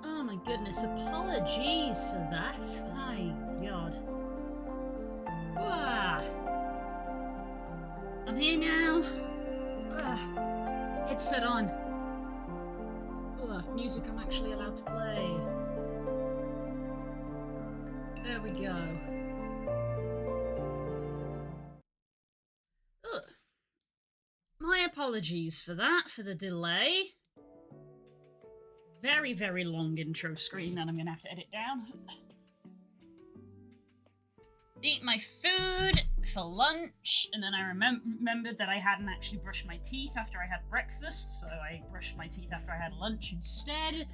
Oh my goodness, apologies for that. My god. Ah. I'm here now. Headset on. Music I'm actually allowed to play. There we go. My apologies for that, for the delay. Very, very long intro screen that I'm going to have to edit down. Eat my food for lunch, and then I remembered that I hadn't actually brushed my teeth after I had breakfast, so I brushed my teeth after I had lunch instead.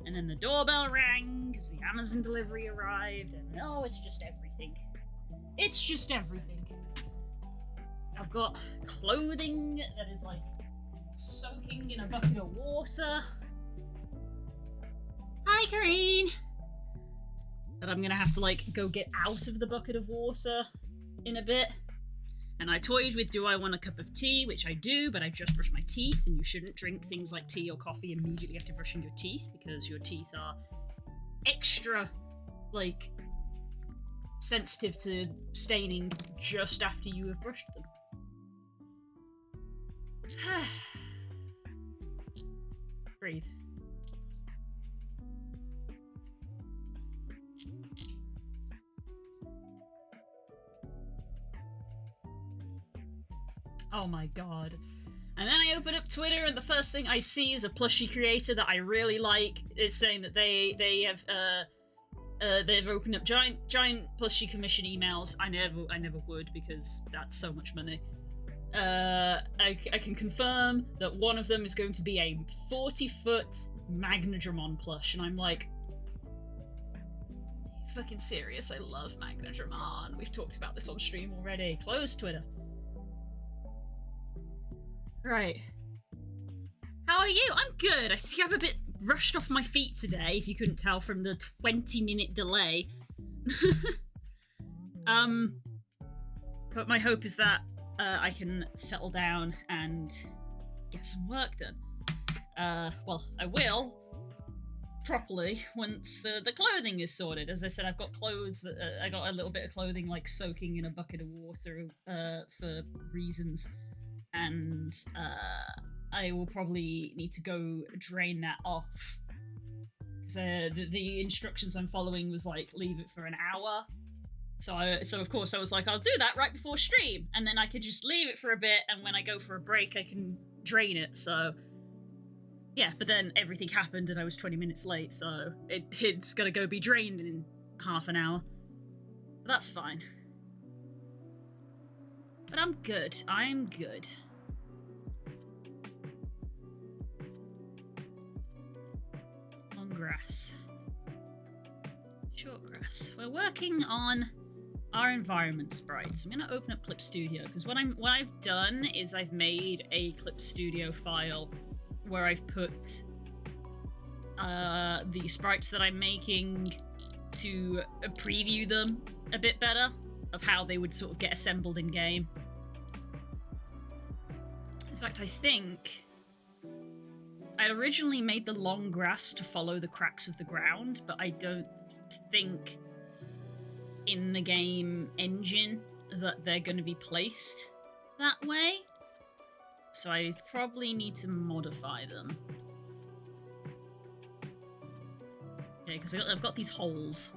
And then the doorbell rang because the Amazon delivery arrived, and oh, it's just everything. It's just everything. I've got clothing that is like soaking in a bucket of water. Hi, Karine! That I'm gonna have to like go get out of the bucket of water in a bit. And I toyed with, do I want a cup of tea, which I do, but I just brushed my teeth, and you shouldn't drink things like tea or coffee immediately after brushing your teeth, because your teeth are extra, like, sensitive to staining just after you have brushed them. Breathe. Oh my god. And then I open up Twitter, and the first thing I see is a plushie creator that I really like. It's saying that they've opened up giant plushie commission emails. I never would, because that's so much money. I can confirm that one of them is going to be a 40-foot Magnadramon plush, and I'm like, are you fucking serious? I love Magnadramon. We've talked about this on stream already. Close Twitter. Right. How are you? I'm good. I think I'm a bit rushed off my feet today, if you couldn't tell from the 20-minute delay. But my hope is that I can settle down and get some work done. Well, I will properly once the clothing is sorted. As I said, I've got clothes. I got a little bit of clothing like soaking in a bucket of water for reasons. And I will probably need to go drain that off. Because the instructions I'm following was like, leave it for an hour. So of course I was like, I'll do that right before stream, and then I could just leave it for a bit, and when I go for a break I can drain it. So yeah, but then everything happened and I was 20 minutes late, so it's gonna go be drained in half an hour. But that's fine. But I'm good. I'm good. Long grass. Short grass. We're working on our environment sprites. I'm going to open up Clip Studio, because what I've done is I've made a Clip Studio file where I've put the sprites that I'm making to preview them a bit better, of how they would sort of get assembled in game. In fact, I think I originally made the long grass to follow the cracks of the ground, but I don't think in the game engine that they're going to be placed that way. So I probably need to modify them. Yeah, because I've got these holes.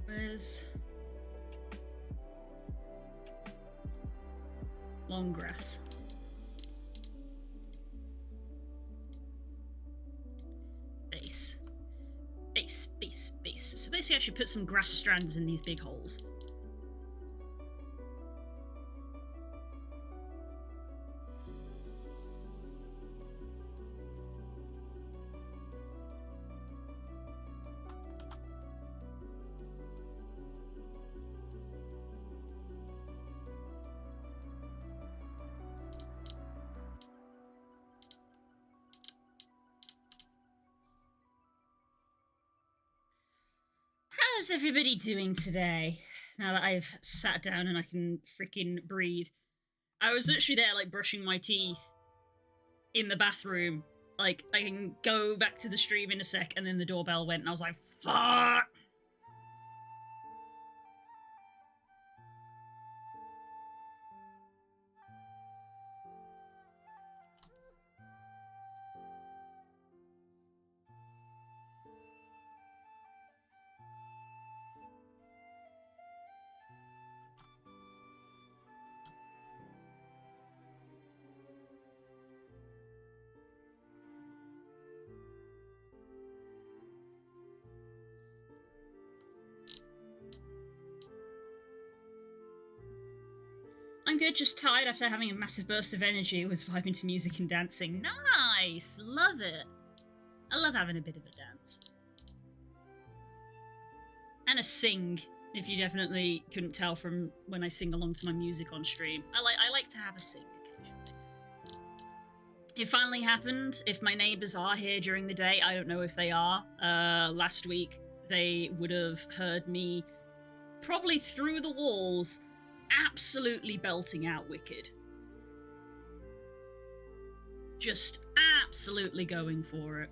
Where's long grass? Base. Base. So basically I should put some grass strands in these big holes. How's everybody doing today? Now that I've sat down and I can freaking breathe. I was literally there, like, brushing my teeth in the bathroom. Like, I can go back to the stream in a sec, and then the doorbell went, and I was like, fuck! I'm good, just tired after having a massive burst of energy. Was vibing to music and dancing. Nice! Love it. I love having a bit of a dance. And a sing, if you definitely couldn't tell from when I sing along to my music on stream. I like to have a sing occasionally. It finally happened. If my neighbours are here during the day, I don't know if they are. Last week, they would have heard me probably through the walls absolutely belting out Wicked. Just absolutely going for it.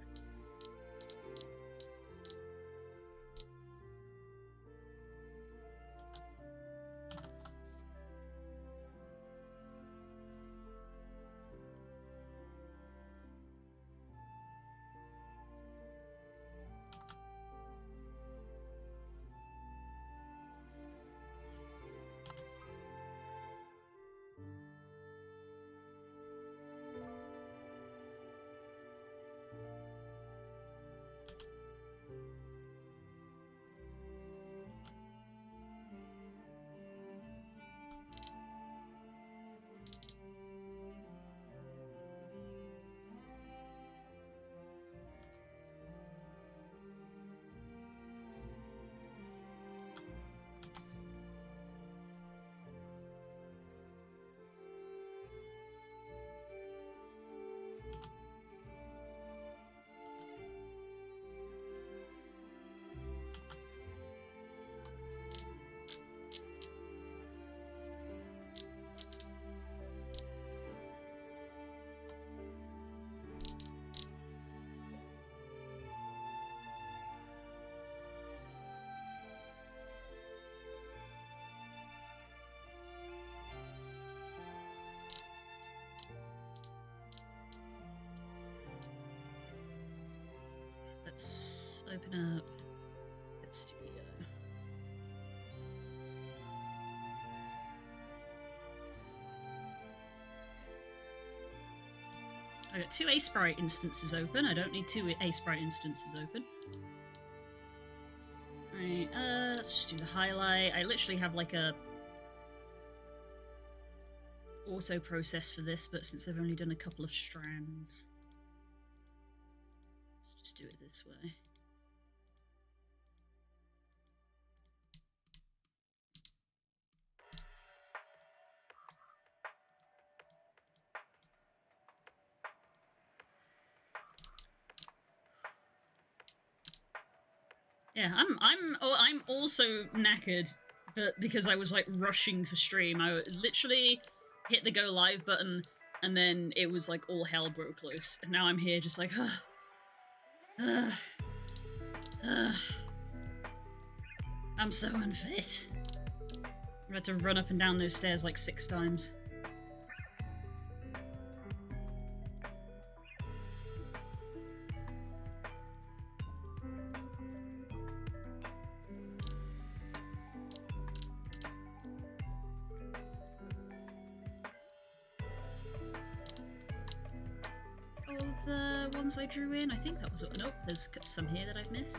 Let's open up Clip Studio. I got 2 A-Sprite instances open. I don't need 2 A-Sprite instances open. Alright, let's just do the highlight. I literally have like a auto process for this, but since I've only done a couple of strands, let's just do it this way. Yeah, I'm also knackered, but because I was like rushing for stream, I literally hit the go live button, and then it was like all hell broke loose. And now I'm here just like, I'm so unfit. I had to run up and down those stairs like 6 times. All of the ones I drew in, I think that was... Nope, there's some here that I've missed.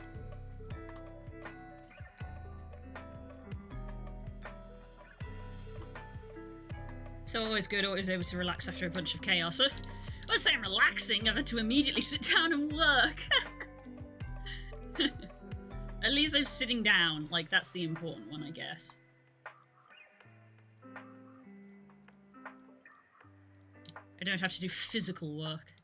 So always good, always able to relax after a bunch of chaos. I was saying relaxing, I've had to immediately sit down and work. At least I'm sitting down, like that's the important one, I guess. I don't have to do physical work.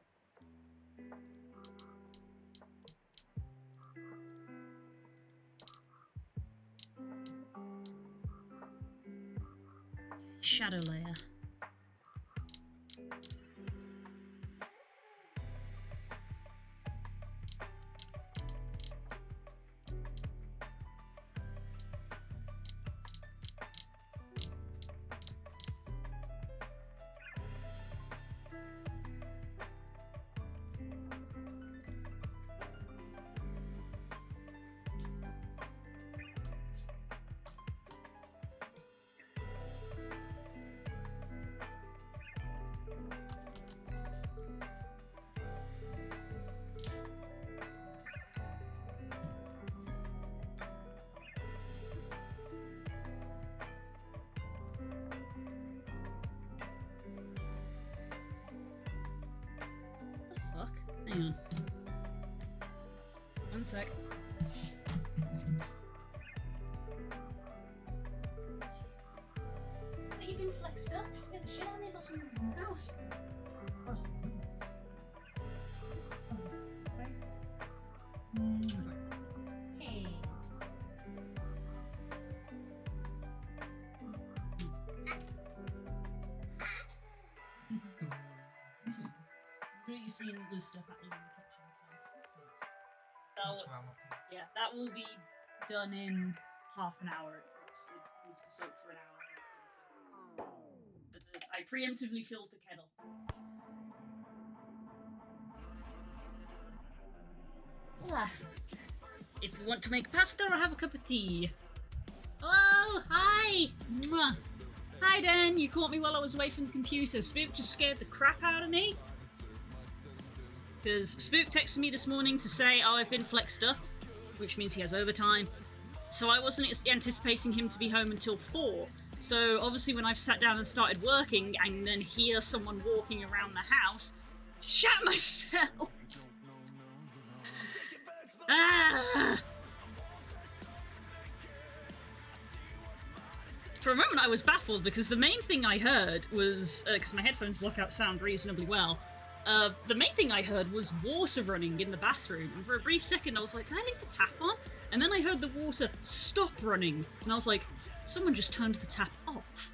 Shadow layer. Hang on. One sec. But you've been flexed up. Just get the shit out of me. I thought someone was in the house. Hey. You've seen the stuff happening in the kitchen, so yeah, that will be done in half an hour. It needs to soak for an hour. I preemptively filled the kettle. If you want to make pasta or have a cup of tea. Hello, hi. Mwah. Hi, Dan. You caught me while I was away from the computer. Spook just scared the crap out of me. Because Spook texted me this morning to say, oh, I've been flexed up, which means he has overtime. So I wasn't anticipating him to be home until 4. So obviously when I've sat down and started working and then hear someone walking around the house, shat myself. For a moment I was baffled because the main thing I heard was, because my headphones block out sound reasonably well, the main thing I heard was water running in the bathroom, and for a brief second I was like, did I leave the tap on? And then I heard the water stop running, and I was like, someone just turned the tap off.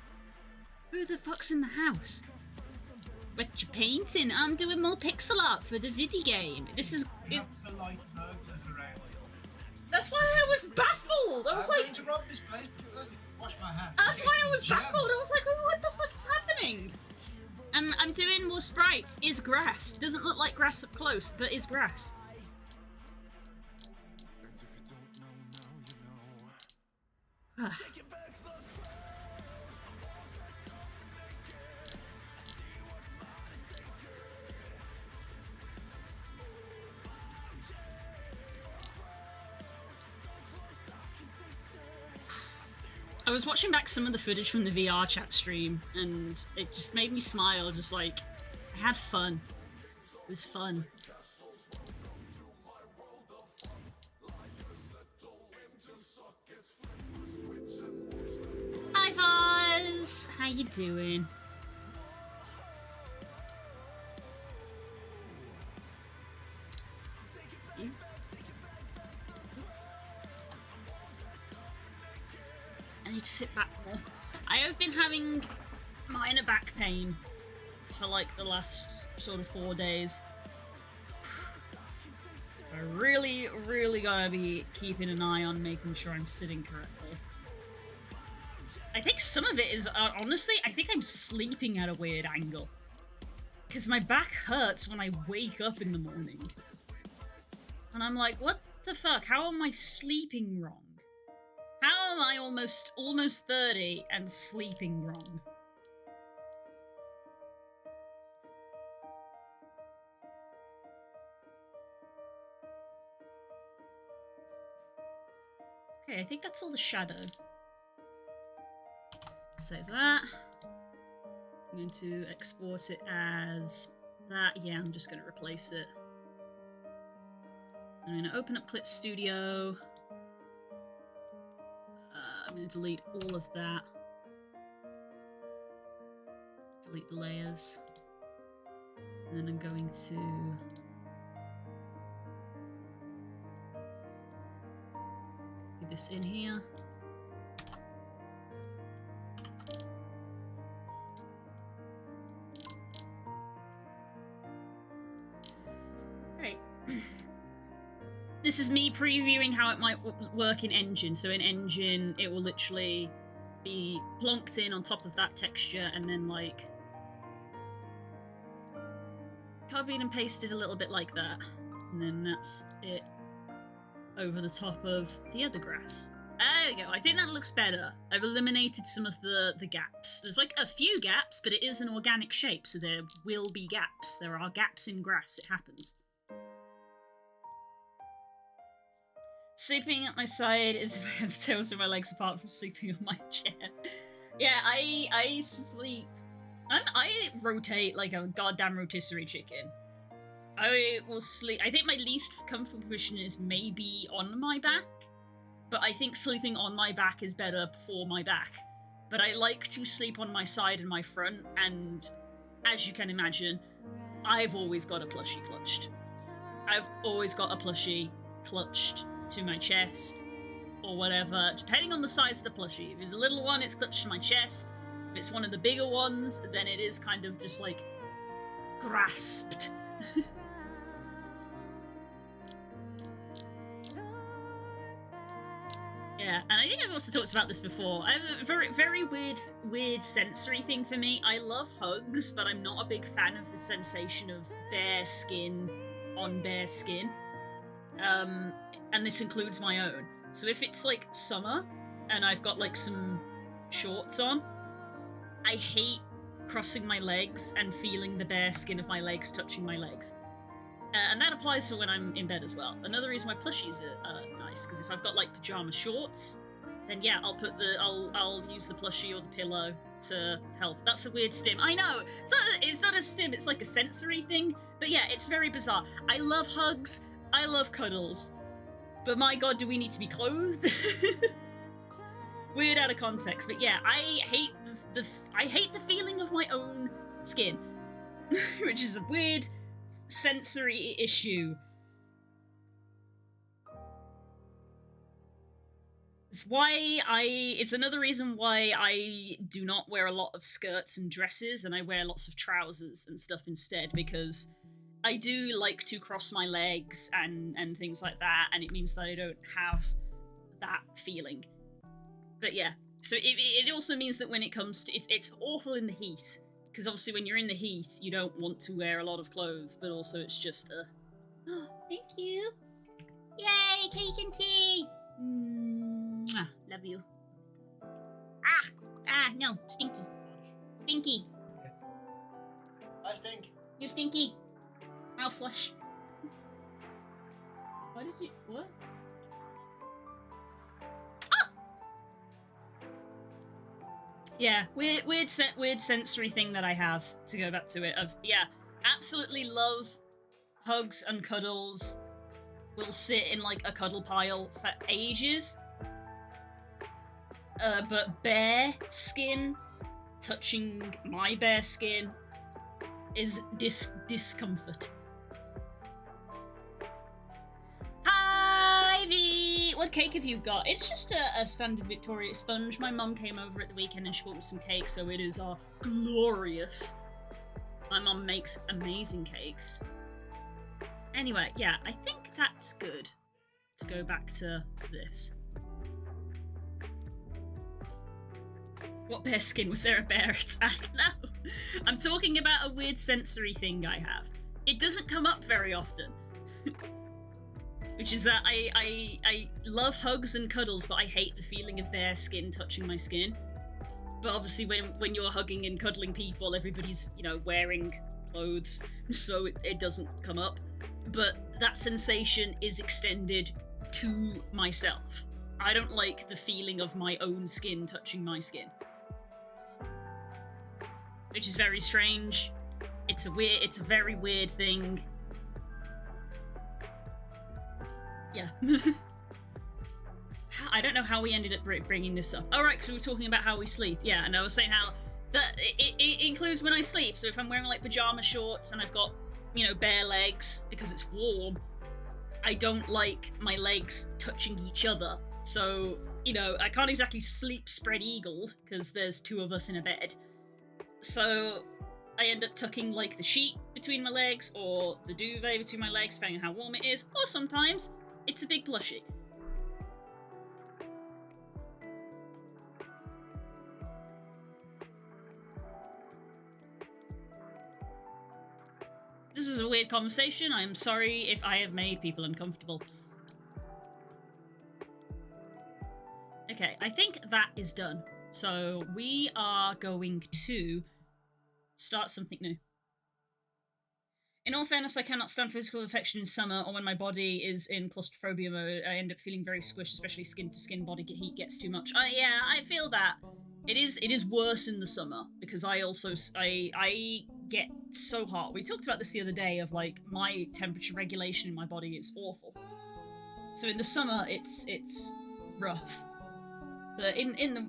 Who the fuck's in the house? What you painting? I'm doing more pixel art for the video game. This is... That's why I was baffled! I was like... Wash my hands. That's why I was baffled. I was like, oh, what the fuck is happening? And I'm doing more sprites. Is grass. Doesn't look like grass up close, but is grass. I was watching back some of the footage from the VR chat stream, and it just made me smile, just like, I had fun. It was fun. Hi, Vaz! How you doing? I need to sit back more. I have been having minor back pain for like the last sort of 4 days. I really, really gotta be keeping an eye on making sure I'm sitting correctly. I think some of it is, honestly, I think I'm sleeping at a weird angle. Because my back hurts when I wake up in the morning. And I'm like, what the fuck? How am I sleeping wrong? How am I almost 30 and sleeping wrong? Okay, I think that's all the shadow. Save that. I'm going to export it as that. Yeah, I'm just going to replace it. I'm going to open up Clip Studio. I'm going to delete all of that. Delete the layers. And then I'm going to put this in here. Right. This is me previewing how it might work in Engine. So in Engine, it will literally be plonked in on top of that texture and then like copied and pasted a little bit like that. And then that's it over the top of the other grass. There we go. I think that looks better. I've eliminated some of the gaps. There's like a few gaps, but it is an organic shape, so there will be gaps. There are gaps in grass. It happens. Sleeping at my side is if I have tails in my legs apart from sleeping on my chair. Yeah, I sleep. I rotate like a goddamn rotisserie chicken. I will sleep. I think my least comfortable position is maybe on my back, but I think sleeping on my back is better for my back. But I like to sleep on my side and my front, and as you can imagine, I've always got a plushie clutched. I've always got a plushie clutched to my chest, or whatever, depending on the size of the plushie. If it's a little one, it's clutched to my chest. If it's one of the bigger ones, then it is kind of just like grasped. Yeah, and I think I've also talked about this before. I have a very, very weird sensory thing for me. I love hugs, but I'm not a big fan of the sensation of bare skin on bare skin. And this includes my own. So if it's like summer and I've got like some shorts on, I hate crossing my legs and feeling the bare skin of my legs touching my legs. And that applies for when I'm in bed as well. Another reason why plushies are nice, because if I've got like pajama shorts, then yeah, I'll use the plushie or the pillow to help. That's a weird stim. I know, it's not a stim, it's like a sensory thing. But yeah, it's very bizarre. I love hugs, I love cuddles, but my god, do we need to be clothed? Weird out of context, but yeah, I hate the feeling of my own skin, which is a weird sensory issue. It's another reason why I do not wear a lot of skirts and dresses, and I wear lots of trousers and stuff instead, because I do like to cross my legs and things like that, and it means that I don't have that feeling. But yeah, so it also means that when it comes to it's awful in the heat, because obviously when you're in the heat you don't want to wear a lot of clothes, but also it's just oh, thank you, yay, cake and tea. Love you. No, stinky. Yes. I stink. You're stinky. I'll flush. Why did you... What? Ah! Yeah, weird sensory thing that I have, to go back to it, yeah, absolutely love hugs and cuddles. Will sit in, like, a cuddle pile for ages. But bare skin touching my bare skin is discomfort. Hi, V! what cake have you got? It's just a standard Victoria sponge. My mum came over at the weekend and she bought me some cake, so it is glorious. My mum makes amazing cakes. Anyway, yeah, I think that's good to go back to this. What bear skin? Was there a bear attack? No. I'm talking about a weird sensory thing I have. It doesn't come up very often. Which is that I love hugs and cuddles, but I hate the feeling of bear skin touching my skin. But obviously when you're hugging and cuddling people, everybody's, you know, wearing clothes, so it doesn't come up. But that sensation is extended to myself. I don't like the feeling of my own skin touching my skin. Which is very strange. It's a very weird thing. Yeah. I don't know how we ended up bringing this up. Oh, right, because we were talking about how we sleep. Yeah, and I was saying how that it includes when I sleep. So if I'm wearing like pajama shorts and I've got, you know, bare legs because it's warm, I don't like my legs touching each other. So, you know, I can't exactly sleep spread-eagled because there's two of us in a bed. So I end up tucking like the sheet between my legs or the duvet between my legs, depending on how warm it is, or sometimes it's a big plushie. This was a weird conversation. I'm sorry if I have made people uncomfortable. Okay, I think that is done. So we are going to start something new. In all fairness, I cannot stand physical affection in summer or when my body is in claustrophobia mode. I end up feeling very squished, especially skin-to-skin body heat gets too much. Yeah, I feel that. It is worse in the summer because I get so hot. We talked about this the other day of like my temperature regulation in my body is awful. So in the summer it's rough. But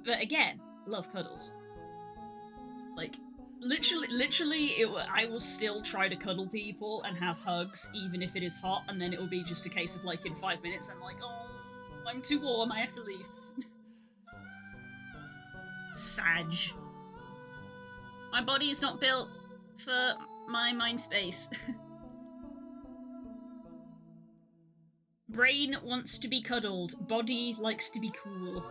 but again, love cuddles. Like literally I will still try to cuddle people and have hugs even if it is hot, and then it will be just a case of like in 5 minutes I'm like, oh, I'm too warm, I have to leave. Sag. My body is not built for my mind space. Brain wants to be cuddled, body likes to be cool.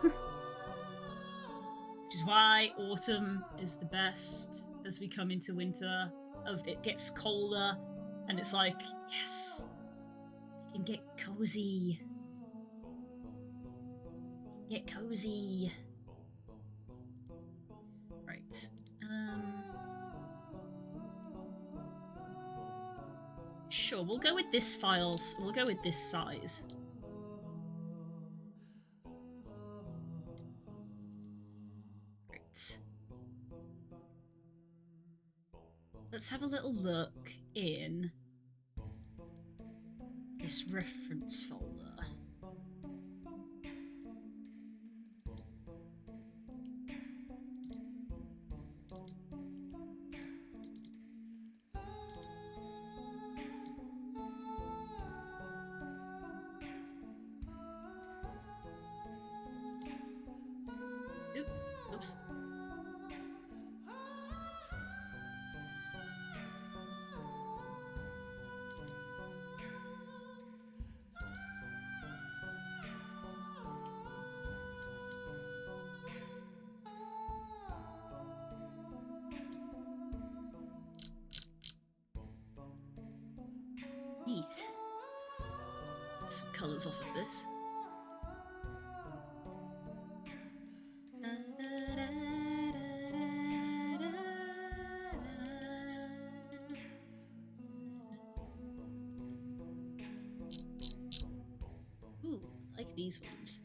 Which is why autumn is the best as we come into winter. It gets colder and it's like, yes, I can get cozy. Get cozy. Right. Sure, we'll go with this files. We'll go with this size. Right. Let's have a little look in this reference folder. Oops. Neat. Some colours off of this. Ooh, I like these ones.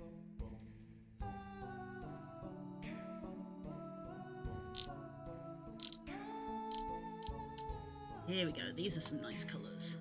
Here we go, these are some nice colours.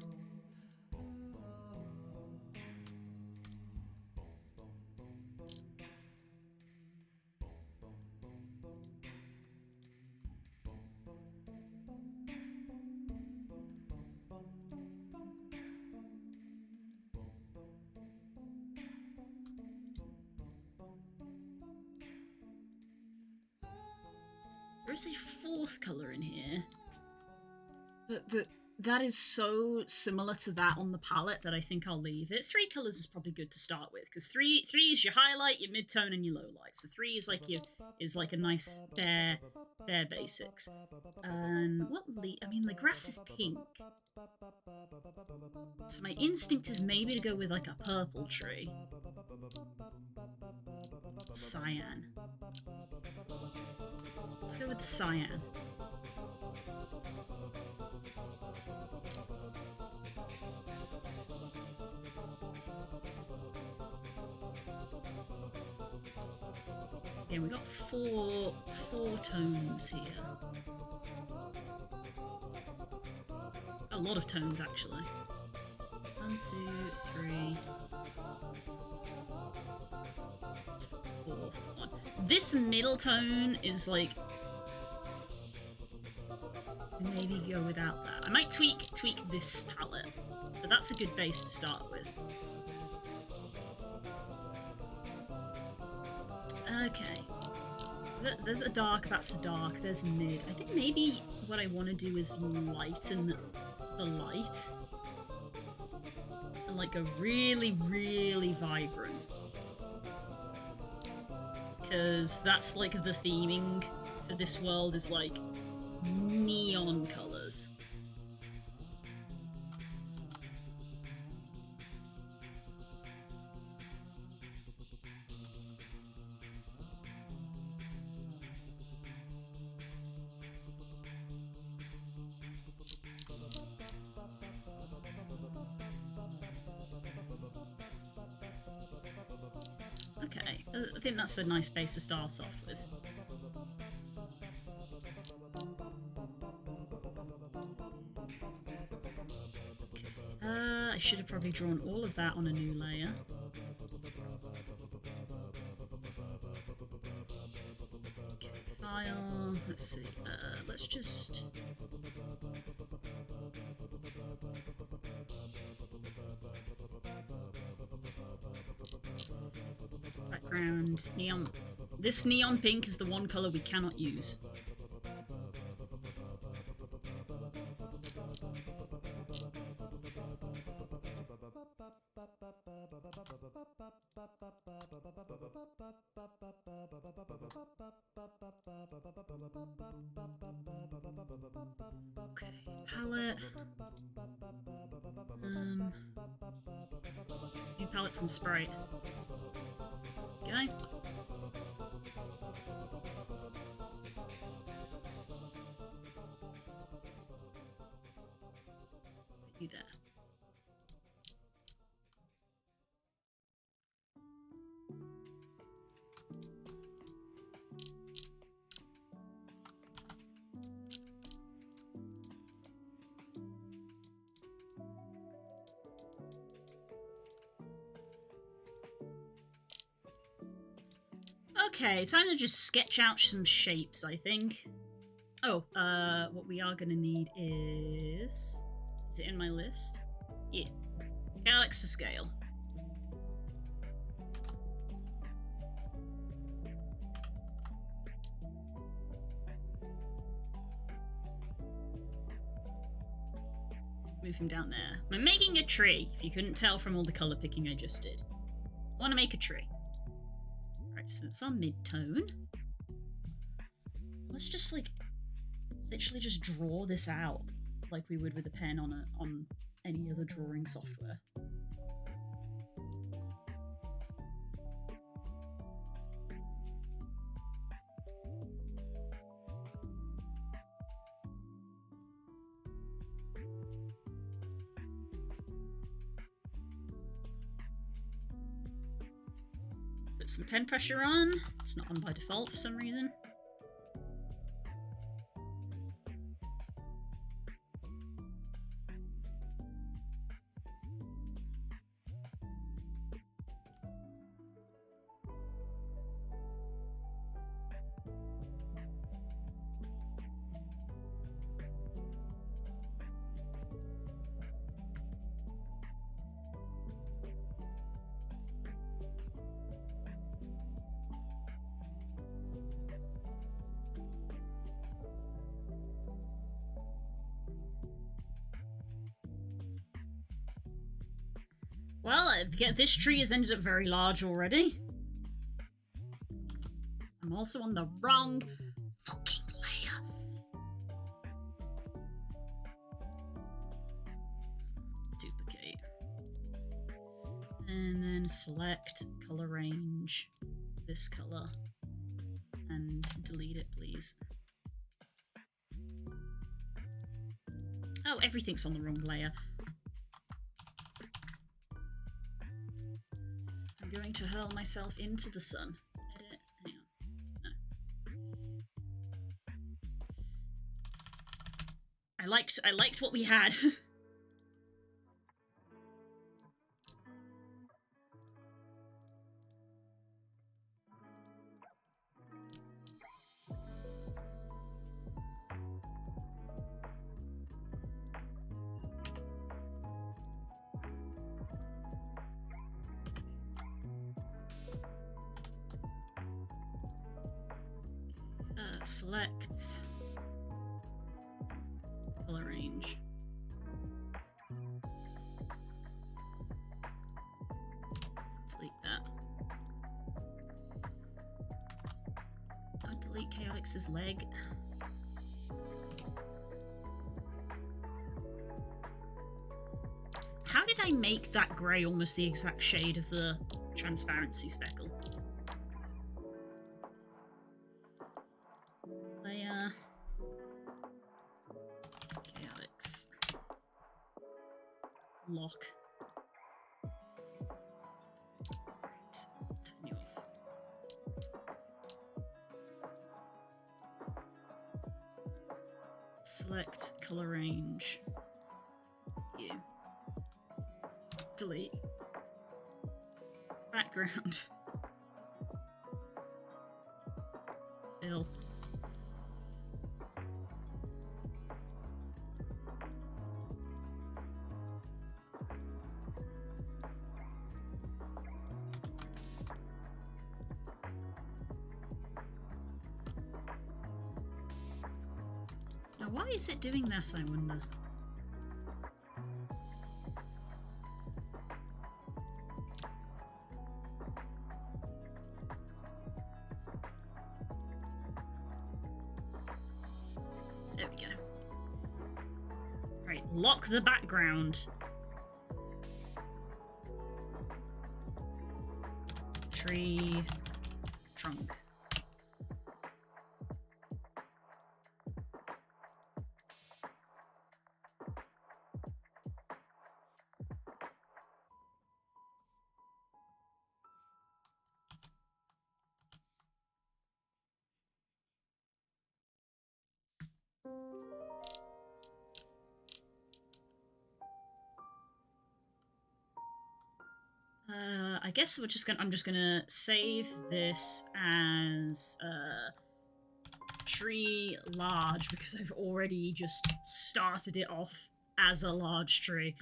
is a fourth colour in here. But that is so similar to that on the palette that I think I'll leave it. 3 colours is probably good to start with, because three is your highlight, your mid-tone, and your low light. So 3 is like a nice bare basics. And I mean, the grass is pink. So my instinct is maybe to go with like a purple tree. Cyan. Let's go with the cyan. Okay, we got four tones here. A lot of tones, actually. 1, 2, 3. Fourth one. This middle tone is like... maybe go without that. I might tweak this palette, but that's a good base to start with. Okay. There's a dark, that's a dark, there's mid. I think maybe what I want to do is lighten the light. And like go really, really vibrant. Because that's like the theming for this world is like neon colours. Okay, I think that's a nice base to start off with. I should have probably drawn all of that on a new layer. File, let's see, let's just... background, neon. This neon pink is the one colour we cannot use. Okay, palette. New palette from Sprite. Okay. Put you there. Okay, time to just sketch out some shapes, I think. Oh, what we are gonna need is... is it in my list? Yeah. Calyx for scale. Let's move him down there. I'm making a tree, if you couldn't tell from all the colour picking I just did. I want to make a tree. Right, so that's our mid-tone. Let's just, like, literally just draw this out like we would with a pen on any other drawing software. Put some pen pressure on. It's not on by default for some reason. this tree has ended up very large already. I'm also on the wrong fucking layer. Duplicate. And then select color range, this color, and delete it, please. Oh, everything's on the wrong layer. I'm going to hurl myself into the sun. Edit. Hang on. No. I liked what we had. Select color range. Delete that. I'll delete Chaotix's leg. How did I make that grey almost the exact shade of the transparency speckle? Layer. Chaotix. Lock. Turn you off. Select color range. You. Delete. Background. Fill. Now, why is it doing that, I wonder? There we go. Right, lock the background. Tree trunk. I guess I'm just gonna save this as tree large because I've already just started it off as a large tree.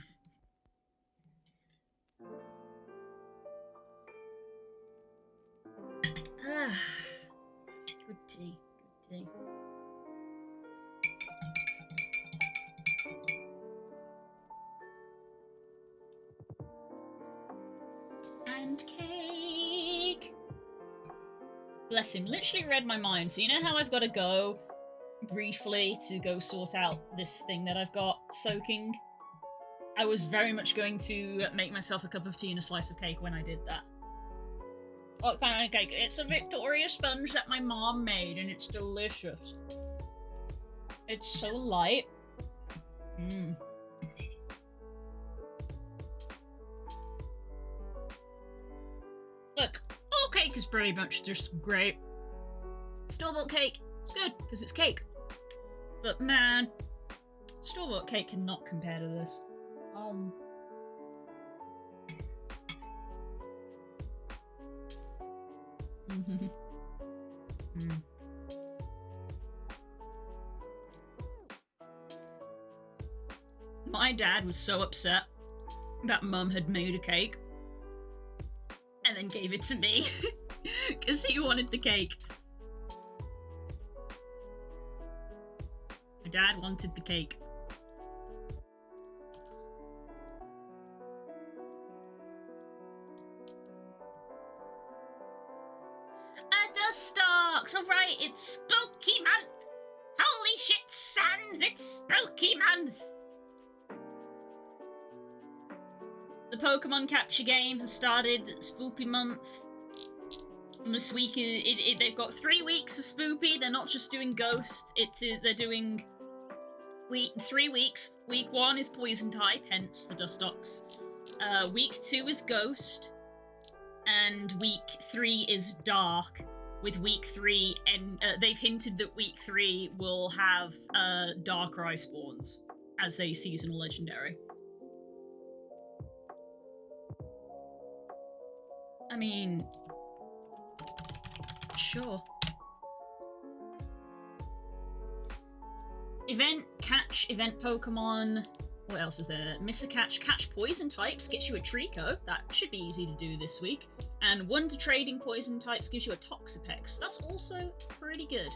Good tea, good tea. And cake! Bless him, literally read my mind. So you know how I've got to go briefly to go sort out this thing that I've got soaking? I was very much going to make myself a cup of tea and a slice of cake when I did that. What kind of cake? It's a Victoria sponge that my mom made and it's delicious. It's so light. Mmm. Look, all cake is pretty much just great. Store-bought cake, it's good, because it's cake. But man, store-bought cake cannot compare to this. My dad was so upset that Mum had made a cake and then gave it to me because he wanted the cake. My dad wanted the cake. spooky month! Holy shit, Sans, it's spooky month! The Pokemon capture game has started, Spoopy month. And this week, they've got 3 weeks of Spoopy. They're not just doing Ghost, they're doing 3 weeks. Week 1 is Poison type, hence the Dustox. Week 2 is Ghost. And week 3 is Dark. With week 3, and they've hinted that week 3 will have Darkrai spawns as a seasonal legendary. I mean, sure. Event, catch, event Pokemon. What else is there? Miss a catch, catch poison types, gets you a Trico. That should be easy to do this week. And Wonder Trading poison types gives you a Toxapex. That's also pretty good.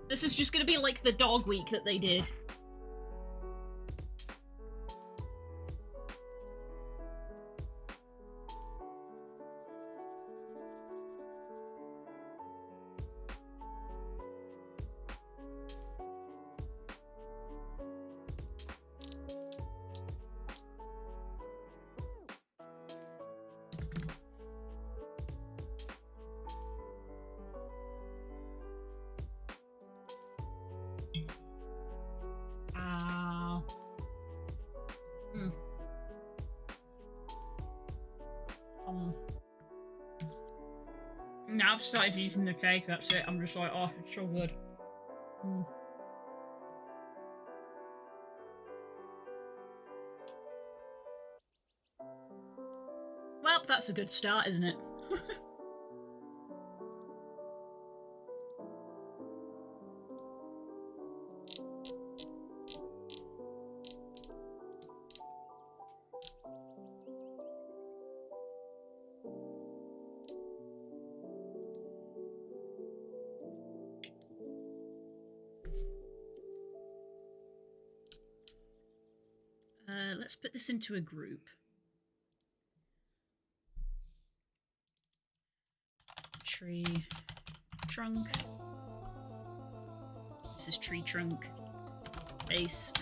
This is just gonna be like the dog week that they did. Now I've started using the cake, that's it. I'm just like, oh, it's so good. Well, that's a good start, isn't it? Let's put this into a group. Tree trunk. This is tree trunk. Base.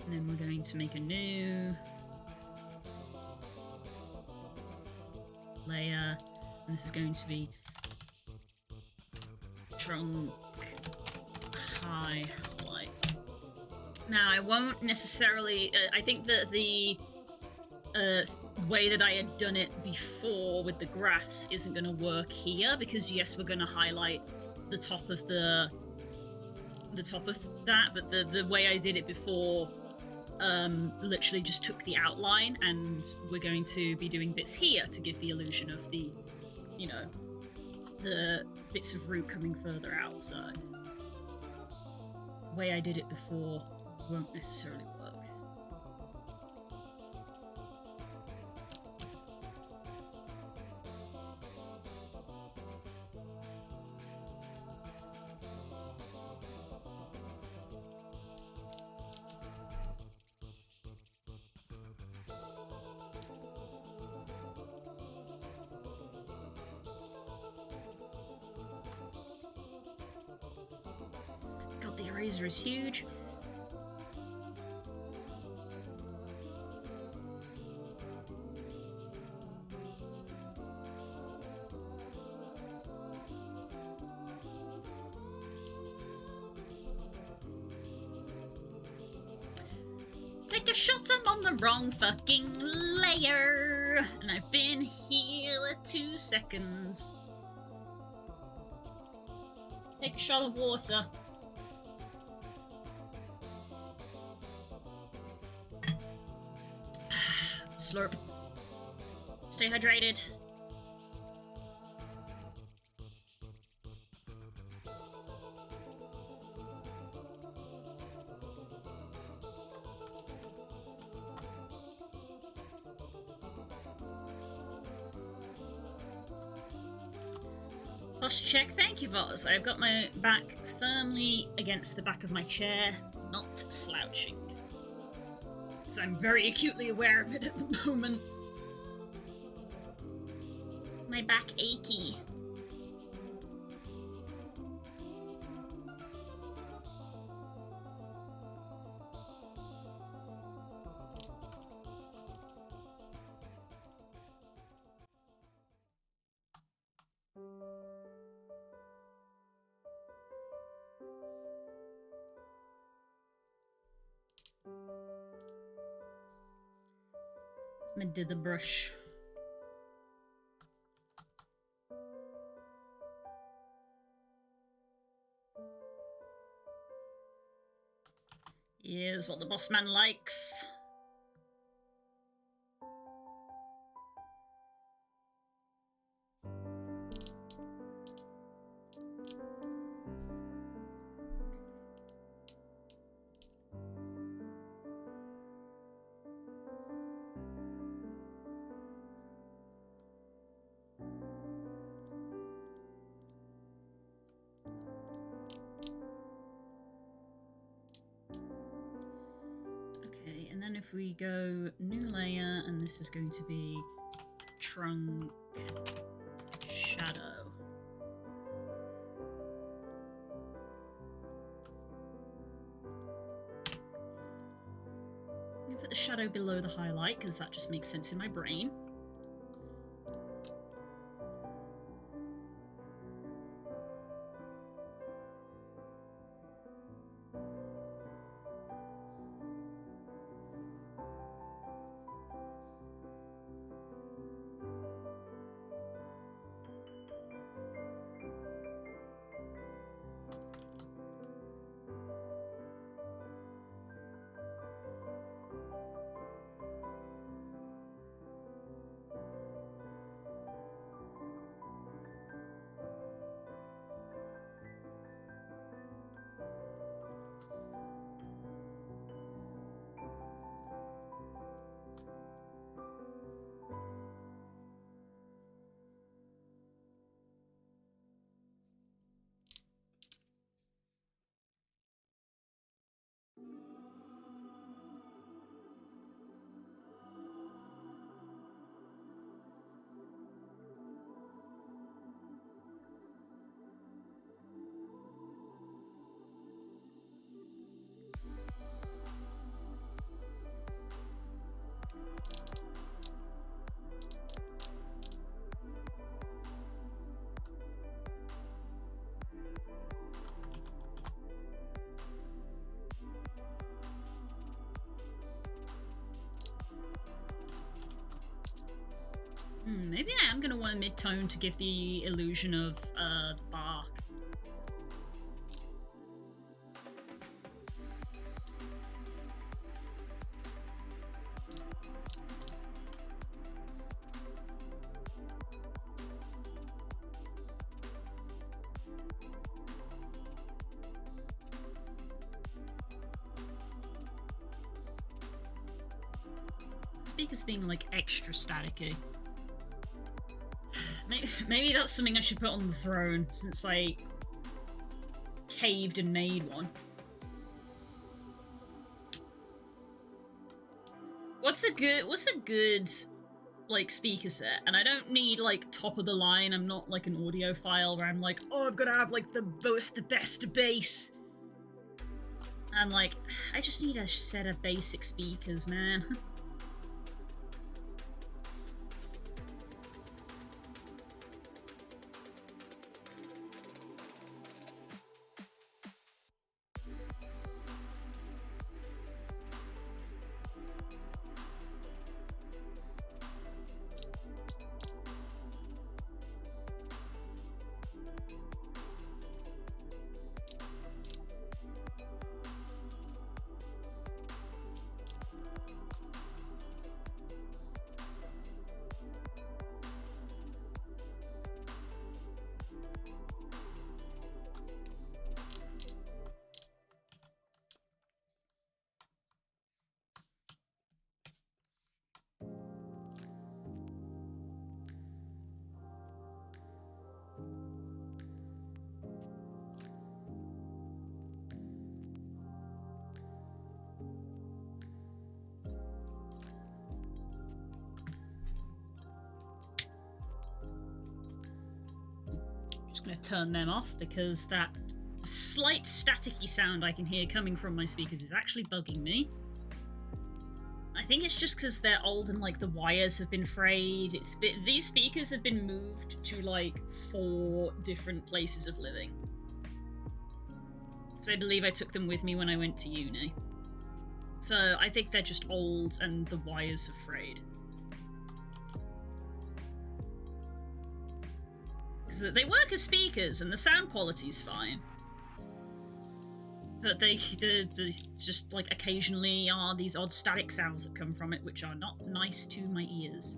And then we're going to make a new layer. And this is going to be trunk highlight. Now, I won't necessarily... I think that the way that I had done it before with the grass isn't going to work here, because yes, we're going to highlight the top of that, but the way I did it before literally just took the outline, and we're going to be doing bits here to give the illusion of the, you know, the bits of root coming further out, so the way I did it before won't necessarily work. God, the eraser is huge. Take a shot, I'm on the wrong fucking layer, and I've been here 2 seconds. Take a shot of water. Slurp. Stay hydrated. Posture check, thank you, Voz. I've got my back firmly against the back of my chair, not slouching. Because I'm very acutely aware of it at the moment. My back achy. I did the brush. Here's what the boss man likes. And then if we go new layer, and this is going to be trunk shadow. I'm gonna put the shadow below the highlight because that just makes sense in my brain. Maybe I am going to want a mid-tone to give the illusion of bark. Speakers being like extra staticky. Maybe that's something I should put on the throne, since I caved and made one. What's a good like speaker set? And I don't need like top of the line. I'm not like an audiophile where I'm like, oh, I've got to have like the best bass. I'm like, I just need a set of basic speakers, man. just going to turn them off because that slight staticky sound I can hear coming from my speakers is actually bugging me. I think it's just because they're old and like the wires have been frayed. These speakers have been moved to like 4 different places of living. So I believe I took them with me when I went to uni. So I think they're just old and the wires have frayed. Because they work as speakers and the sound quality's fine. But they just, like, occasionally are these odd static sounds that come from it, which are not nice to my ears.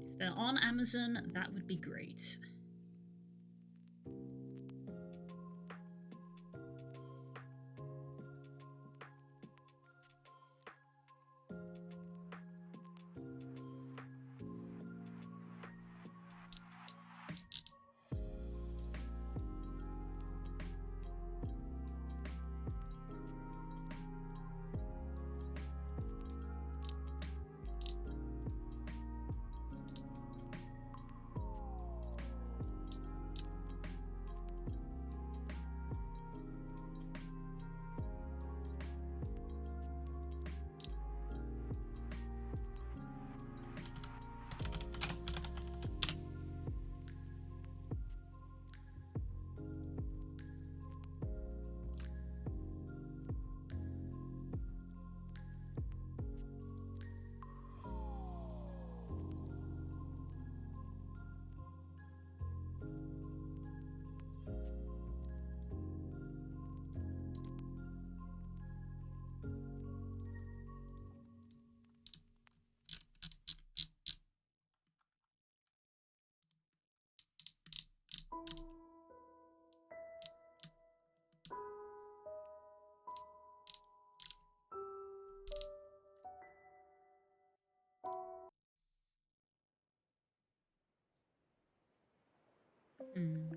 If they're on Amazon, that would be great. Hmm.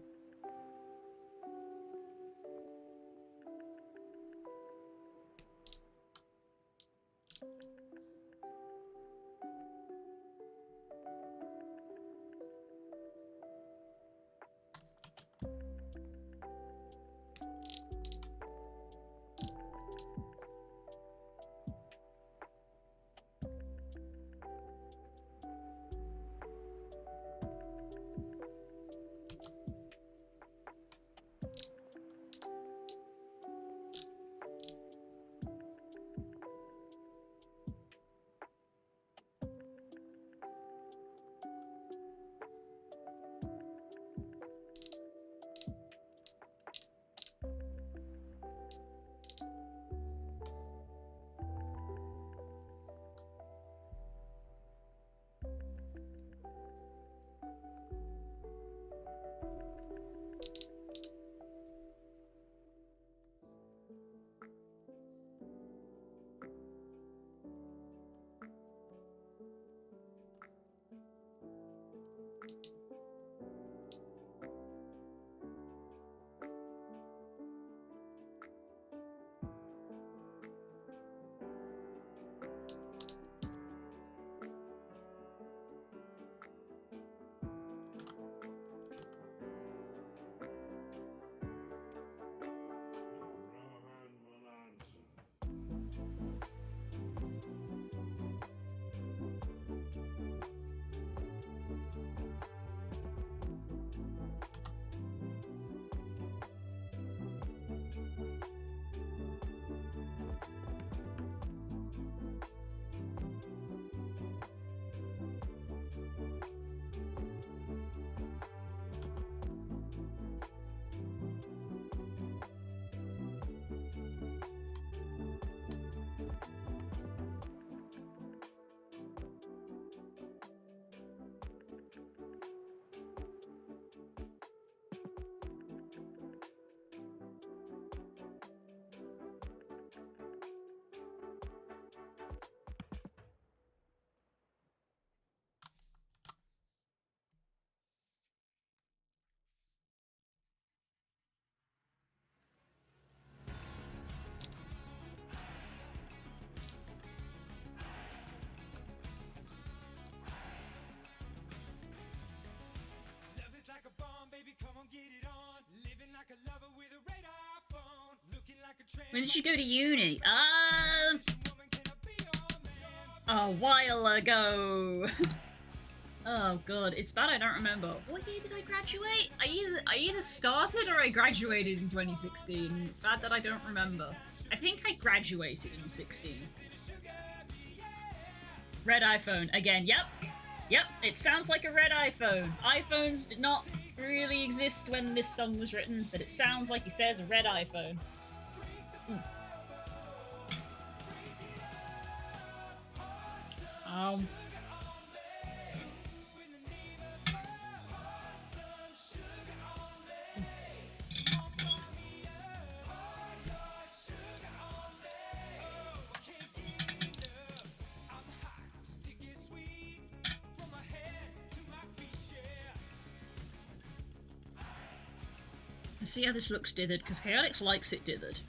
When did you go to uni? A while ago. Oh god, it's bad I don't remember. What year did I graduate? I either started or I graduated in 2016. It's bad that I don't remember. I think I graduated in 16. Red iPhone. Again, yep. Yep, it sounds like a red iPhone. iPhones did not really exist when this song was written, but it sounds like he says a red iPhone. Um... See how this looks dithered, because Chaotix likes it dithered.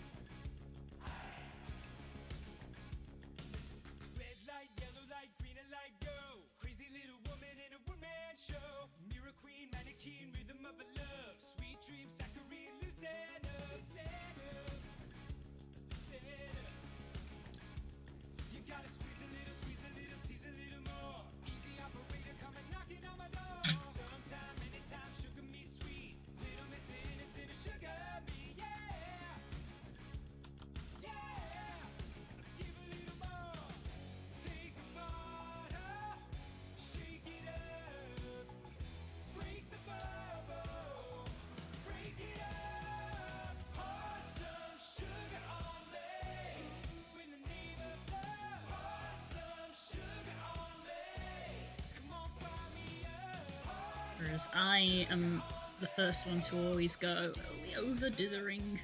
Whereas I am the first one to always go, are we over dithering?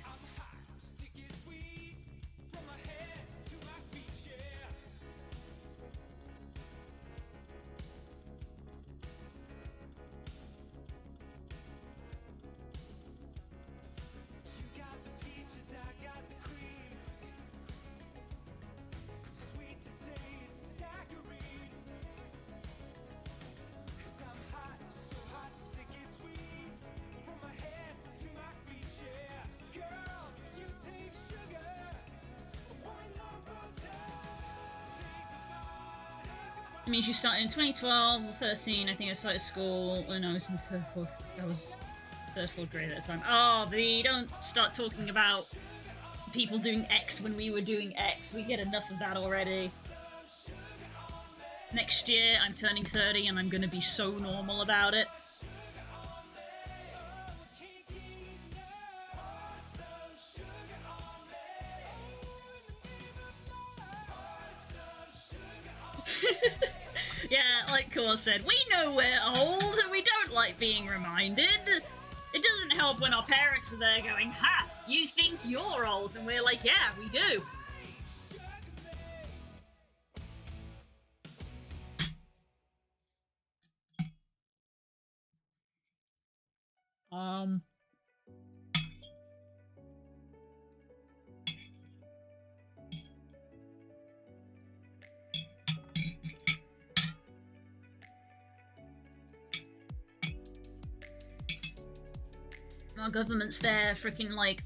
It means you started in 2012 or 13. I think I started school when I was in third, fourth grade at the time. Oh, don't start talking about people doing X when we were doing X. We get enough of that already. Next year, I'm turning 30 and I'm gonna be so normal about it. Yeah, like Core said, we know we're old and we don't like being reminded. It doesn't help when our parents are there going, ha, you think you're old, and we're like, yeah, we do. Our government's there freaking like,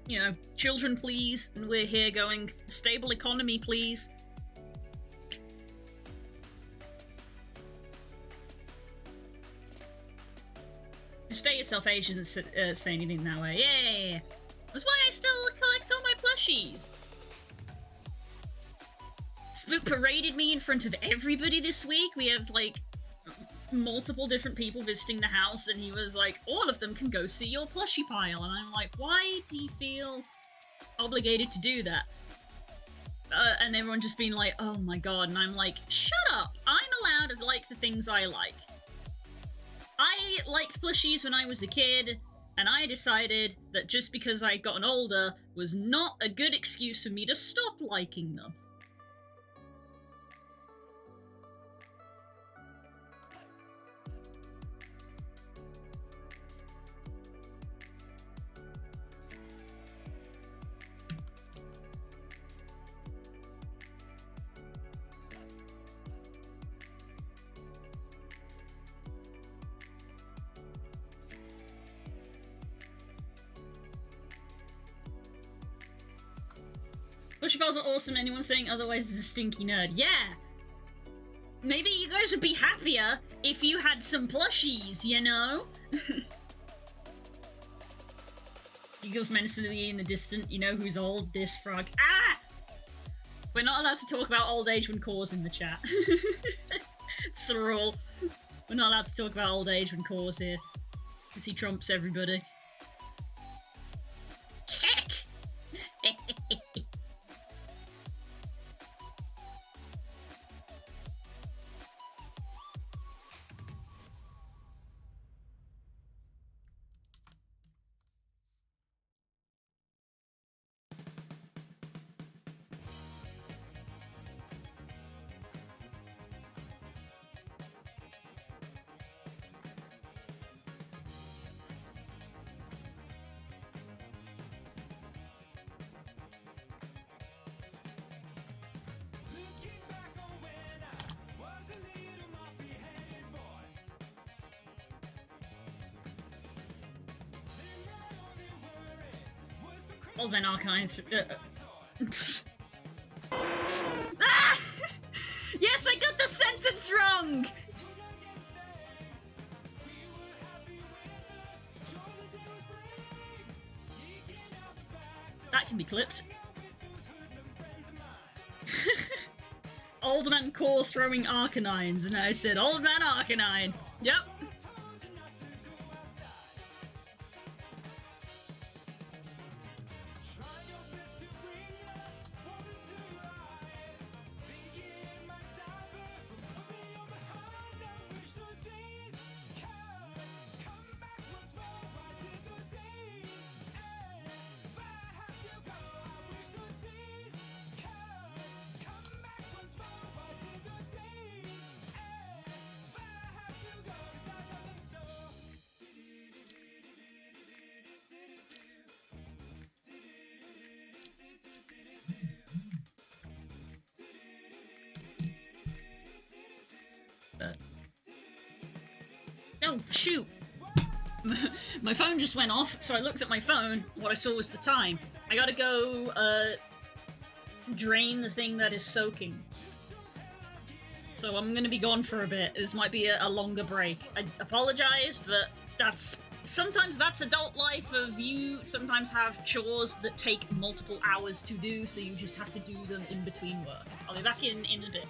you know, children please, and we're here going, stable economy please. To stay yourself age doesn't say anything that way. Yeah. That's why I still collect all my plushies. Spook paraded me in front of everybody this week. We have like multiple different people visiting the house, and he was like, all of them can go see your plushie pile, and I'm like, why do you feel obligated to do that? And everyone just being like, oh my god, and I'm like, shut up, I'm allowed to like the things I like. I liked plushies when I was a kid, and I decided that just because I'd gotten older was not a good excuse for me to stop liking them. Plushie files are awesome. Anyone saying otherwise is a stinky nerd. Yeah! Maybe you guys would be happier if you had some plushies, you know? Eagles menacingly in the distant, you know who's old? This frog. Ah! We're not allowed to talk about old age when Core's in the chat. It's the rule. We're not allowed to talk about old age when Core's here. Because he trumps everybody. Keck! Old Man Archive. Ah! Yes, I got the sentence wrong! That can be clipped. Old Man Core throwing Arcanines, and I said, Old Man Arcanine. Yep. Oh, shoot! My phone just went off, so I looked at my phone. What I saw was the time. I gotta go, drain the thing that is soaking. So I'm gonna be gone for a bit. This might be a longer break. I apologize, but sometimes that's adult life of you sometimes have chores that take multiple hours to do, so you just have to do them in between work. I'll be back in a bit.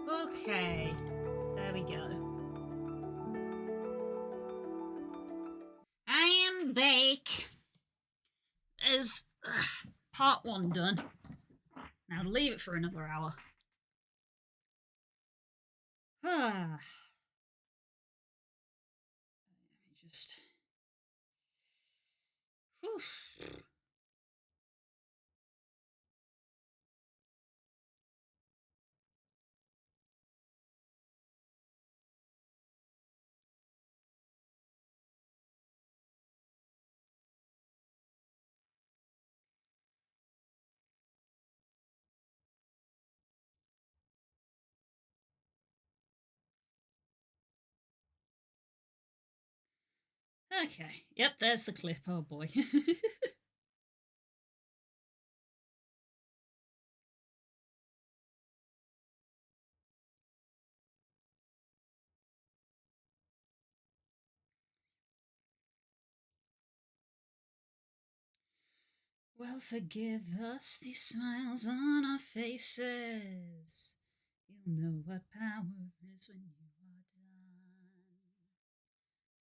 Okay, there we go. I am back. There's part one done. Now leave it for another hour. Just. Whew. Okay. Yep, there's the clip. Oh boy. Well, forgive us these smiles on our faces. You'll know what power is when you are done,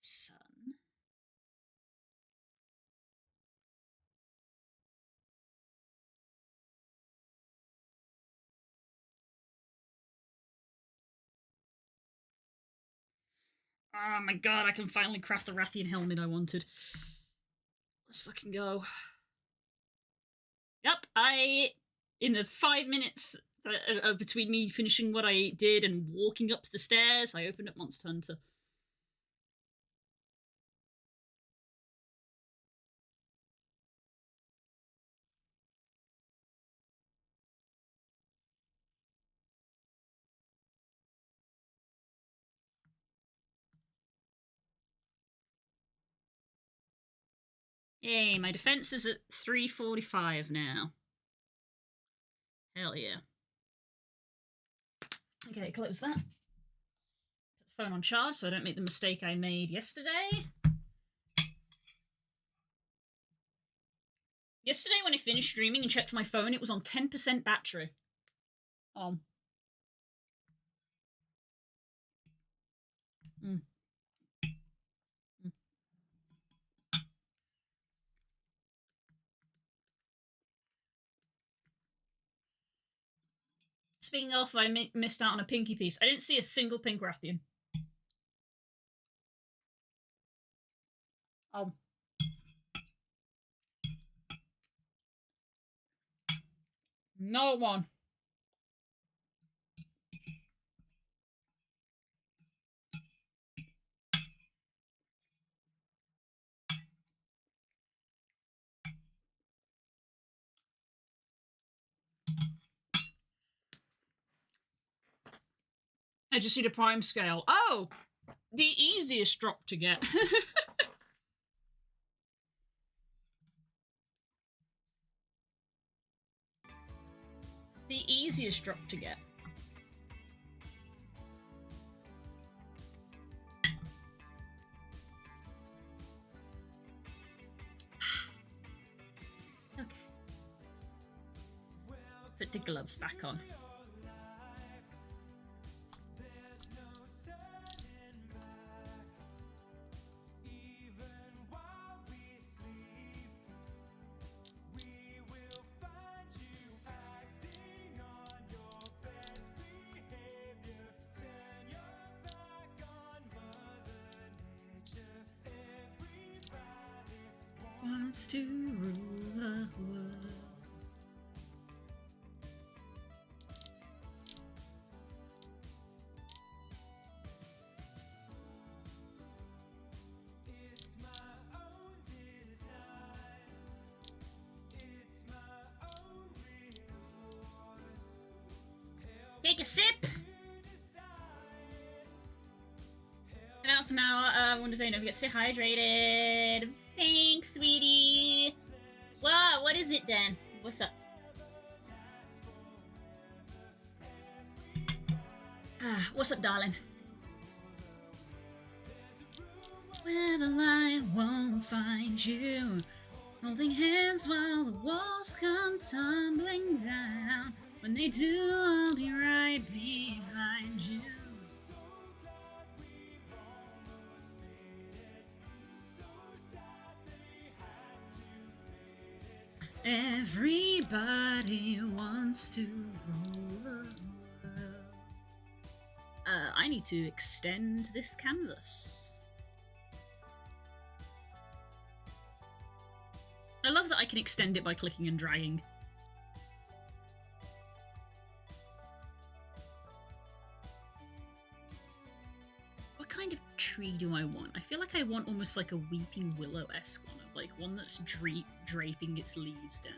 son. Oh my god, I can finally craft the Rathian helmet I wanted. Let's fucking go. Yep, in the 5 minutes between me finishing what I did and walking up the stairs, I opened up Monster Hunter. Yay, my defense is at 345 now. Hell yeah. Okay, close that. Put the phone on charge so I don't make the mistake I made yesterday. Yesterday when I finished streaming and checked my phone, it was on 10% battery. Mm. Mm. Speaking of, I missed out on a pinky piece. I didn't see a single pink Rathian. No one. I just need a prime scale. Oh! The easiest drop to get. The easiest drop to get. Okay. Let's put the gloves back on. Wants to rule the world. Take a sip. Get out for now. I wanted to know if you get stay hydrated. Thanks, sweetie. Wow, what is it, Dan? What's up? What's up, darling? Where the light won't find you, holding hands while the walls come tumbling down. When they do, I'll be right behind you. Everybody wants to rule the world. I need to extend this canvas. I love that I can extend it by clicking and dragging. What kind of tree do I want? I feel like I want almost like a weeping willow-esque one, of like one that's draping its leaves down.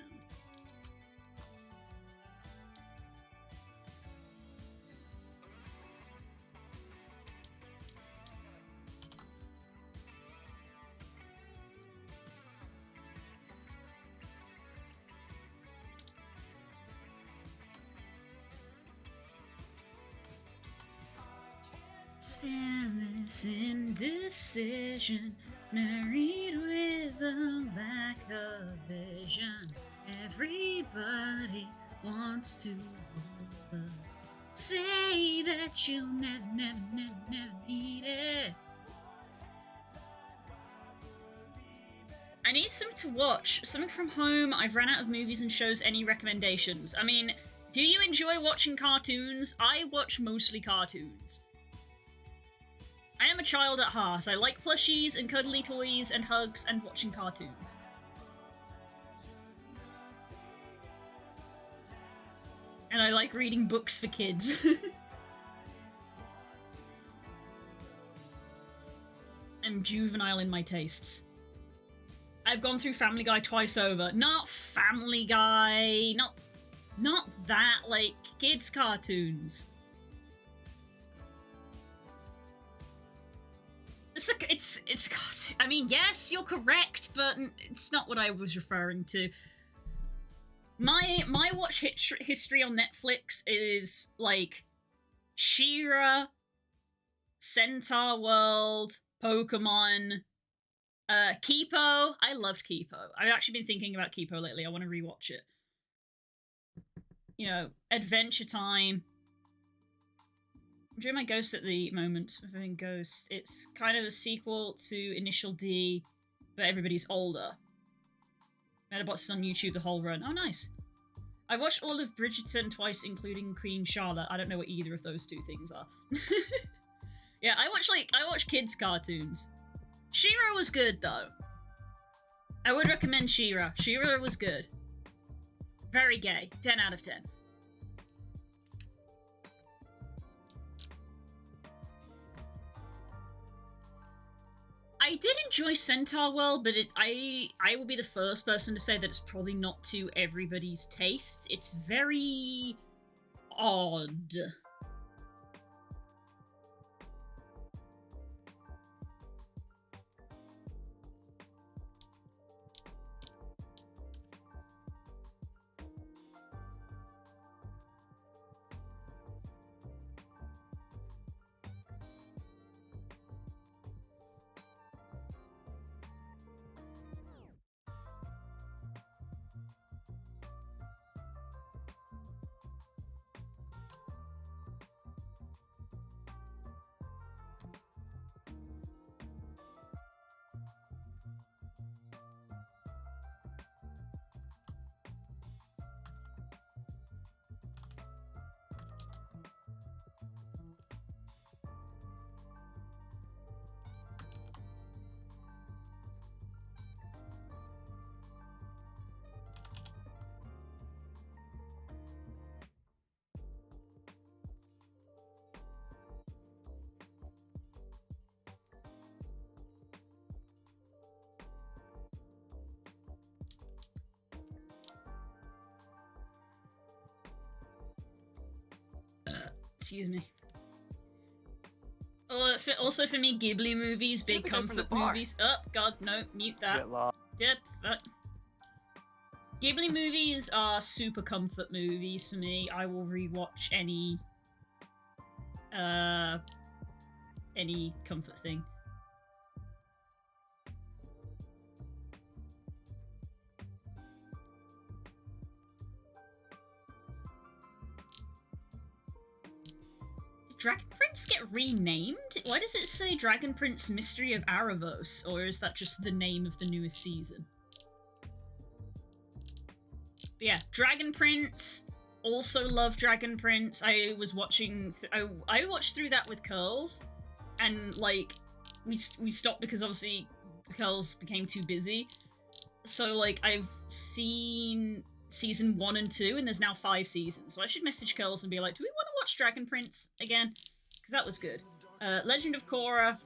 in this indecision, married with a lack of vision. Everybody wants to hold up. Say that you'll never, never, never, never need it. I need something to watch. Something from home. I've ran out of movies and shows. Any recommendations? I mean, do you enjoy watching cartoons? I watch mostly cartoons. I am a child at heart. I like plushies and cuddly toys and hugs and watching cartoons. And I like reading books for kids. I'm juvenile in my tastes. I've gone through Family Guy twice over. Not Family Guy, not that, like, kids' cartoons. It's I mean, yes, you're correct, but it's not what I was referring to. My watch history on Netflix is, like, She-Ra, Centaur World, Pokemon, Kipo. I loved Kipo. I've actually been thinking about Kipo lately. I want to rewatch it. You know, Adventure Time. I'm doing my Ghost at the moment. I'm doing Ghost. It's kind of a sequel to Initial D, but everybody's older. Metabots is on YouTube the whole run. Oh, nice. I watched all of Bridgerton twice, including Queen Charlotte. I don't know what either of those two things are. Yeah, I watch kids' cartoons. She-Ra was good, though. I would recommend She-Ra. She-Ra was good. Very gay. 10 out of 10. I did enjoy Centaur World, but I will be the first person to say that it's probably not to everybody's taste. It's very odd. Excuse me. Also for me, Ghibli movies, big comfort movies. Oh, God, no, mute that. Yep, Ghibli movies are super comfort movies for me. I will rewatch any comfort thing. Dragon Prince get renamed? Why does it say Dragon Prince Mystery of Erebos? Or is that just the name of the newest season? But yeah, Dragon Prince. Also love Dragon Prince. I was watching... I watched through that with Curls. And, like, we stopped because obviously Curls became too busy. So, like, I've seen season 1 and 2, and there's now 5 seasons. So I should message Curls and be like, do we want to watch Dragon Prince again? Because that was good. Legend of Korra.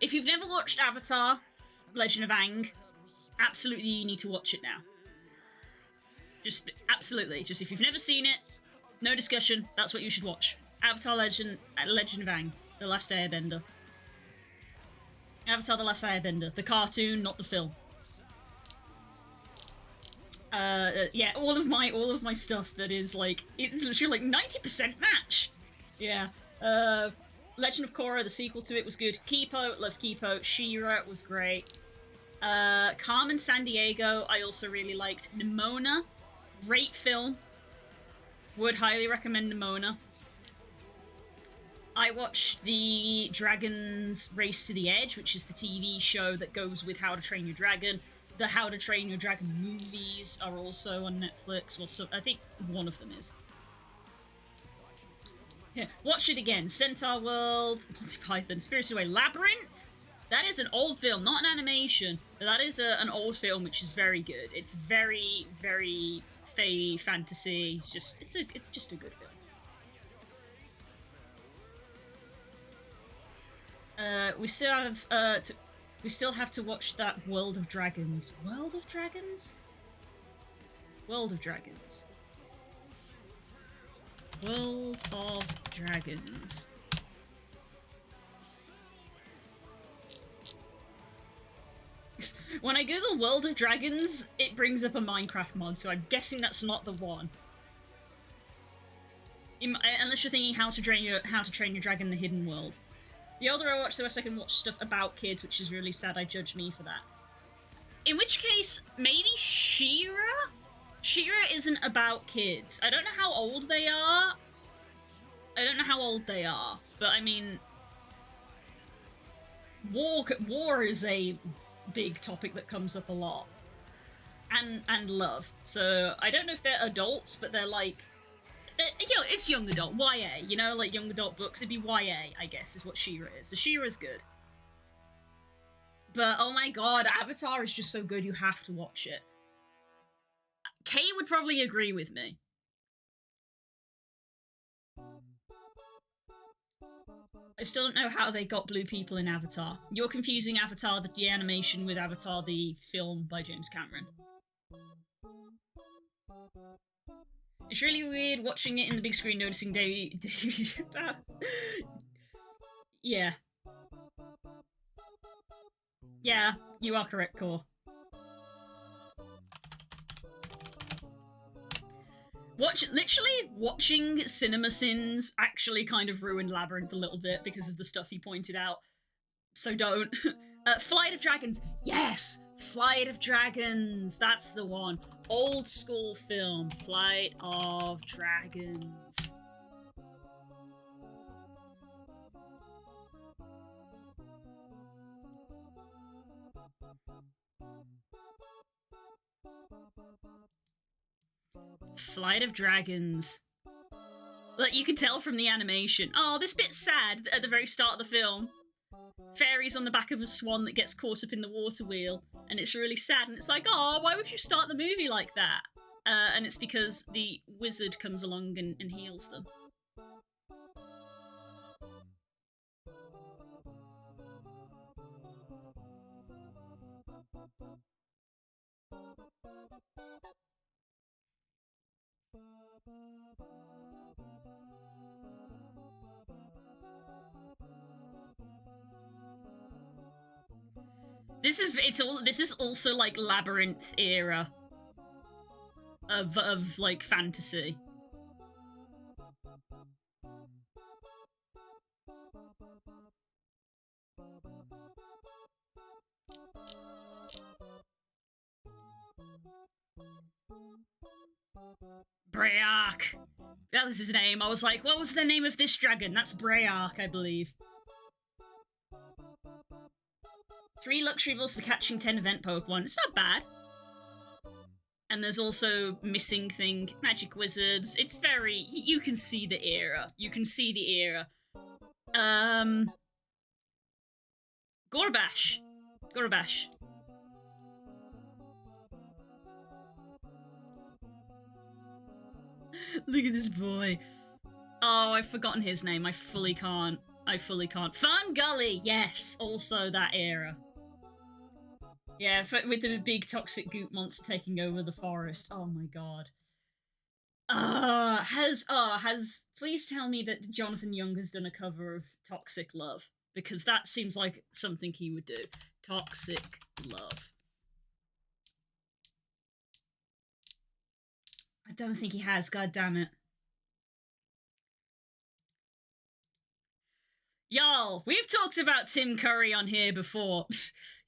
If you've never watched Avatar, Legend of Aang, absolutely you need to watch it now. Just, absolutely. Just if you've never seen it, no discussion, that's what you should watch. Avatar Legend of Aang, The Last Airbender. Avatar The Last Airbender. The cartoon, not the film. Yeah, all of my stuff that is, like, it's literally, like, 90% match! Yeah. Legend of Korra, the sequel to it, was good. Kipo, loved Kipo. She-Ra was great. Carmen Sandiego, I also really liked. Nimona, great film. Would highly recommend Nimona. I watched the Dragon's Race to the Edge, which is the TV show that goes with How to Train Your Dragon. The How to Train Your Dragon movies are also on Netflix. Well, so I think one of them is. Yeah, watch it again. Centaur World, Monty Python, Spirited Away, Labyrinth. That is an old film, not an animation. But that is an old film, which is very good. It's very, very fae fantasy. It's just a good film. We still have to watch that World of Dragons. World of Dragons? World of Dragons. World of Dragons. When I Google World of Dragons, it brings up a Minecraft mod, so I'm guessing that's not the one. Unless you're thinking How to Train Your Dragon in the Hidden World. The older I watch, the less I can watch stuff about kids, which is really sad. I judge me for that. In which case, maybe She-Ra? She-Ra isn't about kids. I don't know how old they are. But I mean, war is a big topic that comes up a lot. And love. So I don't know if they're adults, but they're like, it's young adult, YA, like young adult books. It'd be YA, I guess, is what She-Ra is. So She-Ra's good. But, oh my god, Avatar is just so good, you have to watch it. Kay would probably agree with me. I still don't know how they got blue people in Avatar. You're confusing Avatar, the animation, with Avatar, the film by James Cameron. It's really weird watching it in the big screen, noticing Davey. Yeah. Yeah, you are correct, Core. Literally watching CinemaSins actually kind of ruined Labyrinth a little bit because of the stuff he pointed out. So don't. Flight of Dragons. Yes! Flight of Dragons. That's the one. Old school film. Flight of Dragons. Flight of Dragons. Like, you can tell from the animation. Oh, this bit's sad at the very start of the film. Fairy's on the back of a swan that gets caught up in the water wheel, and it's really sad, and it's like, oh, why would you start the movie like that? And it's because the wizard comes along and heals them. This is also like Labyrinth era of like fantasy. Brayark. That was his name. I was like, what was the name of this dragon? That's Brayark, I believe. 3 luxury balls for catching 10 event Pokemon. It's not bad. And there's also Missing Thing, Magic Wizards. It's very... You can see the era. Gorbash. Look at this boy. Oh, I've forgotten his name. I fully can't. Fern Gully, yes, also that era. Yeah, with the big toxic goop monster taking over the forest. Oh my god. Please tell me that Jonathan Young has done a cover of Toxic Love, because that seems like something he would do. Toxic Love. I don't think he has, god damn it. Y'all, we've talked about Tim Curry on here before.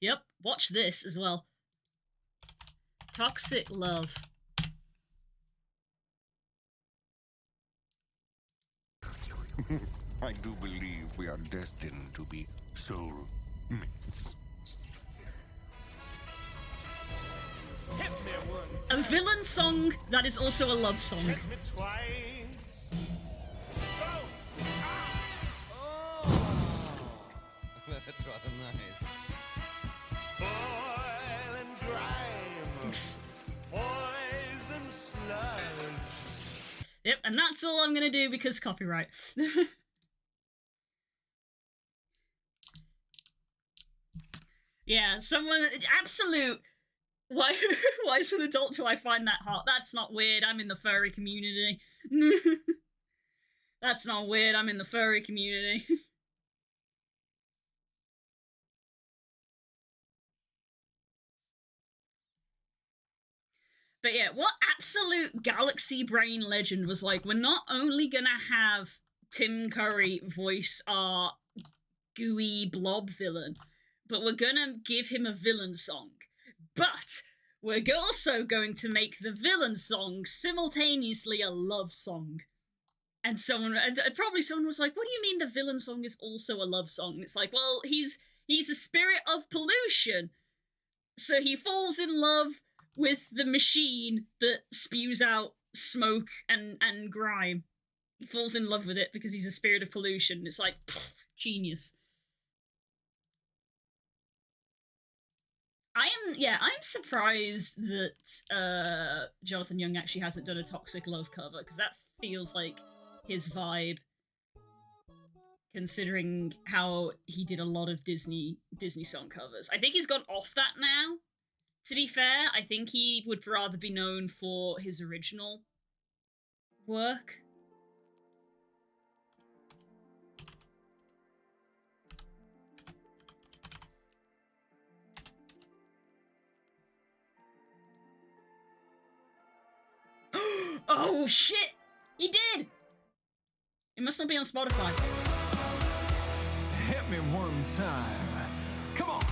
Yep, watch this as well. Toxic Love. I do believe we are destined to be soulmates. A villain song that is also a love song. Hit me twice. That's rather nice. Oil and grime. Poison sludge. Yep, and that's all I'm gonna do because copyright. Yeah, someone absolute. Why? Why as an adult do I find that hot? That's not weird. I'm in the furry community. That's not weird. I'm in the furry community. But yeah, what absolute galaxy brain legend was like, we're not only gonna have Tim Curry voice our gooey blob villain, but we're gonna give him a villain song. But we're also going to make the villain song simultaneously a love song. And probably someone was like, what do you mean the villain song is also a love song? And it's like, well, he's a spirit of pollution. So he falls in love with the machine that spews out smoke and grime. He falls in love with it because he's a spirit of pollution. It's like, pff, genius. I'm surprised that Jonathan Young actually hasn't done a Toxic Love cover, because that feels like his vibe, considering how he did a lot of Disney song covers. I think he's gone off that now, to be fair. I think he would rather be known for his original work. Oh shit! He did! It must not be on Spotify. Hit me one time. Come on.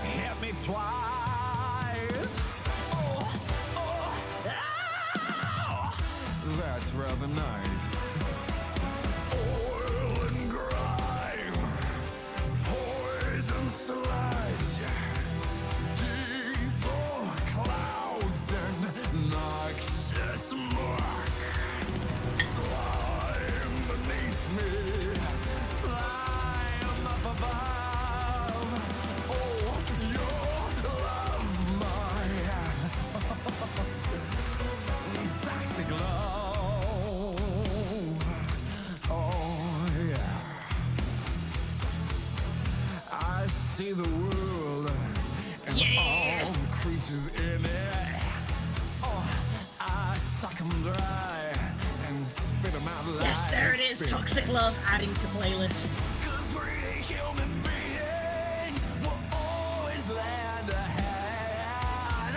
Hit me twice. That's rather nice. Oil and grime. Poison sludge. Diesel clouds and noxious murk. Slime beneath me. Slime up above. Oh, your love, my toxic love. Oh, yeah. I see the world and Yeah. all the creatures in it. Oh, I suck them dry and spit them out like Yes, there it is. spit. Toxic Love adding to playlist. 'Cause greedy human beings will always lend a hand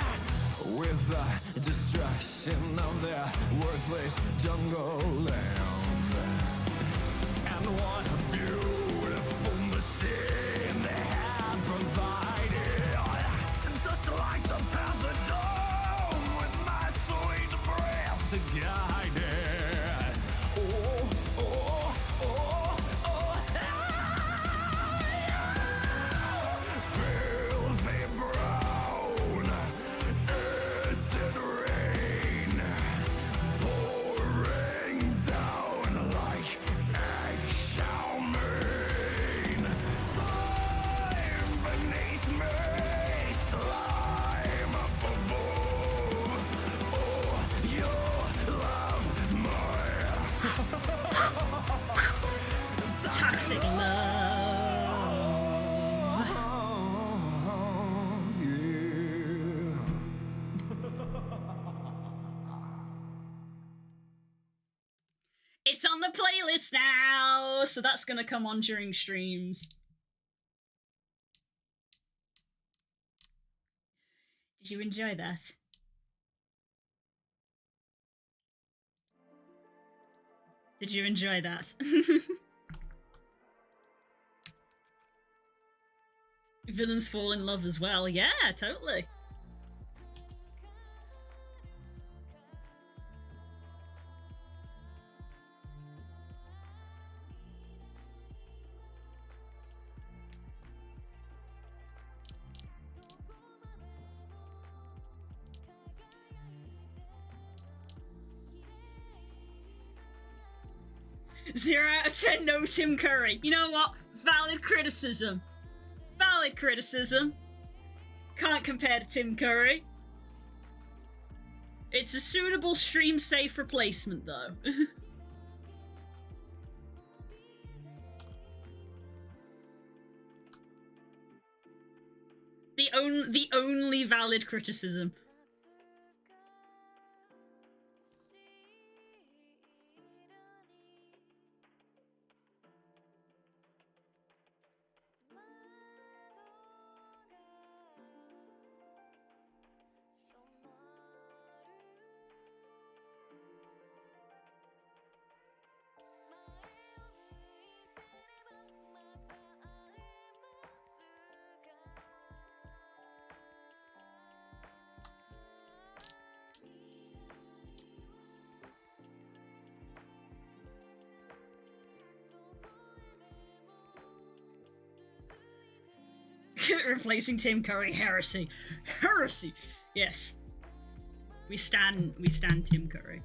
with the destruction of their worthless jungle land. And what a beautiful machine they have provided to slice a path of dawn with my sweet breath to guide it. Oh, oh, oh, oh, filthy brown, acid rain, pouring down like eggshell rain. Slime beneath me, slime up above. Oh, your love, my Toxic Love. yeah. It's on the playlist now, so that's gonna come on during streams. Did you enjoy that? Did you enjoy that? Villains fall in love as well. Yeah, totally. Zero out of 10, no Tim Curry. You know what? Valid criticism. Valid criticism. Can't compare to Tim Curry. It's a suitable stream-safe replacement, though. the only valid criticism. Replacing Tim Curry, heresy. Heresy! Yes. We stand Tim Curry.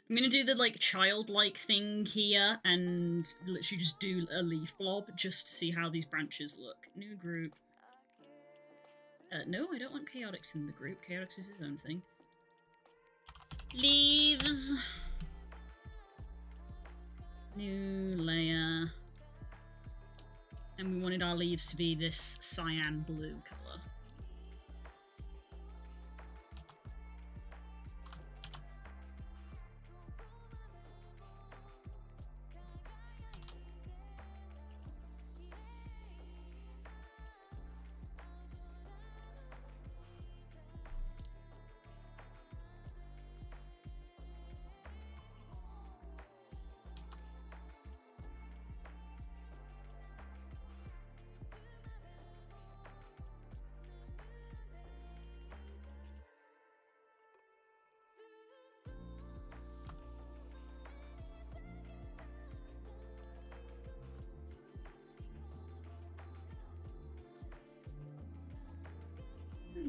I'm gonna do the, like, childlike thing here and literally just do a leaf blob just to see how these branches look. New group. No, I don't want Chaotix in the group. Chaotix is his own thing. Leaves. New layer. And we wanted our leaves to be this cyan blue colour.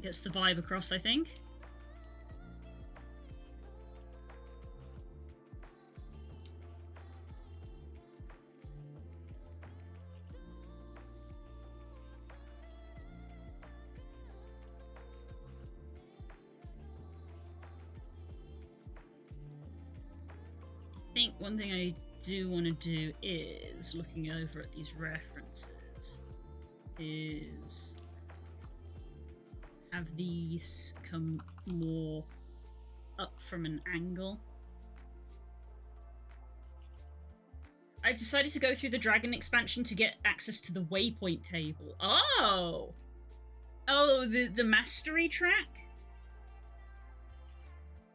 Gets the vibe across, I think. I think one thing I do want to do is, looking over at these references, is have these come more up from an angle. I've decided to go through the dragon expansion to get access to the waypoint table. Oh! Oh, the mastery track?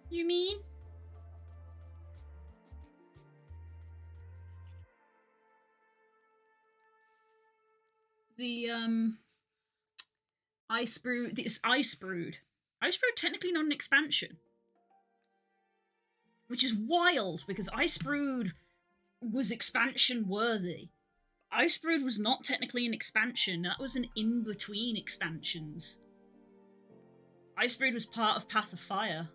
You mean? The, Ice Brood. This Ice Brood. Ice Brood technically not an expansion. Which is wild, because Ice Brood was expansion worthy. Ice Brood was not technically an expansion, that was an in-between expansions. Ice Brood was part of Path of Fire.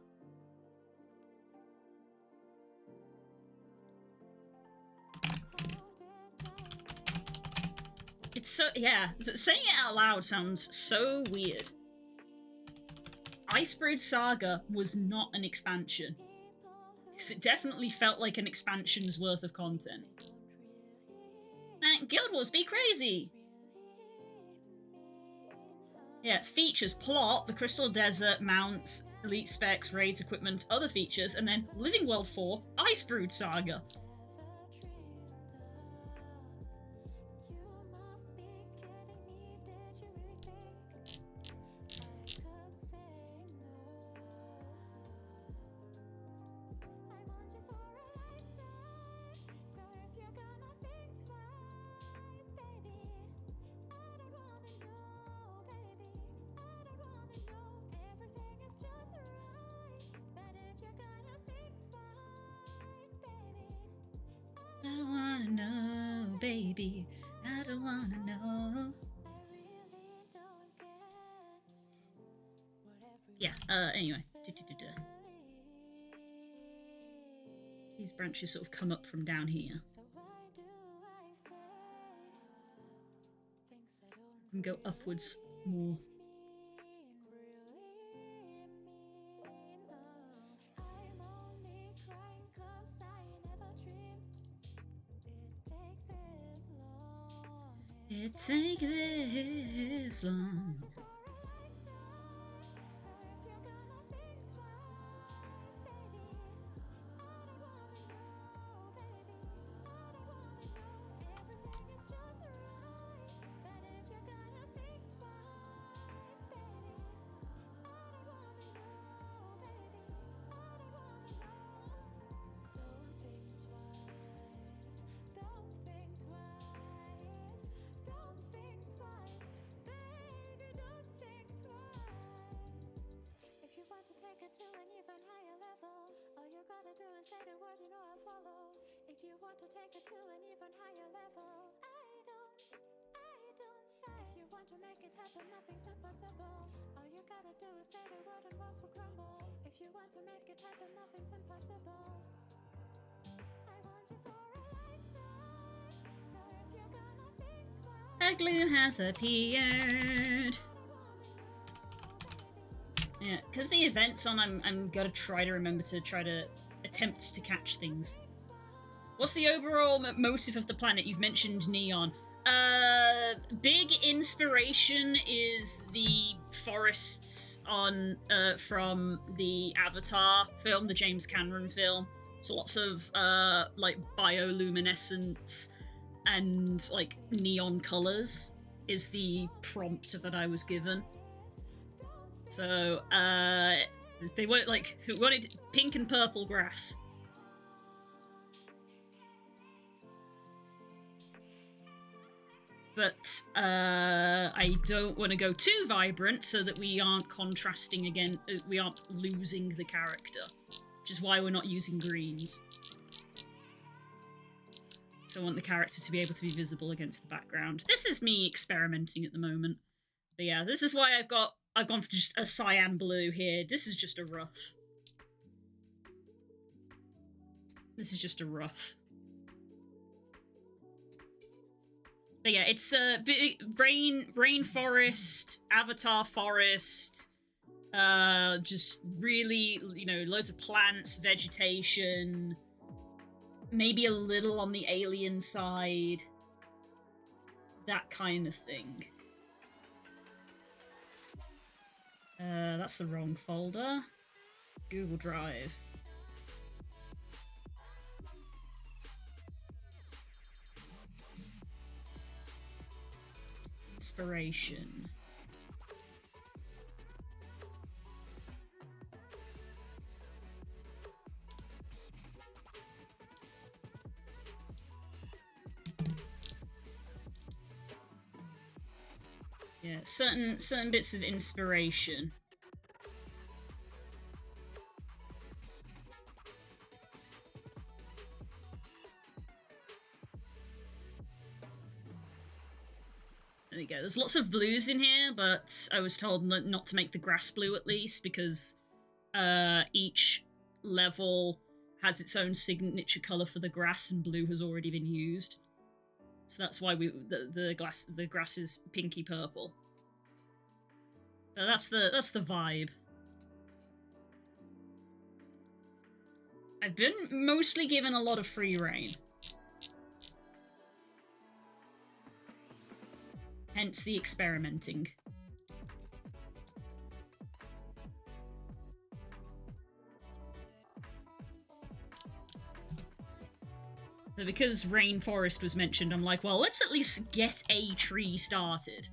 It's so, yeah, saying it out loud sounds so weird. Ice Brood Saga was not an expansion. Because it definitely felt like an expansion's worth of content. Man, Guild Wars, be crazy! Yeah, features, plot, the Crystal Desert, mounts, elite specs, raids, equipment, other features, and then Living World 4, Ice Brood Saga. I don't wanna know, baby. I don't wanna know. Yeah, anyway. These branches sort of come up from down here. And go upwards more. It take this long. A glue has appeared. Yeah, because the event's on, I'm gonna try to remember to attempt to catch things. What's the overall motive of the planet? You've mentioned neon. Big inspiration is the forests on from the Avatar film, the James Cameron film. So lots of like bioluminescence and like neon colors is the prompt that I was given. So they wanted pink and purple grass. But I don't want to go too vibrant so that we aren't contrasting again, we aren't losing the character, which is why we're not using greens. So I want the character to be able to be visible against the background. This is me experimenting at the moment. But yeah, this is why I've gone for just a cyan blue here. This is just a rough. This is just a rough. But yeah, it's rainforest, Avatar forest, just really, you know, loads of plants, vegetation, maybe a little on the alien side, that kind of thing. That's the wrong folder. Google Drive. Inspiration. Yeah, certain bits of inspiration. There we go. There's lots of blues in here, but I was told not to make the grass blue at least because each level has its own signature color for the grass, and blue has already been used. So that's why the grass is pinky purple. But that's the vibe. I've been mostly given a lot of free reign. Hence the experimenting. So because rainforest was mentioned, I'm like, well, let's at least get a tree started.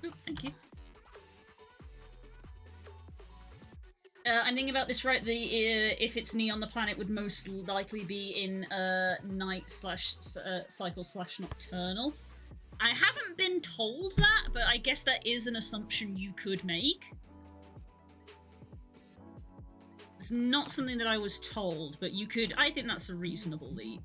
Ooh, thank you. I'm thinking about this right. The if it's neon, the planet would most likely be in night slash cycle slash nocturnal. I haven't been told that, but I guess that is an assumption you could make. It's not something that I was told, but you could. I think that's a reasonable leap.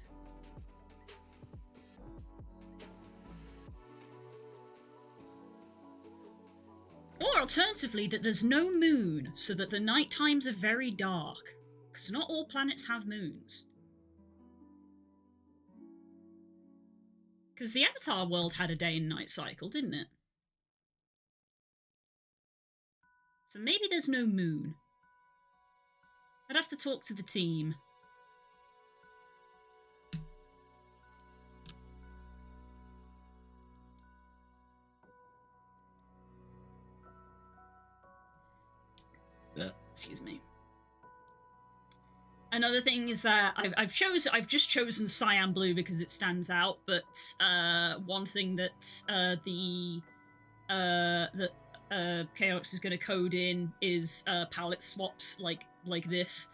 Or alternatively, that there's no moon, so that the night times are very dark. Because not all planets have moons. Because the Avatar world had a day and night cycle, didn't it? So maybe there's no moon. I'd have to talk to the team. Excuse me. Another thing is that I've just chosen cyan blue because it stands out, but one thing that Chaos is going to code in is palette swaps like this.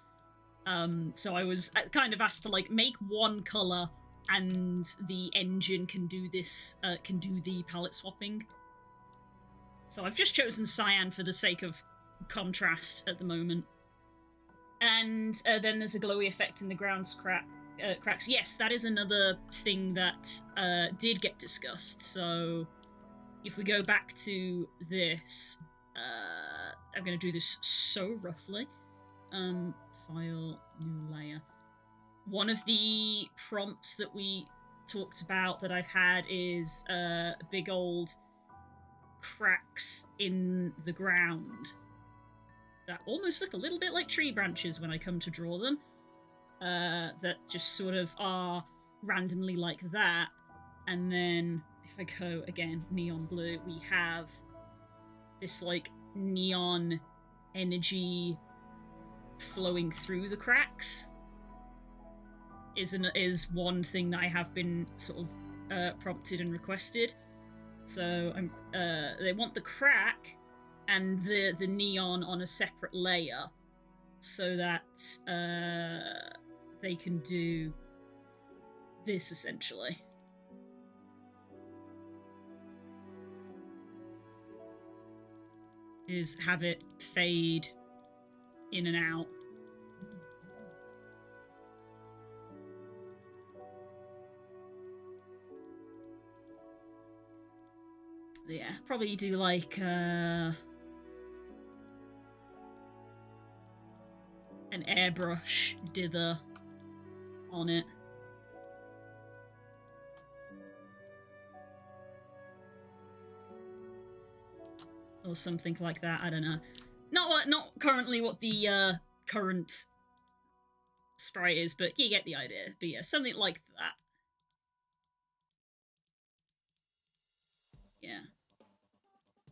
So I was kind of asked to like make one color, and the engine can do this, can do the palette swapping. So I've just chosen cyan for the sake of contrast at the moment. And then there's a glowy effect in the ground's cracks. Yes, that is another thing that did get discussed. So if we go back to this, I'm going to do this so roughly. File, new layer. One of the prompts that we talked about that I've had is big old cracks in the ground that almost look a little bit like tree branches when I come to draw them, that just sort of are randomly like that. And then if I go again, neon blue, we have this like neon energy flowing through the cracks. Is one thing that I have been sort of prompted and requested. So they want the crack and the neon on a separate layer, so that they can do this essentially. Is have it fade in and out. Yeah, probably do like an airbrush dither on it. Or something like that, I don't know. Not currently what the current sprite is, but you get the idea. But yeah, something like that. Yeah.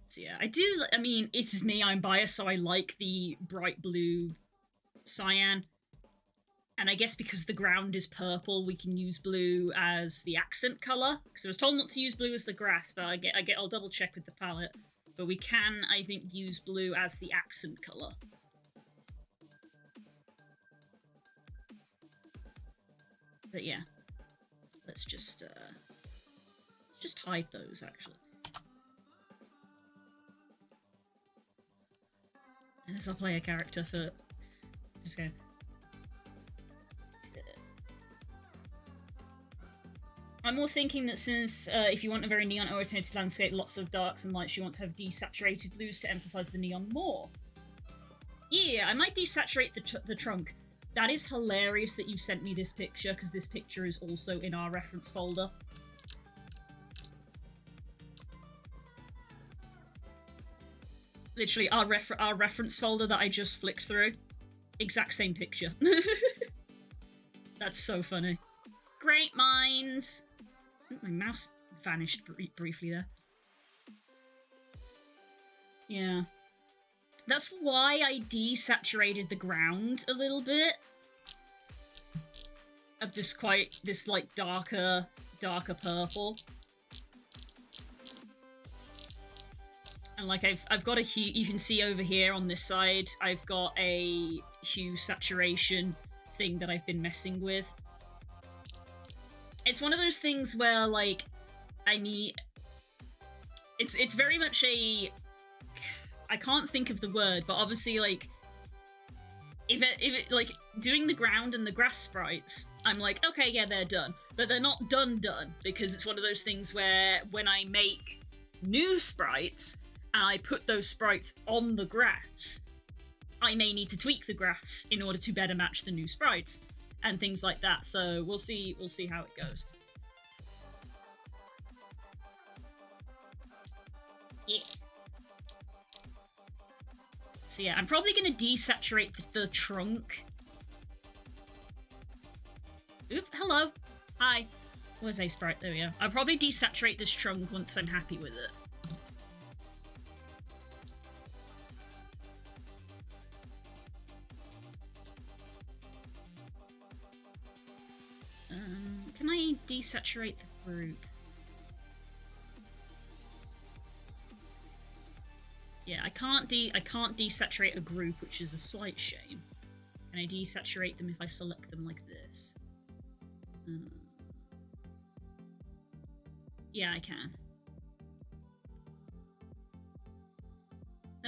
So yeah, I mean, it is me, I'm biased, so I like the bright blue cyan. And I guess because the ground is purple, we can use blue as the accent color. Because I was told not to use blue as the grass, but I'll double check with the palette. But we can, I think, use blue as the accent color. But yeah, let's just hide those actually. As I'll play a character for... Just go... I'm more thinking that since if you want a very neon-oriented landscape, lots of darks and lights, you want to have desaturated blues to emphasize the neon more. Yeah, I might desaturate the trunk. That is hilarious that you sent me this picture, because this picture is also in our reference folder. Literally, our reference folder that I just flicked through. Exact same picture. That's so funny. Great minds! My mouse vanished briefly there. Yeah. That's why I desaturated the ground a little bit. Of this like darker purple. And like I've got a hue, you can see over here on this side, I've got a hue saturation thing that I've been messing with. It's one of those things where, like, I need... It's very much a... I can't think of the word, but obviously, like... If it like, doing the ground and the grass sprites, I'm like, okay, yeah, they're done. But they're not done, because it's one of those things where when I make new sprites, and I put those sprites on the grass, I may need to tweak the grass in order to better match the new sprites. And things like that, so we'll see how it goes. Yeah. So yeah, I'm probably gonna desaturate the trunk. Oop, hello. Hi. Where's a sprite? There we go. I'll probably desaturate this trunk once I'm happy with it. Can I desaturate the group? Yeah, I can't desaturate a group, which is a slight shame. Can I desaturate them if I select them like this? Yeah, I can.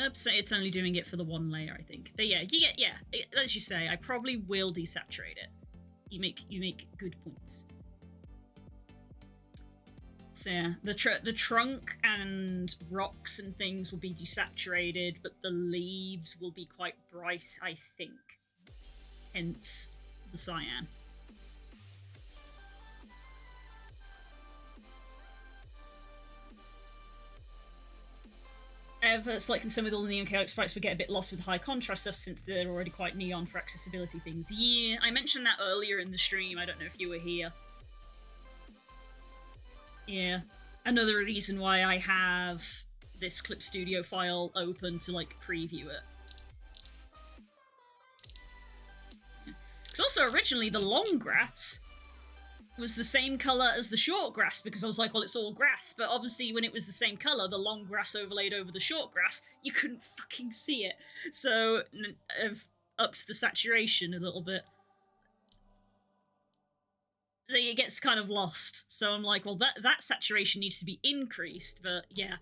Oops, it's only doing it for the one layer, I think. But yeah, as you say, I probably will desaturate it. You make good points. So yeah, the trunk and rocks and things will be desaturated, but the leaves will be quite bright, I think. Hence the cyan. I have a slight concern with all the neon chaotic sprites would get a bit lost with high contrast stuff since they're already quite neon for accessibility things. Yeah, I mentioned that earlier in the stream, I don't know if you were here. Yeah, another reason why I have this Clip Studio file open to, like, preview it. Because also, originally, the long grass was the same colour as the short grass, because I was like, well, it's all grass. But obviously, when it was the same colour, the long grass overlaid over the short grass, you couldn't fucking see it. So, I've upped the saturation a little bit. It gets kind of lost. So I'm like, well, that saturation needs to be increased, but yeah.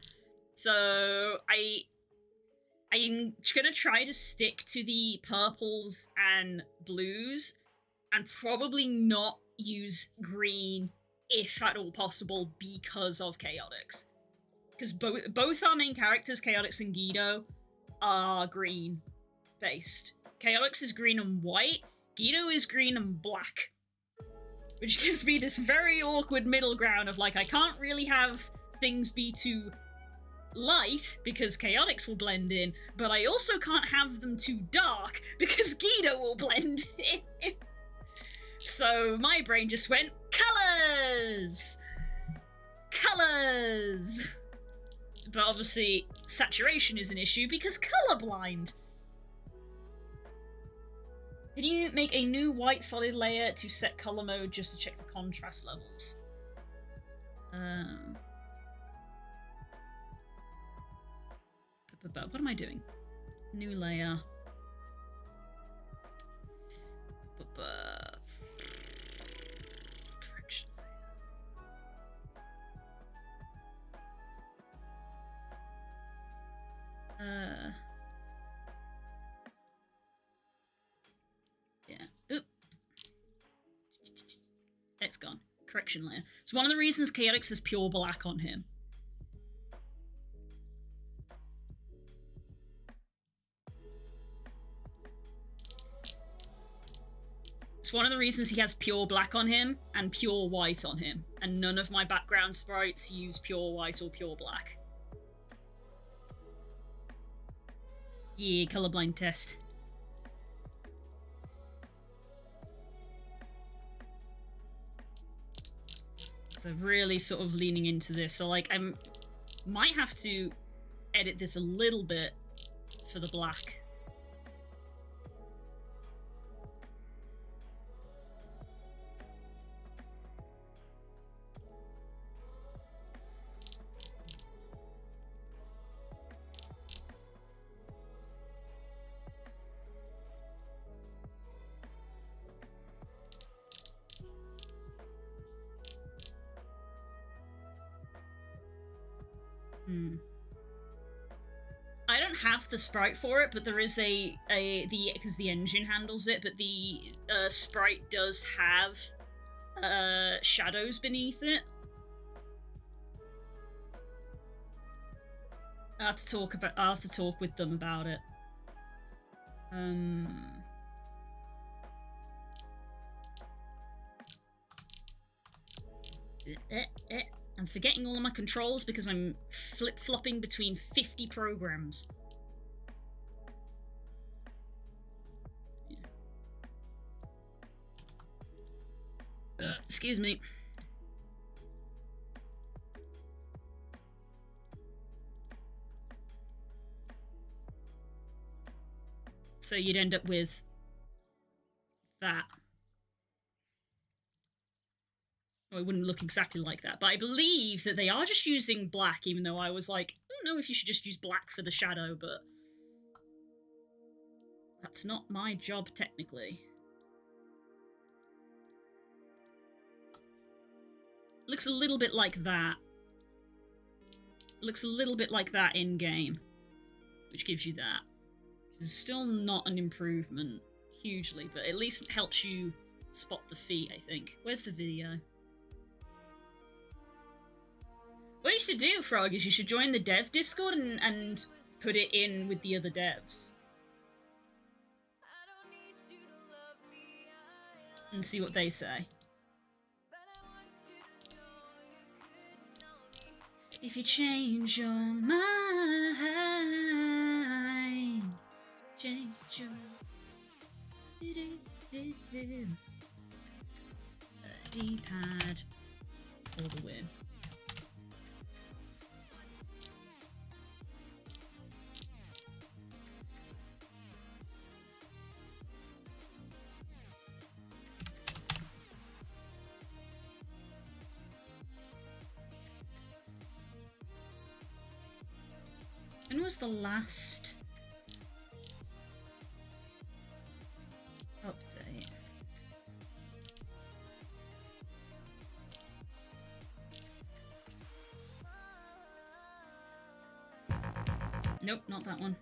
So I'm gonna try to stick to the purples and blues and probably not use green if at all possible because of Chaotix. Because both our main characters, Chaotix and Guido, are green based. Chaotix is green and white, Guido is green and black. Which gives me this very awkward middle ground of, like, I can't really have things be too light because Chaotix will blend in, but I also can't have them too dark because Guido will blend in. So my brain just went, colours! Colours! But obviously, saturation is an issue because colorblind. Can you make a new white solid layer to set color mode just to check the contrast levels? What am I doing? New layer. Correction layer. abstraction layer. It's one of the reasons Chaotix has pure black on him. It's one of the reasons he has pure black on him and pure white on him, and none of my background sprites use pure white or pure black. Yeah, colorblind test. So really sort of leaning into this. So like might have to edit this a little bit for the black. I don't have the sprite for it, but there is because the engine handles it, but the sprite does have shadows beneath it. I'll have to talk with them about it. I'm forgetting all of my controls because I'm flip-flopping between 50 programs. Yeah. Excuse me. So you'd end up with that. Well, it wouldn't look exactly like that, but I believe that they are just using black, even though I was like, I don't know if you should just use black for the shadow, but that's not my job technically. Looks a little bit like that. Looks a little bit like that in-game, which gives you that. It's still not an improvement hugely, but at least helps you spot the feet, I think. Where's the video? What you should do, Frog, is you should join the dev Discord and put it in with the other devs. And see what they say. If you change your mind, change your... D-pad for the win. When was the last update? Nope, not that one.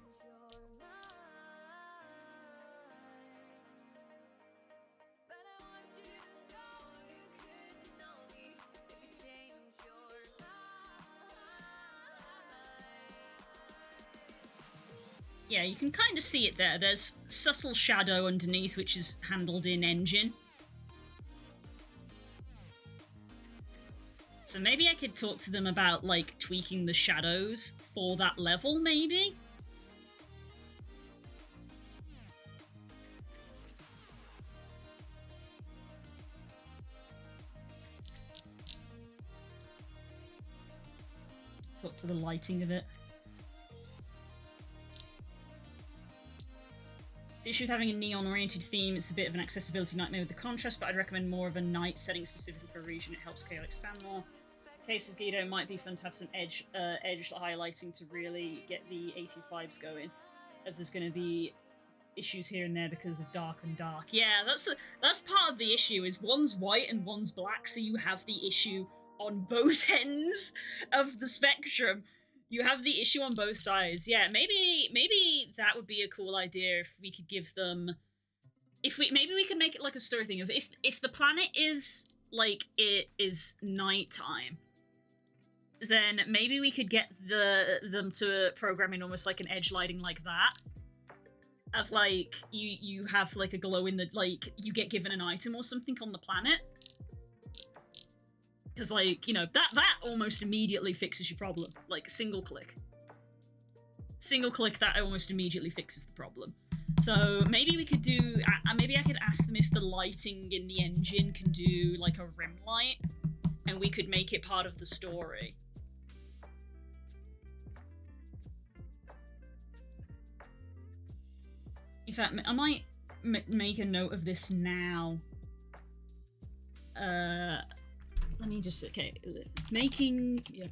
Yeah, you can kind of see it there. There's subtle shadow underneath, which is handled in engine. So maybe I could talk to them about, like, tweaking the shadows for that level, maybe? Talk to the lighting of it. The issue with having a neon-oriented theme, it's a bit of an accessibility nightmare with the contrast, but I'd recommend more of a night setting specifically for a region. It helps Chaotix stand more. Case of Guido might be fun to have some edge highlighting to really get the 80s vibes going. If there's going to be issues here and there because of dark and dark. Yeah, that's part of the issue, is one's white and one's black, so you have the issue on both ends of the spectrum. You have the issue on both sides. Yeah, maybe that would be a cool idea if we could give them... Maybe we could make it like a story thing of if the planet is like it is nighttime, then maybe we could get them to program in almost like an edge lighting like that. Of like you have like a glow in the, like you get given an item or something on the planet. Because like, you know, that almost immediately fixes your problem. Like single click. Single click, that almost immediately fixes the problem. So maybe we could do, maybe I could ask them if the lighting in the engine can do like a rim light, and we could make it part of the story. In fact, I might make a note of this now. Let me just, okay, making a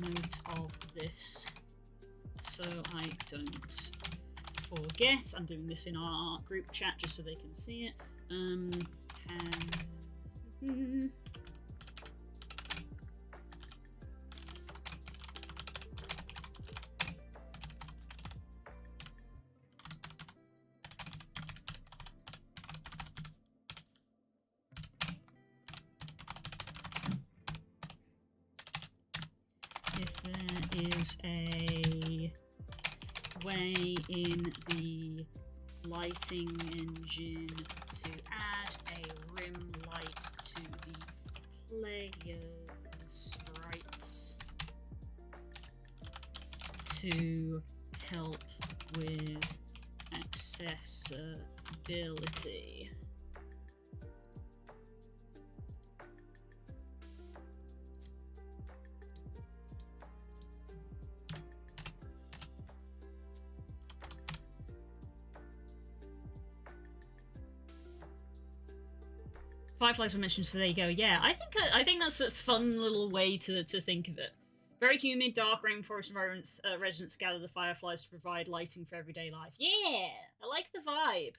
note of this so I don't forget. I'm doing this in our group chat just so they can see it. If there is a way in the lighting engine to add a rim light to the player's sprites to help with accessibility. Fireflies were mentioned, so there you go. Yeah, I think that's a fun little way to think of it. Very humid, dark rainforest environments. Residents gather the fireflies to provide lighting for everyday life. Yeah, I like the vibe.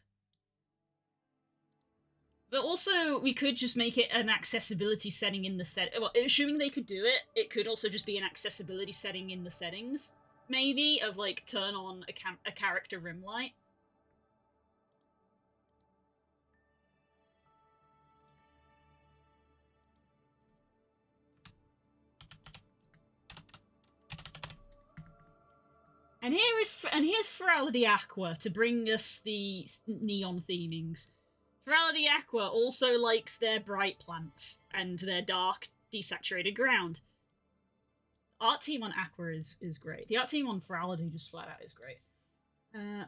But also, we could just make it an accessibility setting in the set. Well, assuming they could do it, it could also just be an accessibility setting in the settings, maybe, of like turn on a character rim light. And here's Ferality Aqua to bring us the neon themings. Ferality Aqua also likes their bright plants and their dark, desaturated ground. The art team on Aqua is great. The art team on Ferality just flat out is great.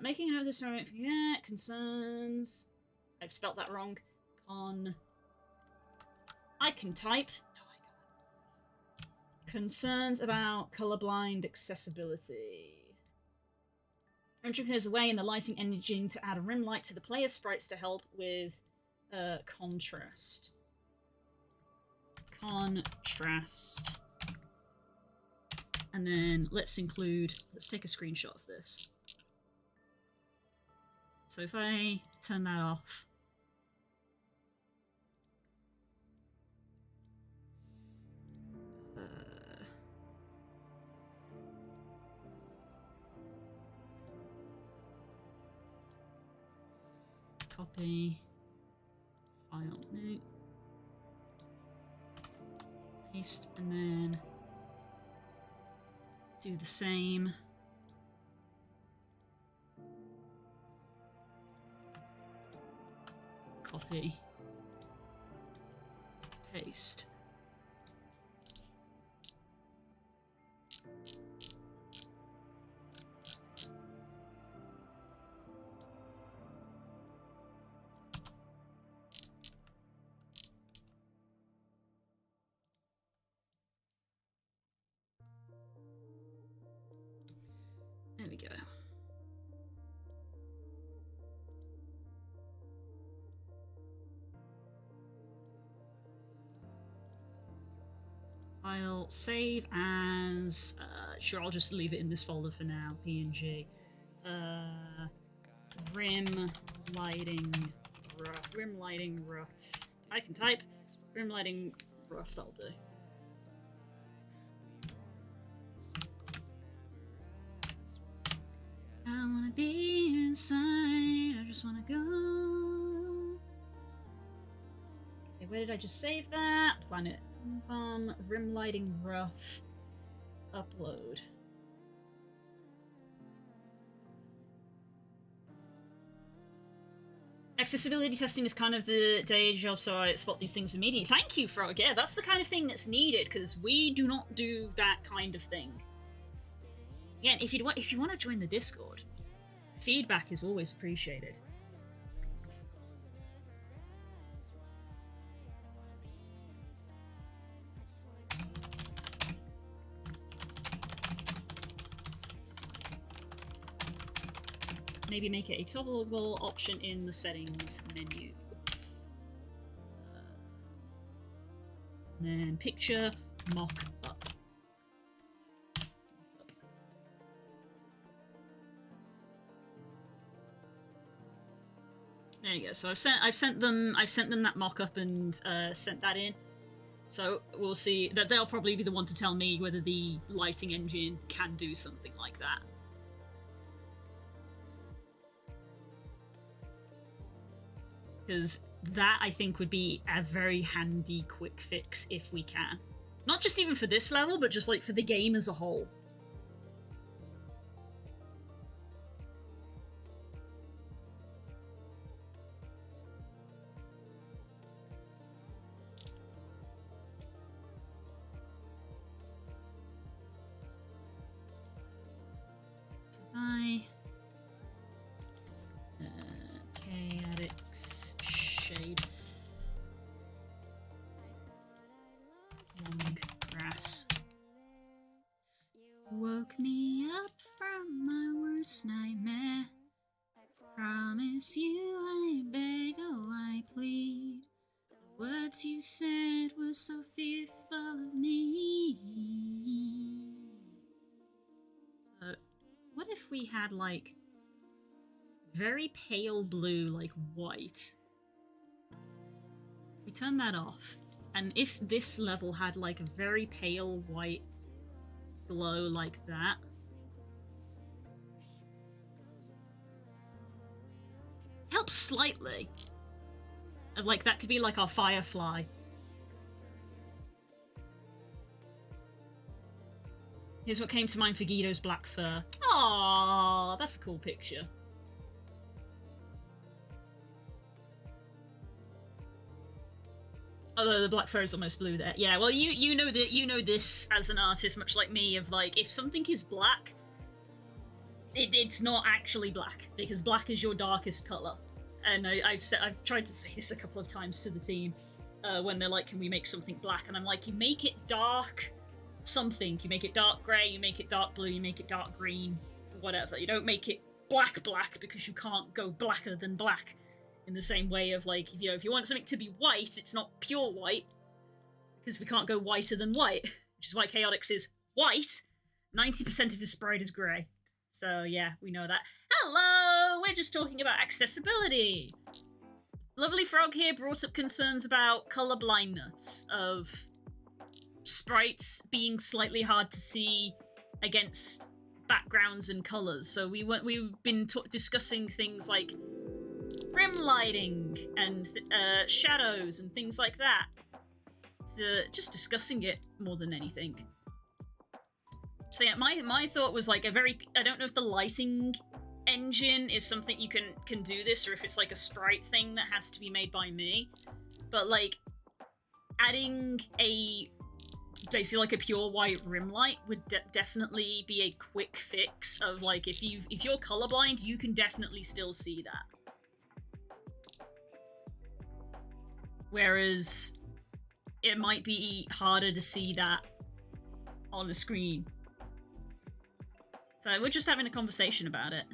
Making a note of this, don't forget. Concerns. I've spelt that wrong. I can type. No, I can't. Concerns about colorblind accessibility. There's a way in the lighting engine to add a rim light to the player sprites to help with contrast. Contrast. And then let's take a screenshot of this. So if I turn that off. Copy, file, new, paste, and then do the same. Copy, paste. There we go. I'll save as, sure, I'll just leave it in this folder for now, PNG. Rim lighting rough. I can type. Rim lighting rough, that'll do. I wanna be inside, I just wanna go. where did I just save that? Planet rim lighting rough. Upload. Accessibility testing is kind of the day job, so I spot these things immediately. Thank you, Frog. Yeah, that's the kind of thing that's needed, because we do not do that kind of thing. Again, if you want to join the Discord, feedback is always appreciated. Maybe make it a toggleable option in the settings menu. And then picture mock up. There you go. So I've sent them that mock up and sent that in. So we'll see that they'll probably be the one to tell me whether the lighting engine can do something like that. Because that, I think, would be a very handy quick fix if we can. Not just even for this level, but just like for the game as a whole. So I... Chaotix shade. Long grass. Woke me up from my worst nightmare. Promise you I beg, oh I plead. The words you said were so fearful of me. So, what if we had like very pale blue, like white? We turn that off, and if this level had like a very pale white glow like that, helps slightly. Like that could be like our firefly. Here's what came to mind for Guido's black fur. Aww, that's a cool picture. Although the black fur is almost blue there. Yeah, well, you know that this as an artist, much like me, of like, if something is black, it's not actually black, because black is your darkest color. And I've tried to say this a couple of times to the team when they're like, "Can we make something black?" And I'm like, you make it dark something. You make it dark grey. You make it dark blue. You make it dark green. Whatever. You don't make it black because you can't go blacker than black. In the same way of like, if you want something to be white, it's not pure white, because we can't go whiter than white, which is why Chaotix is white. 90% of his sprite is grey. So yeah, we know that. Hello! We're just talking about accessibility. Lovely Frog here brought up concerns about colour blindness, of sprites being slightly hard to see against backgrounds and colours. So we've been discussing things like rim lighting and shadows and things like that. It's just discussing it more than anything. So yeah, my thought was like I don't know if the lighting engine is something you can do this, or if it's like a sprite thing that has to be made by me. But like adding basically like a pure white rim light would definitely be a quick fix of like, if you're colorblind, you can definitely still see that. Whereas it might be harder to see that on a screen. So we're just having a conversation about it.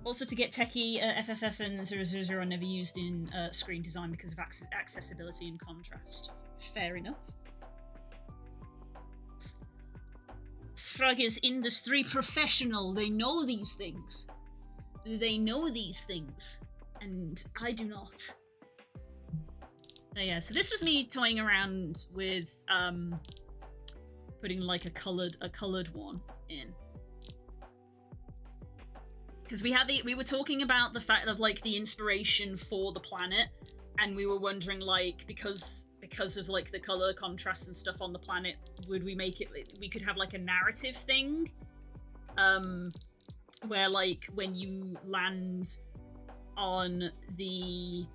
Also, to get techie, FFF and 000 are never used in screen design because of accessibility and contrast. Fair enough. Frog is industry professional. They know these things. They know these things. And I do not. So yeah, so this was me toying around with putting like a coloured one in. Because we were talking about the fact of like the inspiration for the planet, and we were wondering like because of like the color contrast and stuff on the planet, would we make it we could have like a narrative thing, where like when you land on the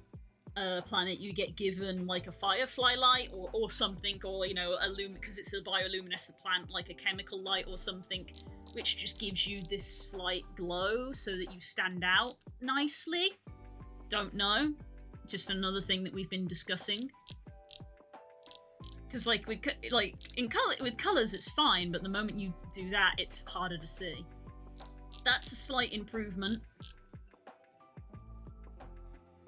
planet, you get given like a firefly light or something, or you know, because it's a bioluminescent plant, like a chemical light or something, which just gives you this slight glow so that you stand out nicely. Don't know. Just another thing that we've been discussing. Because like with colors it's fine, but the moment you do that, it's harder to see. That's a slight improvement.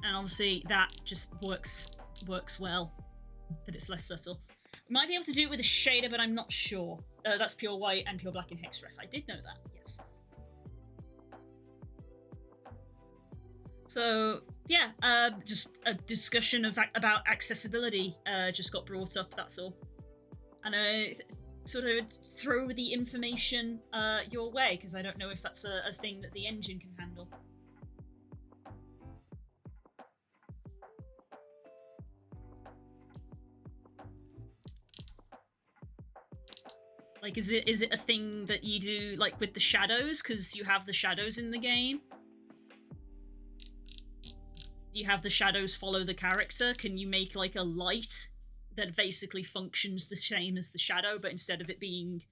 And obviously that just works well, but it's less subtle. We might be able to do it with a shader, but I'm not sure. That's pure white and pure black in Hexref. I did know that, yes. So yeah, just a discussion about accessibility just got brought up. That's all, and I sort of throw the information your way because I don't know if that's a thing that the engine can handle. Like, is it a thing that you do, like, with the shadows? Because you have the shadows in the game. You have the shadows follow the character. Can you make, like, a light that basically functions the same as the shadow, but instead of it being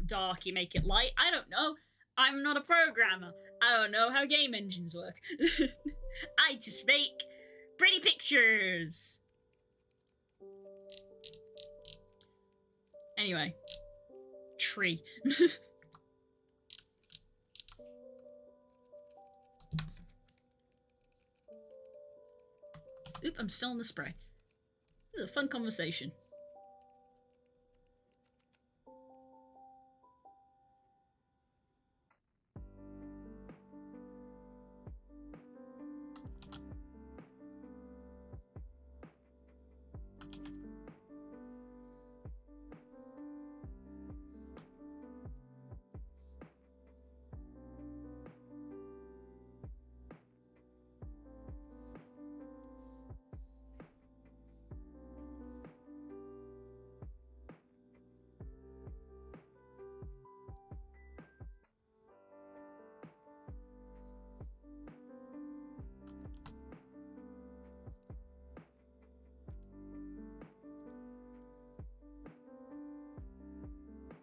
dark, you make it light? I don't know. I'm not a programmer. I don't know how game engines work. I just make pretty pictures. Anyway. Tree. Oop, I'm still in the spray. This is a fun conversation.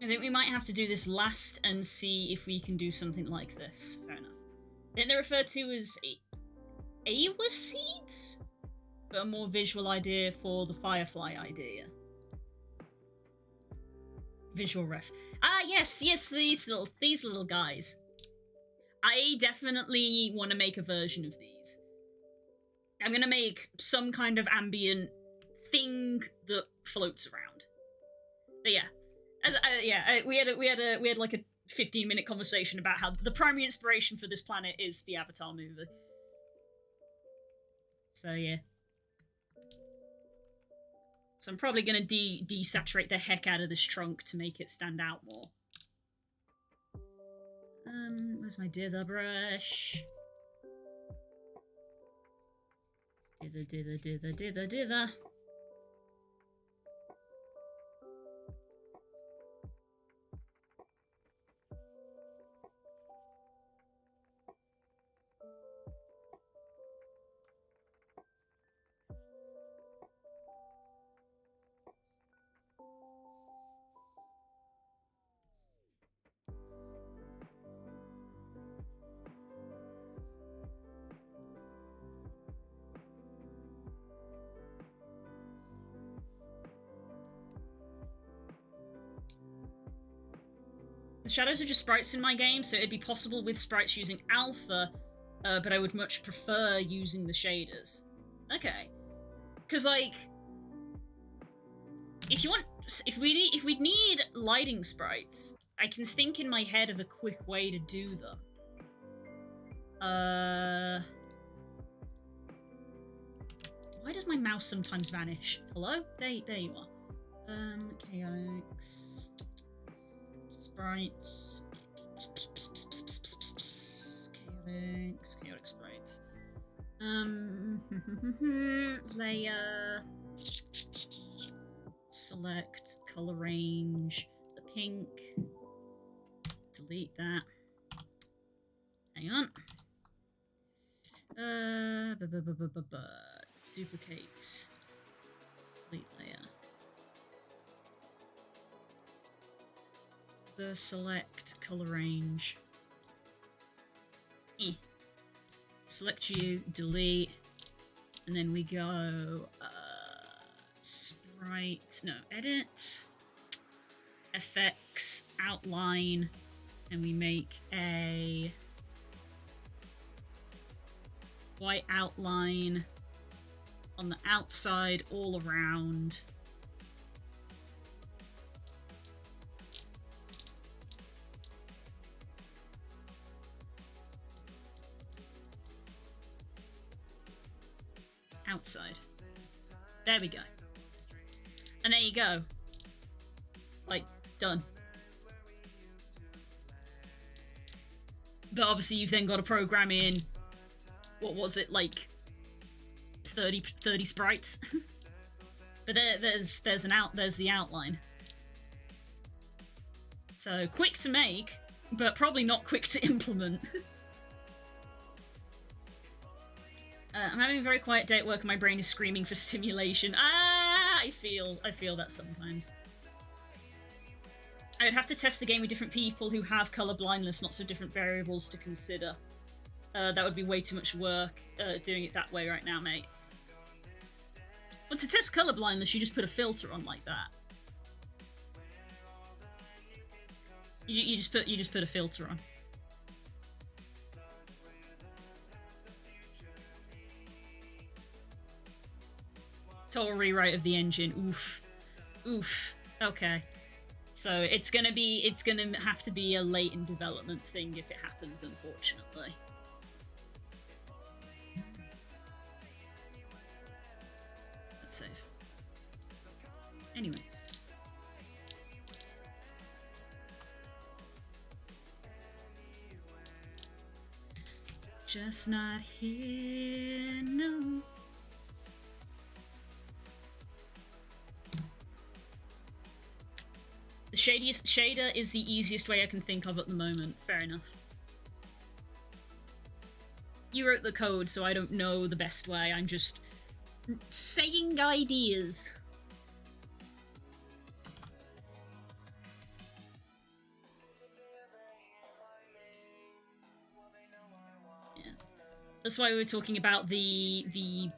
I think we might have to do this last and see if we can do something like this. Fair enough. I think they're referred to as Awa seeds? But a more visual idea for the firefly idea. Visual ref. Ah, yes, these little guys. I definitely want to make a version of these. I'm gonna make some kind of ambient thing that floats around. But yeah. We had like a 15-minute conversation about how the primary inspiration for this planet is the Avatar movie. So yeah. So I'm probably gonna desaturate the heck out of this trunk to make it stand out more. Where's my dither brush? Dither. The shadows are just sprites in my game, so it'd be possible with sprites using alpha, but I would much prefer using the shaders. Okay. Because, like, if we need lighting sprites, I can think in my head of a quick way to do them. Why does my mouse sometimes vanish? Hello? There you are. KX... Sprites. links, chaotic sprites. Layer. Select color range. The pink. Delete that. Hang on. Duplicate. Delete layer. The select color range. Select you, delete, and then we go sprite, no, edit, FX, outline, and we make a white outline on the outside all around. Outside. There we go. And there you go. Like, done. But obviously you've then got to program in, what was it, like 30 sprites? But there's the outline. So quick to make, but probably not quick to implement. I'm having a very quiet day at work and my brain is screaming for stimulation. I feel that sometimes. I would have to test the game with different people who have colour blindness, lots of different variables to consider. That would be way too much work, doing it that way right now, mate. But to test colour blindness, you just put a filter on like that. You just put a filter on. Total rewrite of the engine. Oof. Oof. Okay. So it's gonna have to be a late in development thing if it happens, unfortunately. Let's save. Anyway. Just not here, no. The shadiest shader is the easiest way I can think of at the moment. Fair enough. You wrote the code, so I don't know the best way. I'm just saying ideas. Yeah. That's why we were talking about the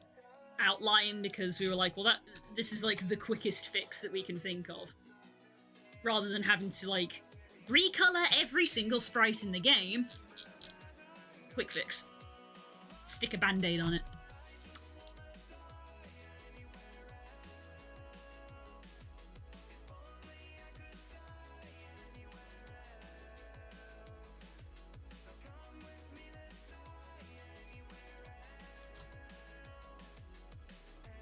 outline, because we were like, well, this is like the quickest fix that we can think of. Rather than having to, like, recolor every single sprite in the game. Quick fix. Stick a band-aid on it.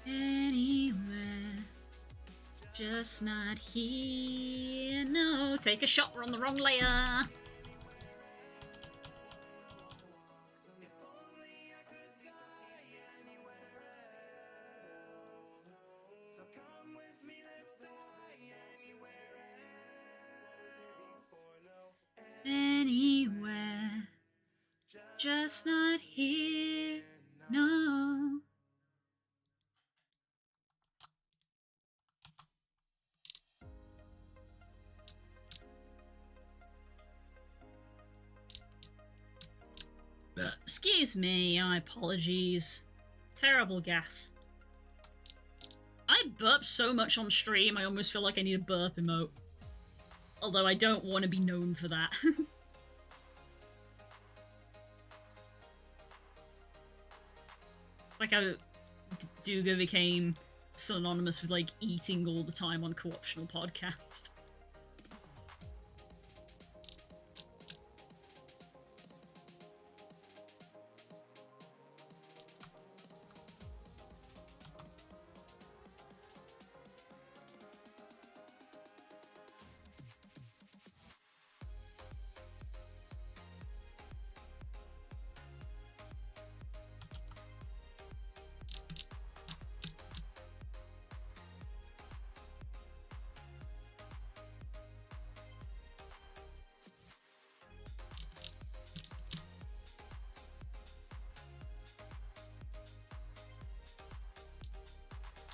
Anywhere. Just not here. No, take a shot. We're on the wrong layer. Anywhere. Just not here. No. Excuse me, my apologies. Terrible gas. I burp so much on stream, I almost feel like I need a burp emote. Although I don't want to be known for that. Like how Duga became synonymous with, like, eating all the time on Co-optional Podcast.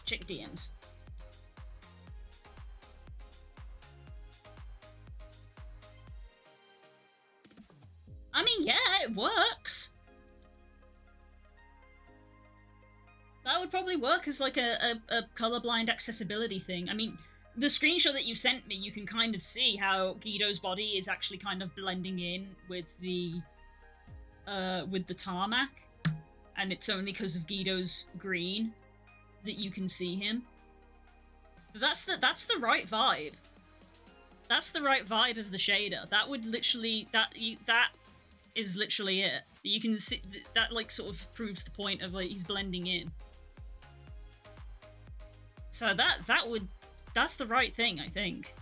Check DMs. I mean, yeah, it works. That would probably work as like a colorblind accessibility thing. I mean, the screenshot that you sent me, you can kind of see how Guido's body is actually kind of blending in with the tarmac, and it's only because of Guido's green that you can see him. That's the right vibe. That's the right vibe of the shader. That would literally that is literally it. You can see that like sort of proves the point of like he's blending in. So that's the right thing, I think.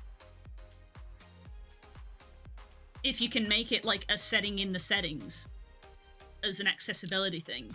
If you can make it like a setting in the settings as an accessibility thing.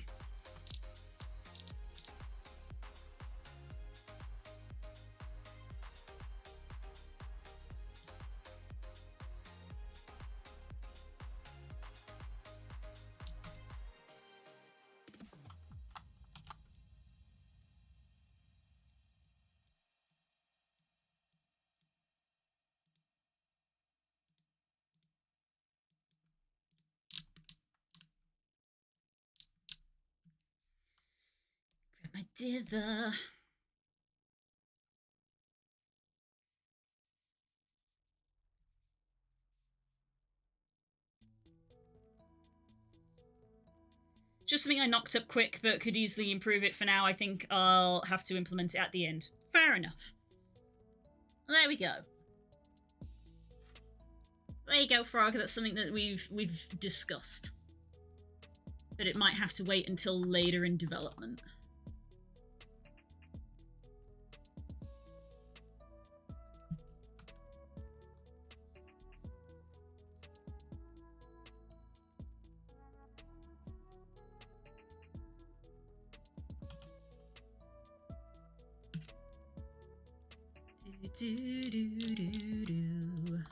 I did the... Just something I knocked up quick, but could easily improve it for now. I think I'll have to implement it at the end. Fair enough. There we go. There you go, Frog. That's something that we've discussed. But it might have to wait until later in development. Do, do, do, do, do.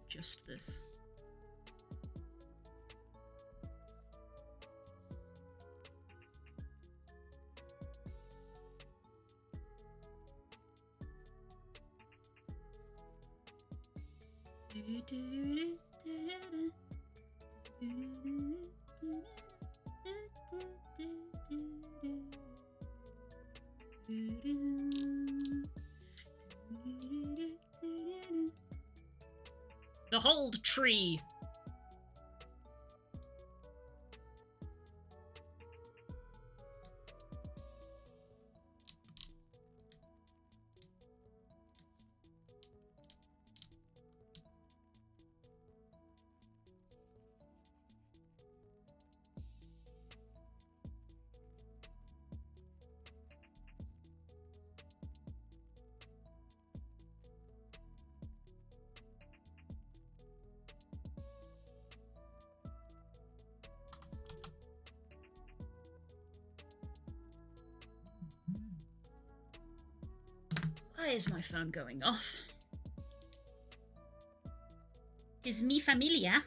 Just this. The hold tree. Why is my phone going off? Is mi familia?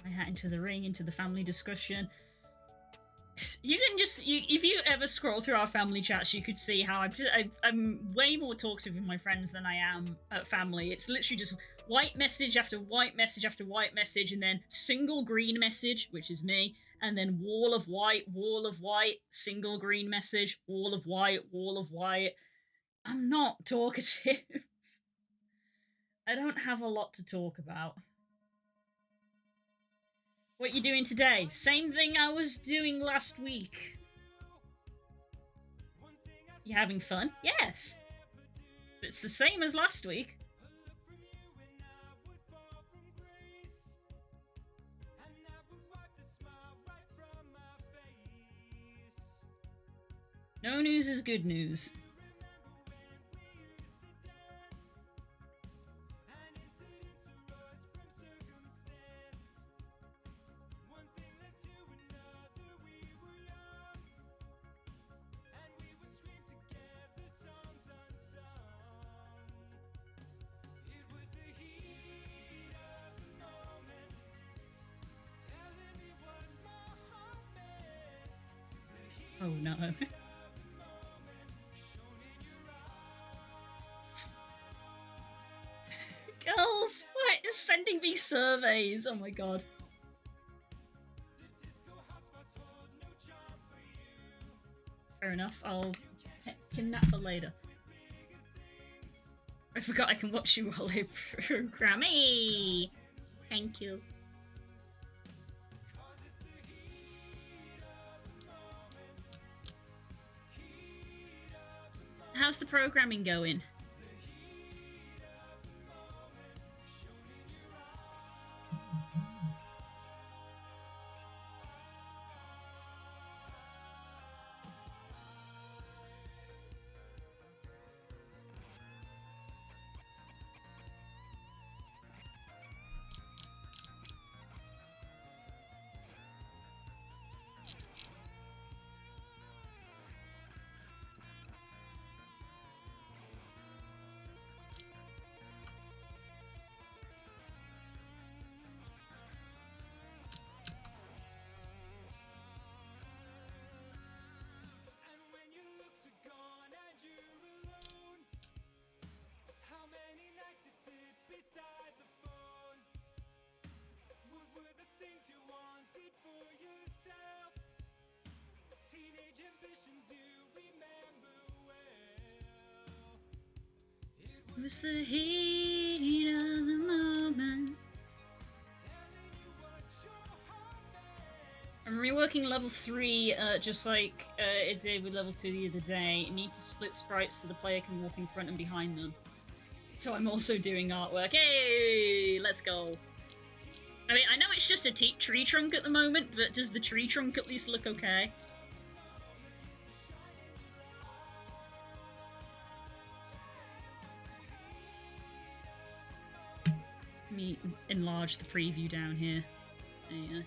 My hat into the ring, into the family discussion. You can just, if you ever scroll through our family chats, you could see how I'm way more talkative with my friends than I am at family. It's literally just white message after white message after white message, and then single green message, which is me, and then wall of white, single green message, wall of white, wall of white. I'm not talkative. I don't have a lot to talk about. What you doing today? Same thing I was doing last week. You having fun? Yes. It's the same as last week. No news is good news. Oh no. Girls, what is sending me surveys? Oh my god. Fair enough, I'll pin that for later. I forgot I can watch you while I program. Hey! Thank you. How's the programming going? It was the heat of the moment. I'm reworking level 3, just like it did with level 2 the other day. You need to split sprites so the player can walk in front and behind them. So I'm also doing artwork. Hey, let's go. I mean, I know it's just a tree trunk at the moment, but does the tree trunk at least look okay? Let me enlarge the preview down here. There you go.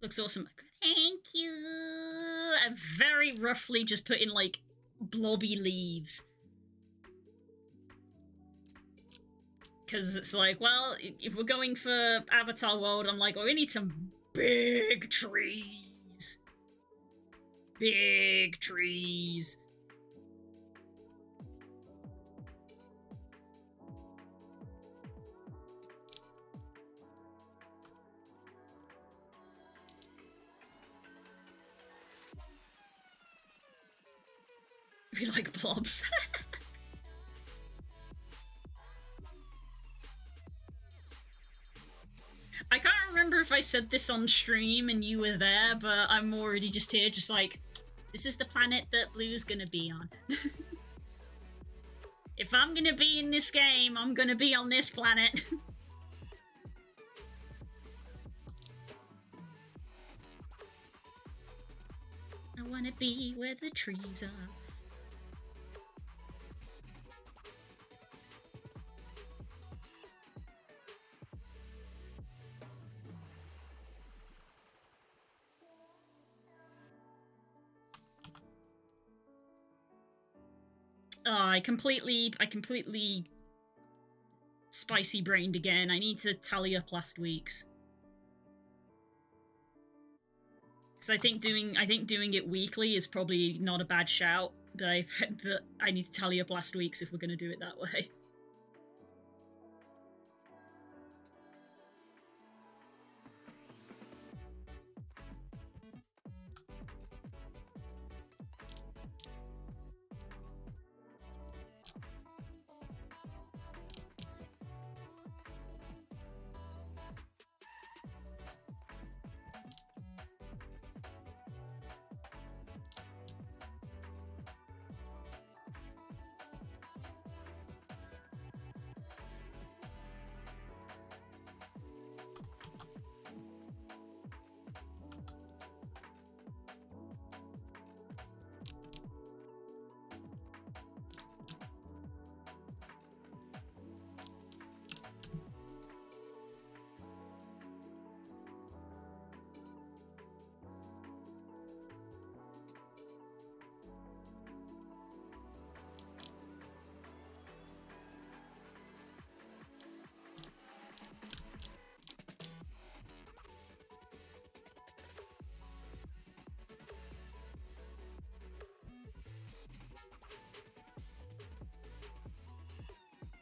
Looks awesome. Thank you! I very roughly just put in, like, blobby leaves. Because it's like, well, if we're going for Avatar World, I'm like, well, we need some big trees. Big trees. We like blobs. I can't remember if I said this on stream and you were there, but I'm already just here, just like, this is the planet that Blue's gonna be on. If I'm gonna be in this game, I'm gonna be on this planet. I wanna be where the trees are. I completely spicy brained again. I need to tally up last week's. Because I think doing it weekly is probably not a bad shout, but I need to tally up last week's if we're going to do it that way.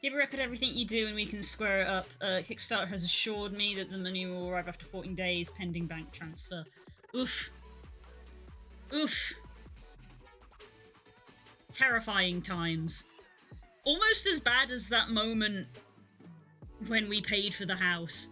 Keep a record of everything you do and we can square it up. Kickstarter has assured me that the money will arrive after 14 days pending bank transfer. Oof. Oof. Terrifying times. Almost as bad as that moment when we paid for the house.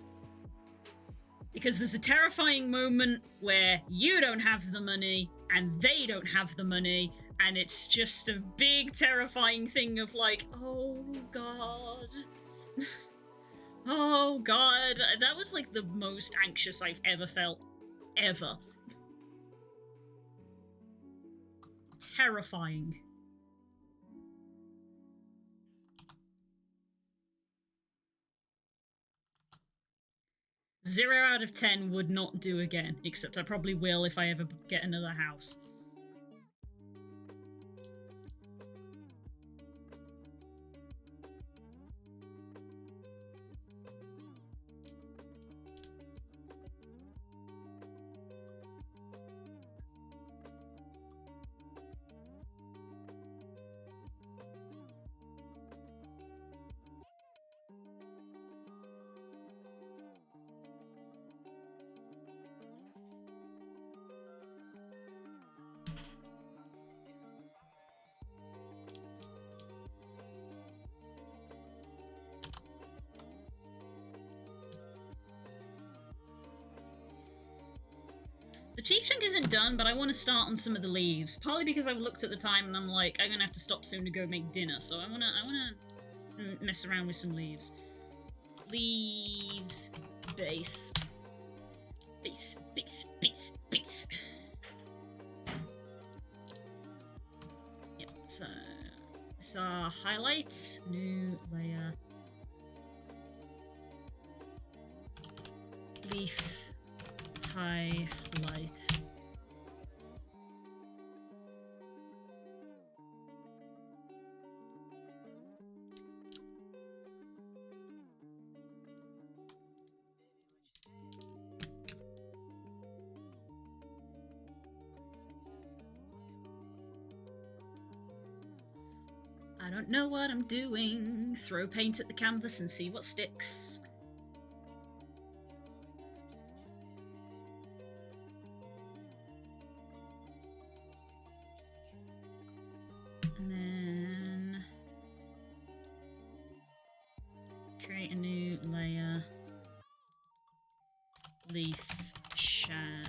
Because there's a terrifying moment where you don't have the money and they don't have the money, and it's just a big terrifying thing of like, oh god. Oh god. That was like the most anxious I've ever felt. Ever. Terrifying. Zero out of 10 would not do again, except I probably will if I ever get another house. The cheap chunk isn't done, but I want to start on some of the leaves. Partly because I've looked at the time and I'm like, I'm gonna have to stop soon to go make dinner, so I wanna mess around with some leaves. Leaves, base, base, base, base, base. Yep. So this is our highlight, new layer, leaf. Highlight. I don't know what I'm doing. Throw paint at the canvas and see what sticks. And then create a new layer. Leaf shadow.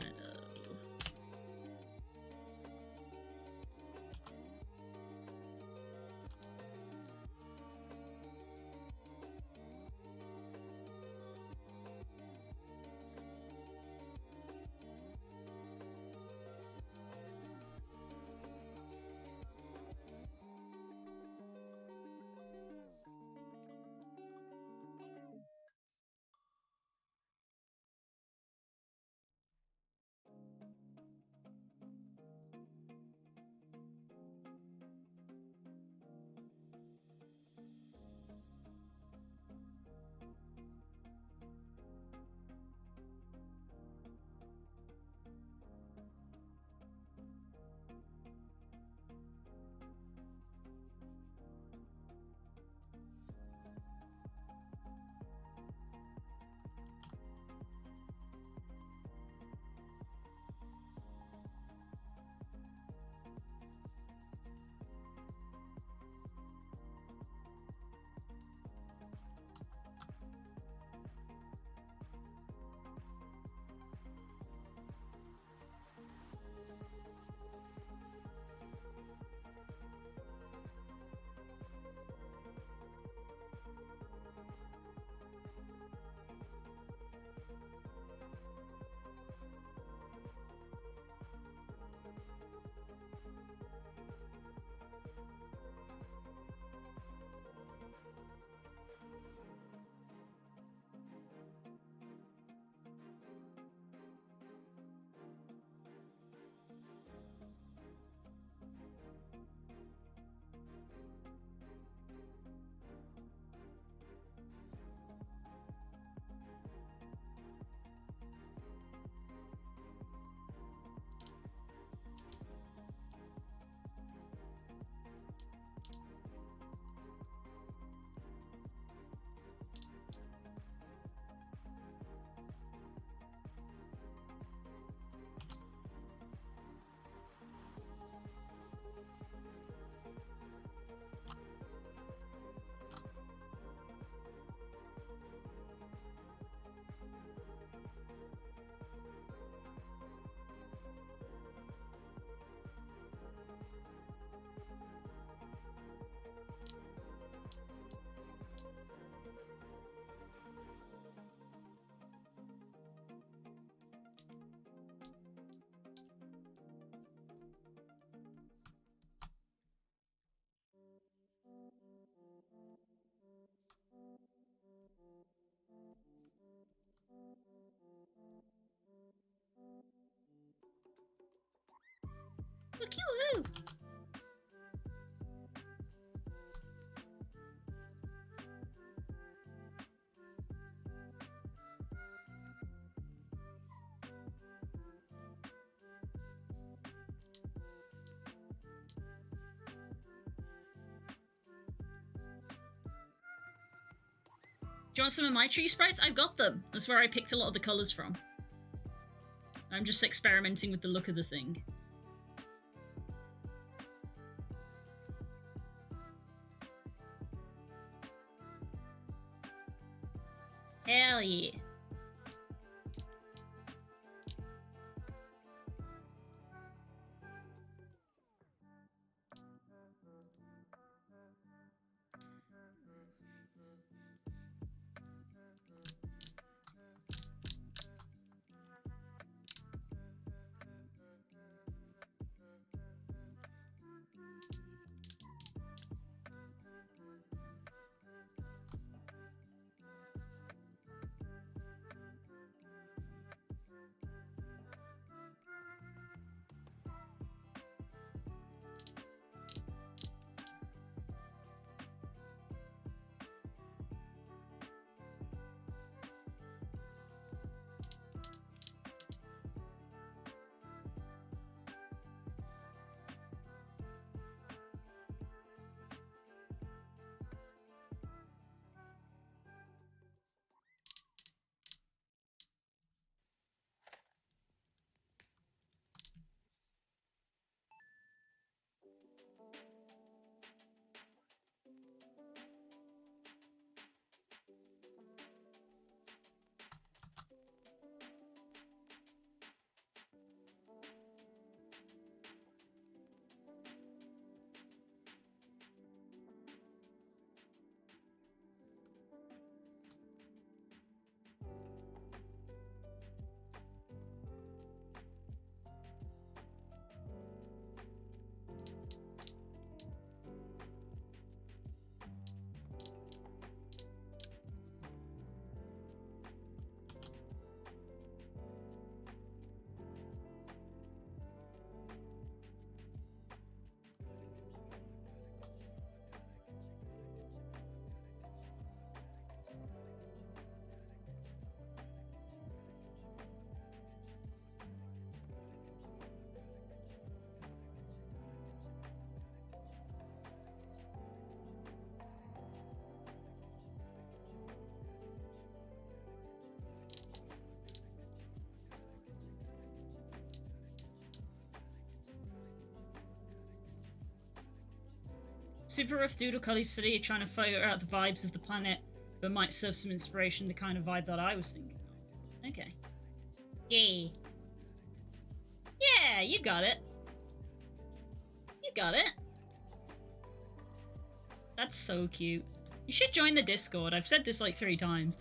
Do you want some of my tree sprites? I've got them. That's where I picked a lot of the colours from. I'm just experimenting with the look of the thing. Hell yeah. Super rough doodle color study trying to figure out the vibes of the planet, but might serve some inspiration, the kind of vibe that I was thinking of. Okay. Yay. Yeah, you got it. You got it. That's so cute. You should join the Discord. I've said this like 3 times.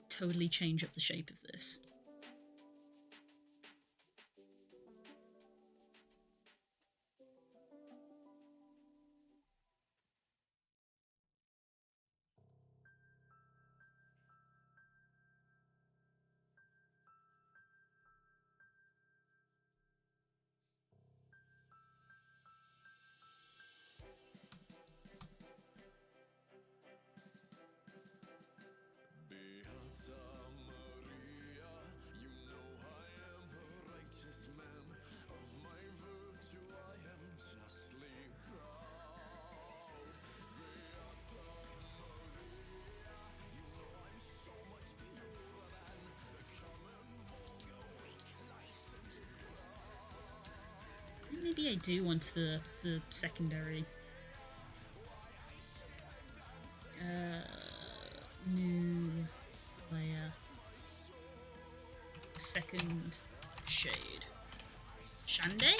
Totally change up the shape of this. Maybe I do want the secondary. New layer. Second shade. Shande?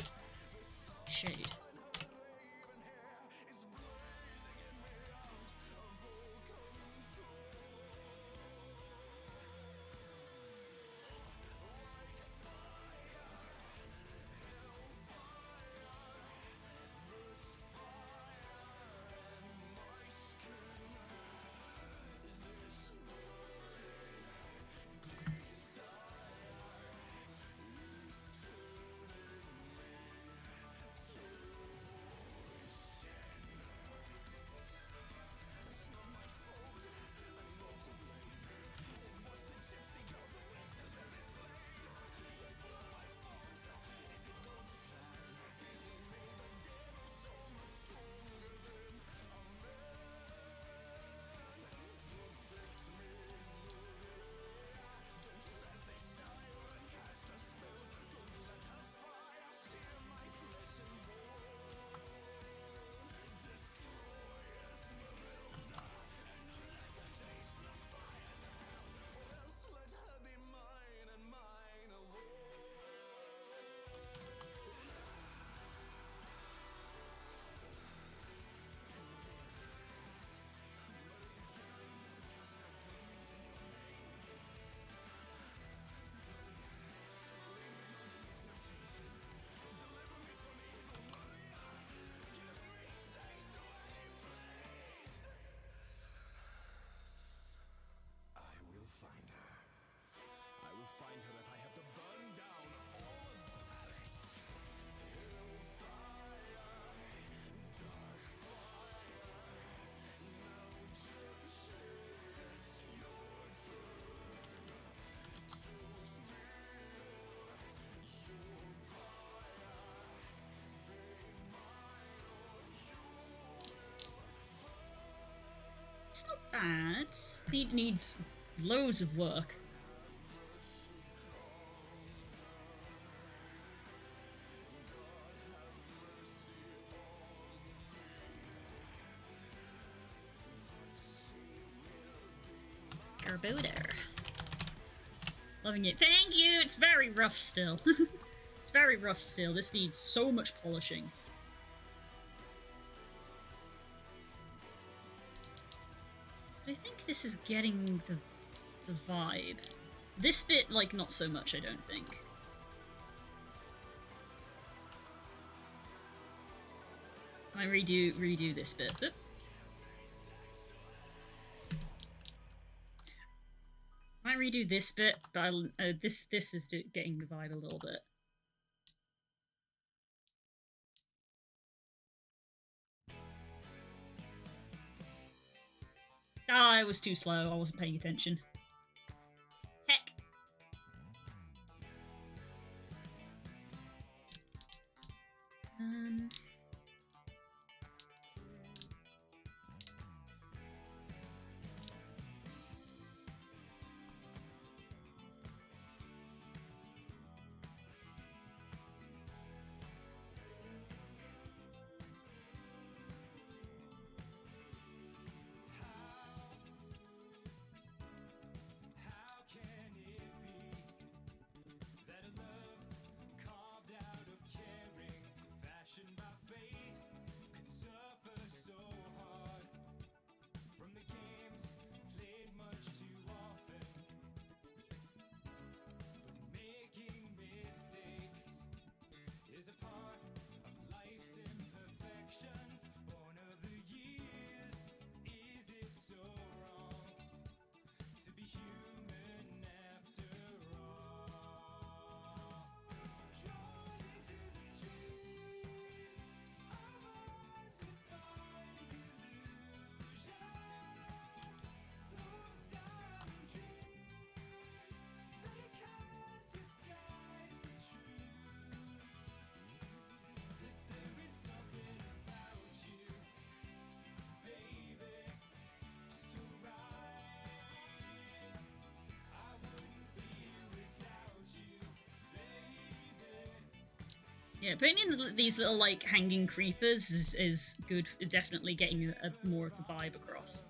Shade. bad. Needs loads of work. Gerboder. Loving it. Thank you! It's very rough still. It's very rough still. This needs so much polishing. I think this is getting the vibe. This bit, like, not so much, I don't think. I redo this bit. Oop. I redo this bit, but this is getting the vibe a little bit. Ah, I was too slow. I wasn't paying attention. Heck. Yeah, putting in these little, like, hanging creepers is good for definitely getting more of the vibe across.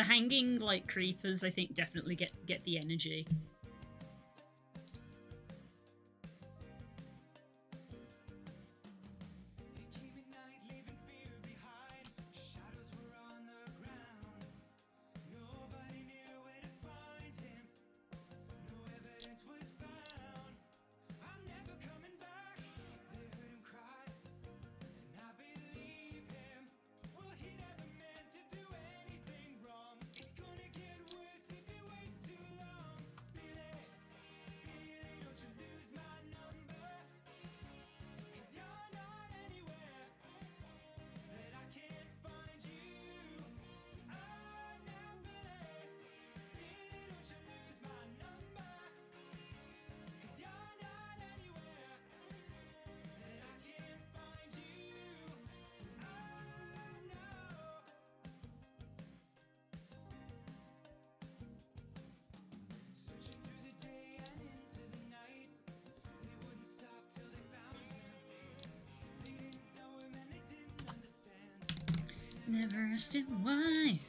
hanging like creepers, I think, definitely get the energy. Never asked him why.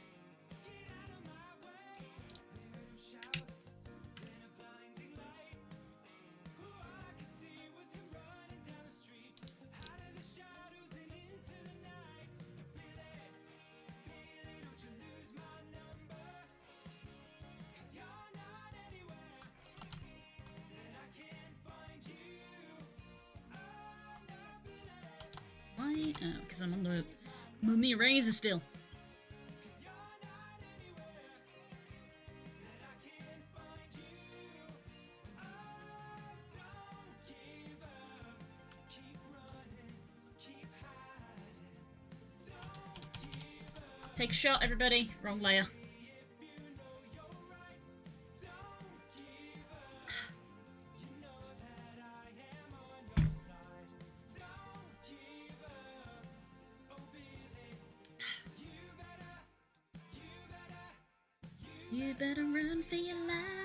Why? Oh, because I'm on the razor still. Take a shot, everybody. Wrong layer. You better run for your life.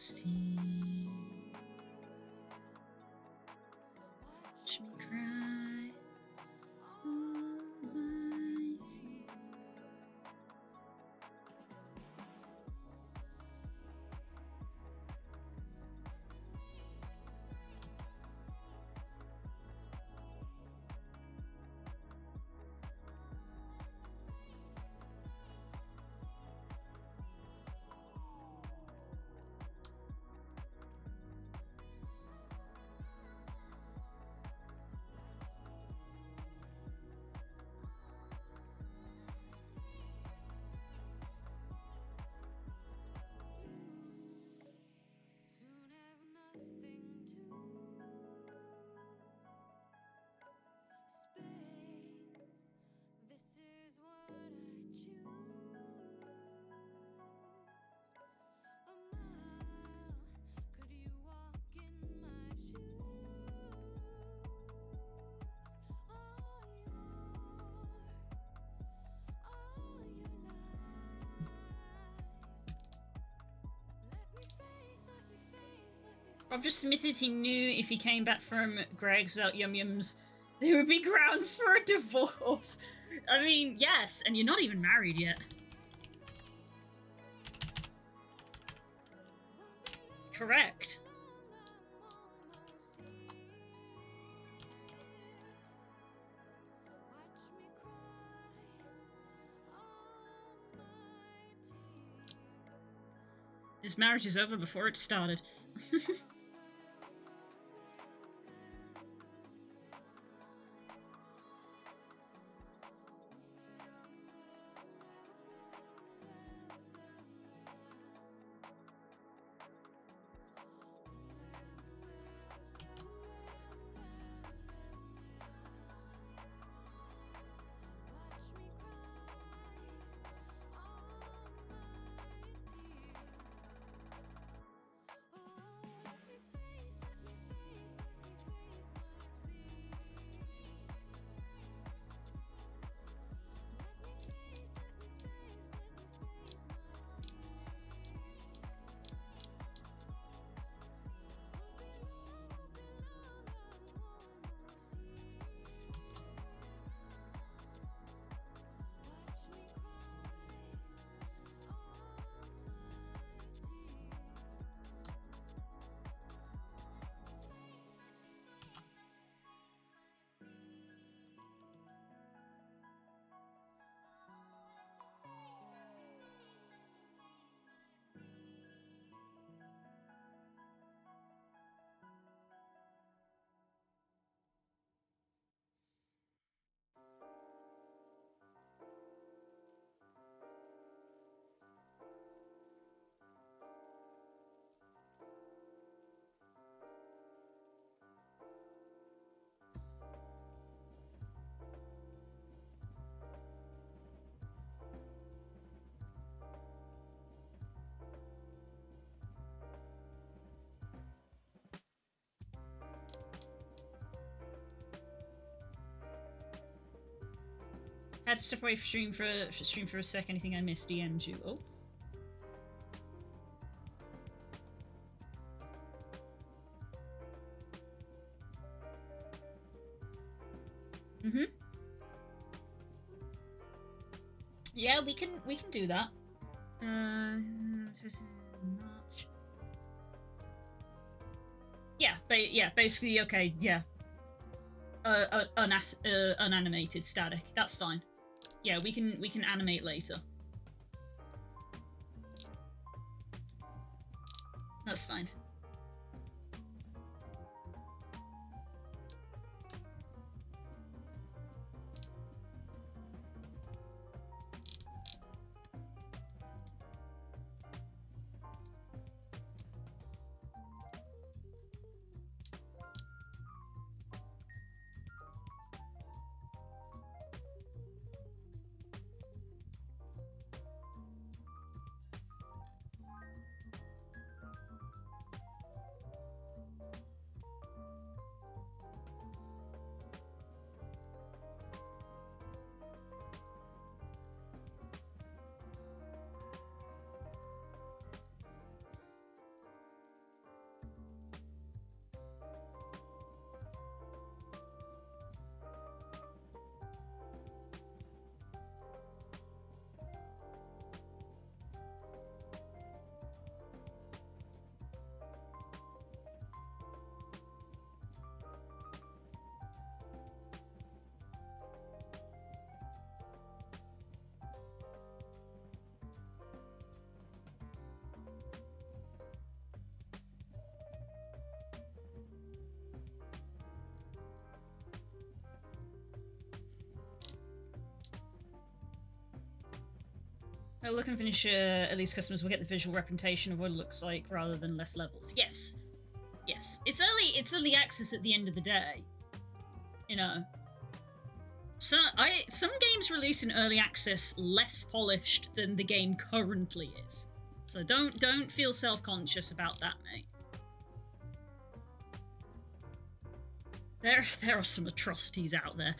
almost here. Watch me cry all my tears. Soon have nothing to space. This is what I choose. A mile, could you walk in my shoes? All your life. Rob just admitted he knew if he came back from Greg's without Yum Yums, there would be grounds for a divorce. I mean, yes, and you're not even married yet. Correct. His marriage is over before it started. Had to step away from stream for a sec. Anything I missed? DM'd you. Oh. Mm-hmm. Yeah, we can do that. March. Yeah, basically, okay, yeah. Unanimated static. That's fine. Yeah, we can animate later. That's fine. I'll look and finish at least customers will get the visual representation of what it looks like rather than less levels. Yes. Yes. It's early access at the end of the day. You know. Some games release in early access less polished than the game currently is. So don't feel self-conscious about that, mate. There are some atrocities out there.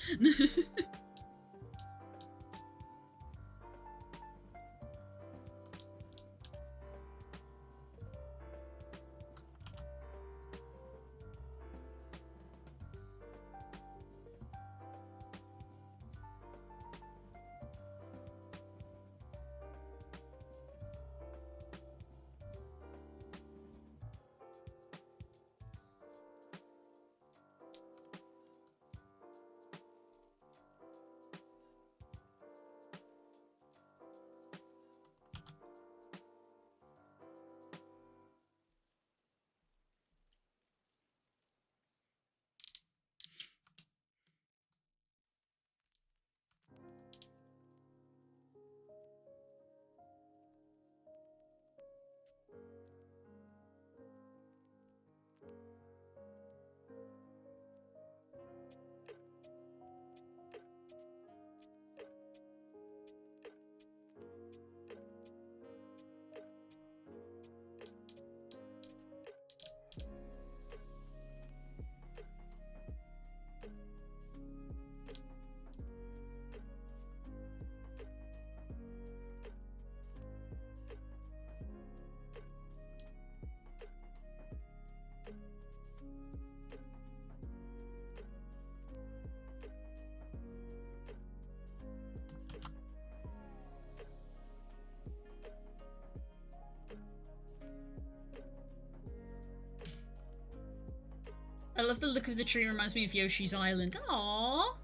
I love the look of the tree, reminds me of Yoshi's Island. Aww!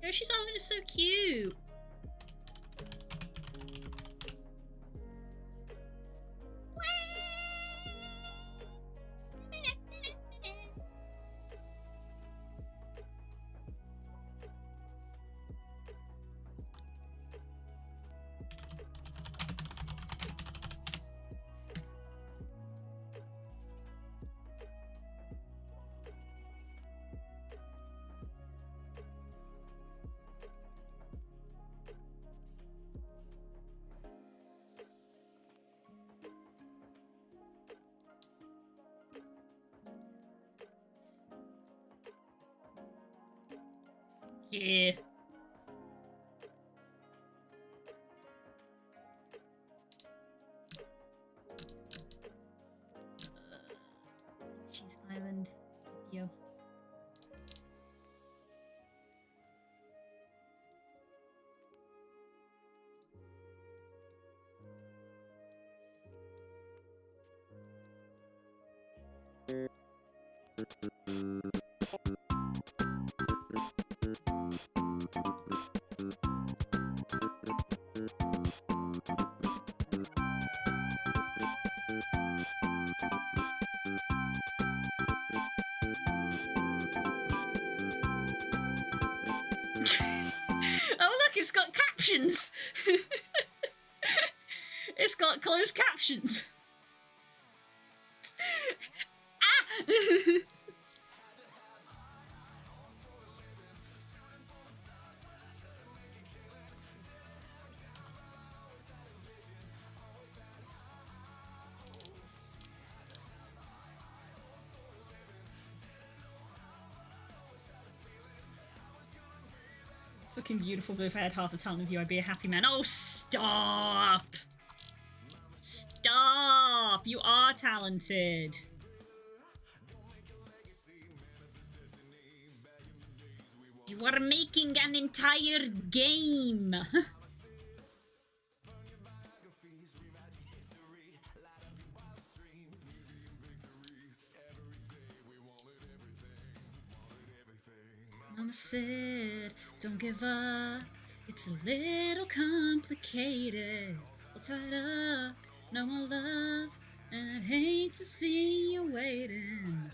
Yoshi's Island is so cute! Yeah. She's Island. Yo. Oh look, it's got captions! It's got closed captions! Ah! It's looking beautiful, but if I had half the talent of you, I'd be a happy man. Oh, stop! Stop! You are talented. You are making an entire game. Mama said, don't give up. It's a little complicated. All tied up, no more love, and I'd hate to see you waiting.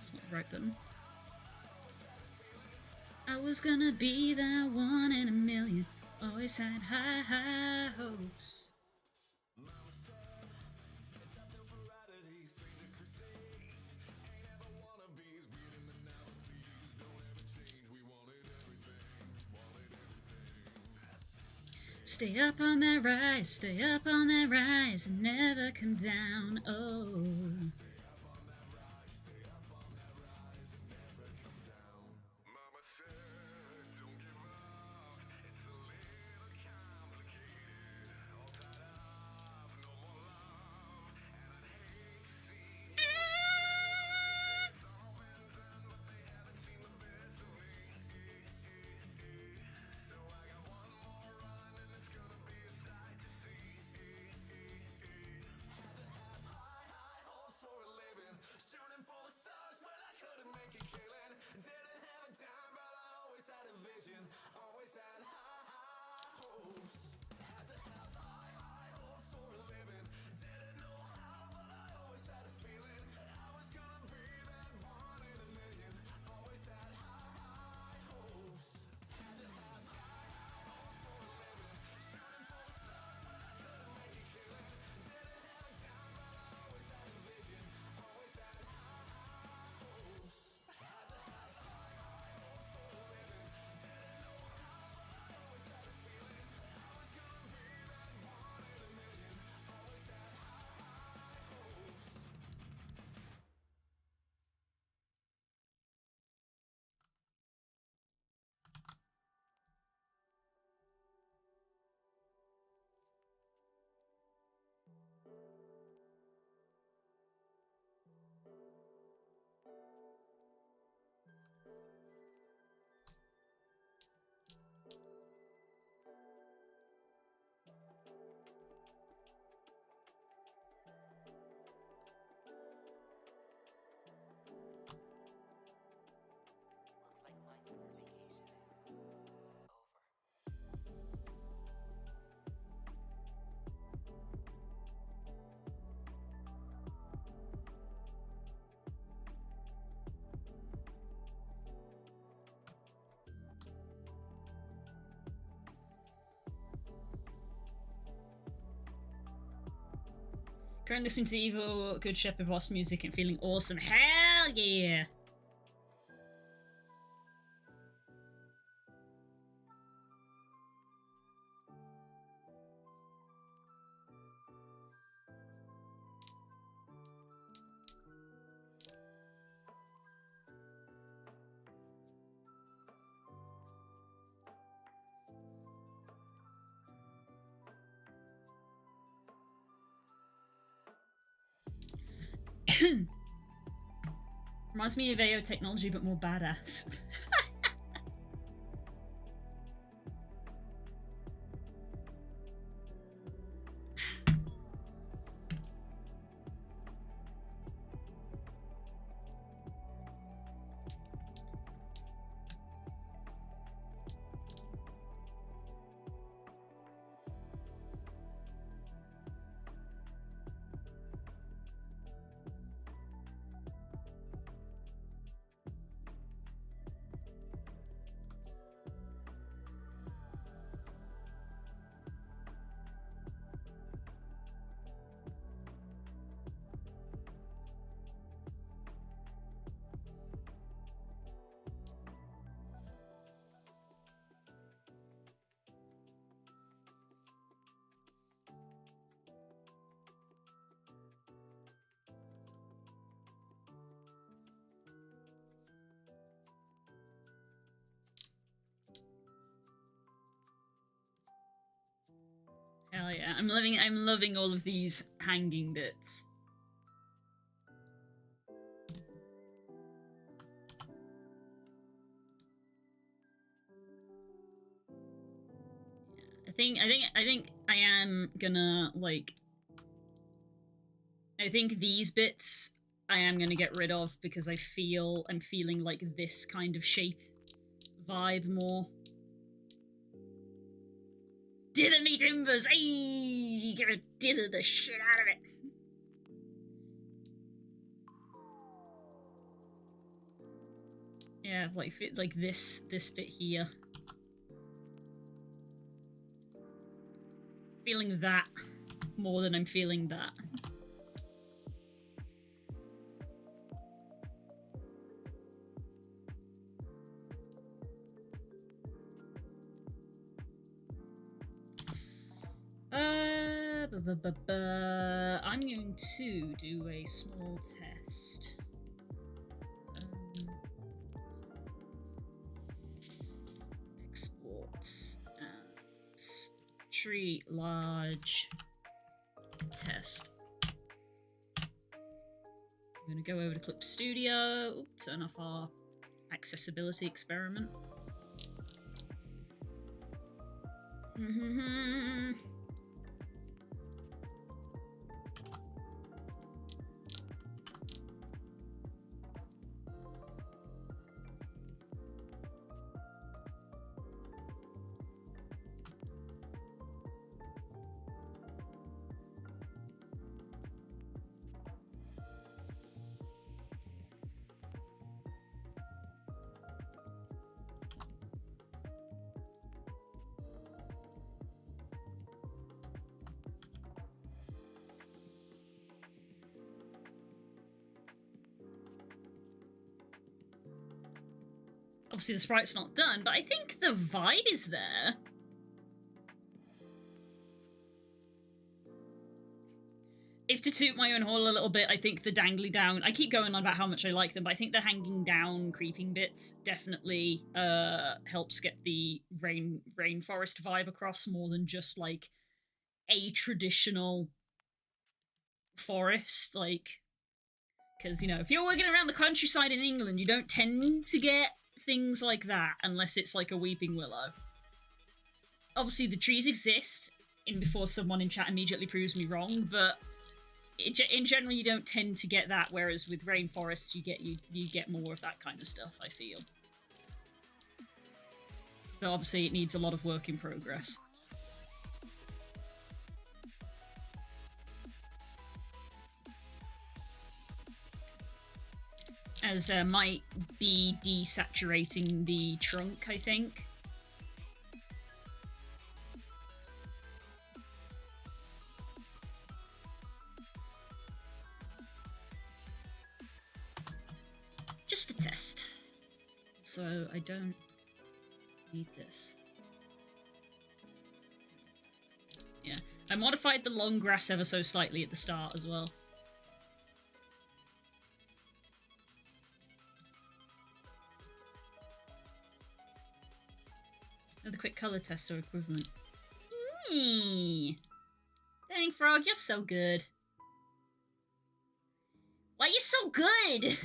That's not the right button. I was gonna be that one in a million. Always had high, high hopes. Stay up on that rise, and never come down. Oh. Currently listening to the Evil Good Shepherd boss music and feeling awesome. Hell yeah! Reminds me of AO technology, but more badass. Hell yeah. I'm loving all of these hanging bits. I think I am gonna like I think these bits I am gonna get rid of because I'm feeling like this kind of shape vibe more. Dither me timbers! Ayy! Gonna dither the shit out of it! Yeah, like this bit here. Feeling that more than I'm feeling that. I'm going to do a small test. Exports as tree large test. I'm going to go over to Clip Studio, turn off our accessibility experiment. Obviously the sprite's not done, but I think the vibe is there. If to toot my own horn a little bit, I think the dangly down... I keep going on about how much I like them, but I think the hanging down creeping bits definitely helps get the rainforest vibe across more than just, like, a traditional forest, like... Because, you know, if you're working around the countryside in England, you don't tend to get things like that unless it's like a weeping willow. Obviously, the trees exist in before someone in chat immediately proves me wrong, but in general, you don't tend to get that. Whereas with rainforests, you get more of that kind of stuff. I feel, but obviously, it needs a lot of work in progress. As might be desaturating the trunk, I think. Just a test. So I don't need this. Yeah. I modified the long grass ever so slightly at the start as well. The quick color tests are equivalent. Dang, Frog, you're so good. Why are you so good?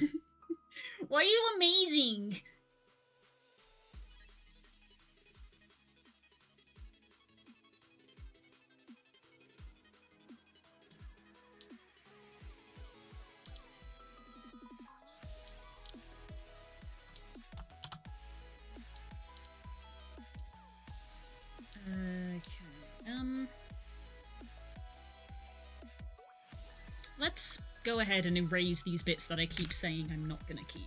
Why are you amazing? Okay, let's go ahead and erase these bits that I keep saying I'm not gonna keep.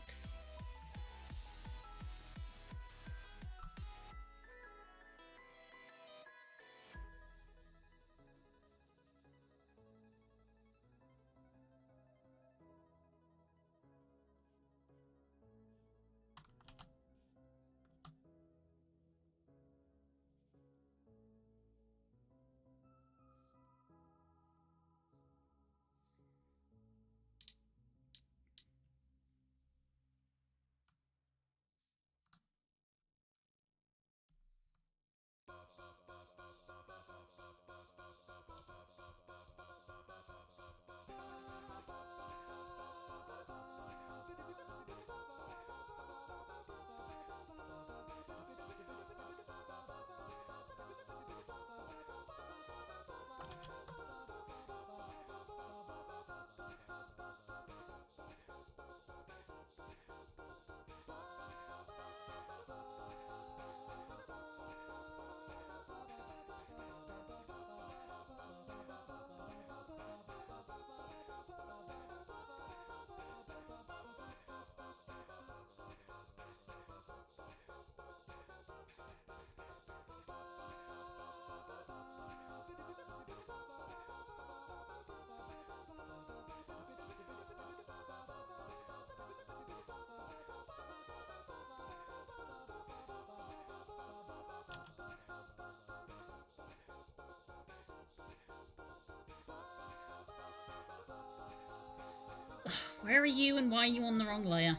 Where are you and why are you on the wrong layer?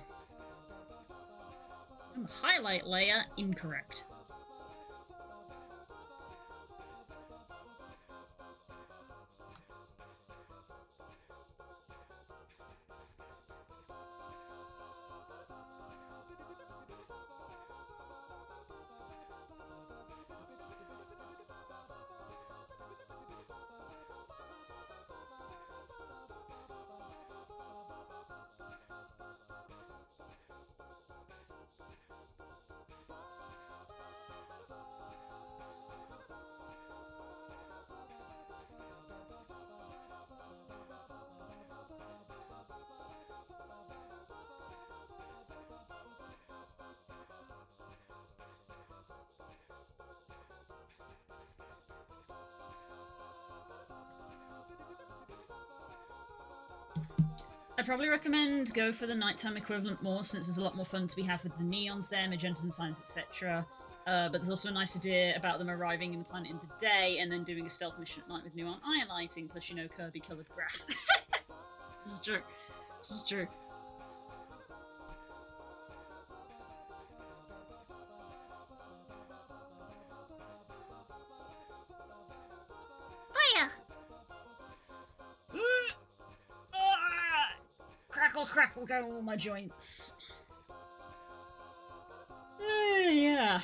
On the highlight layer, incorrect. I'd probably recommend go for the nighttime equivalent more, since there's a lot more fun to be had with the neons there, magentas and signs, etc. But there's also a nice idea about them arriving in the planet in the day and then doing a stealth mission at night with neon eye lighting, plus, you know, Kirby-coloured grass. This is true. This is true. Fire! Crackle, crackle, go all my joints. Yeah.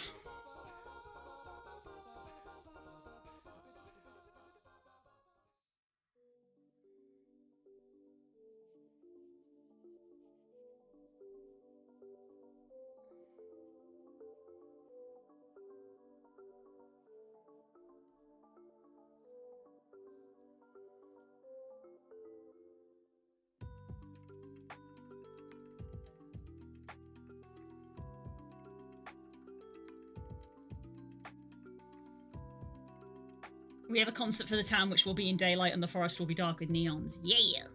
We have a concert for the town which will be in daylight and the forest will be dark with neons. Yeah!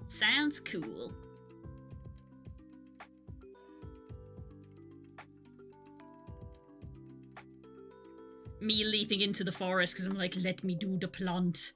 Sounds cool. Me leaping into the forest because I'm like, let me do the plant.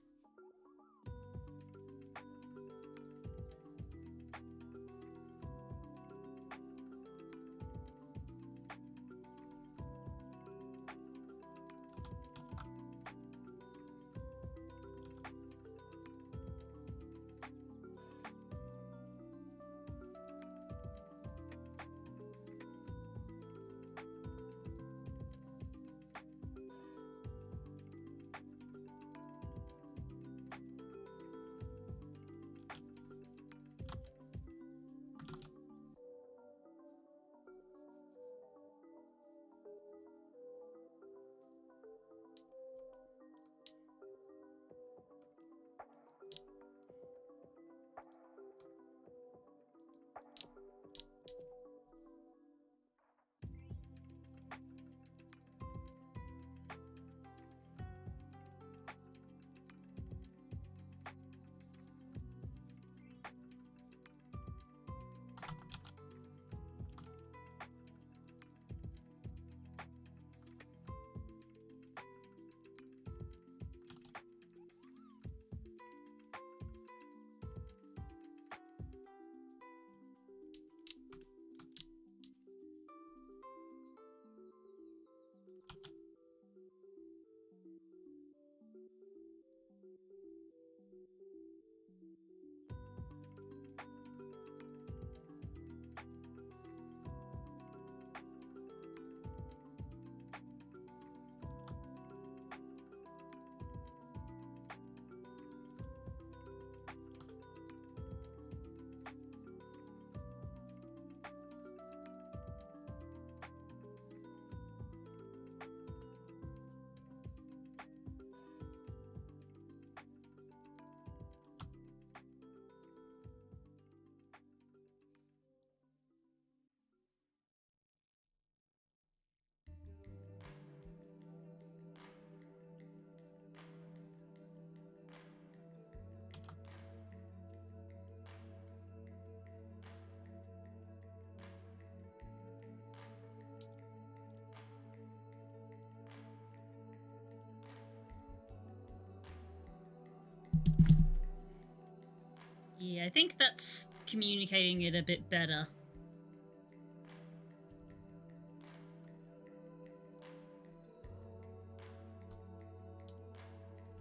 Yeah, I think that's communicating it a bit better.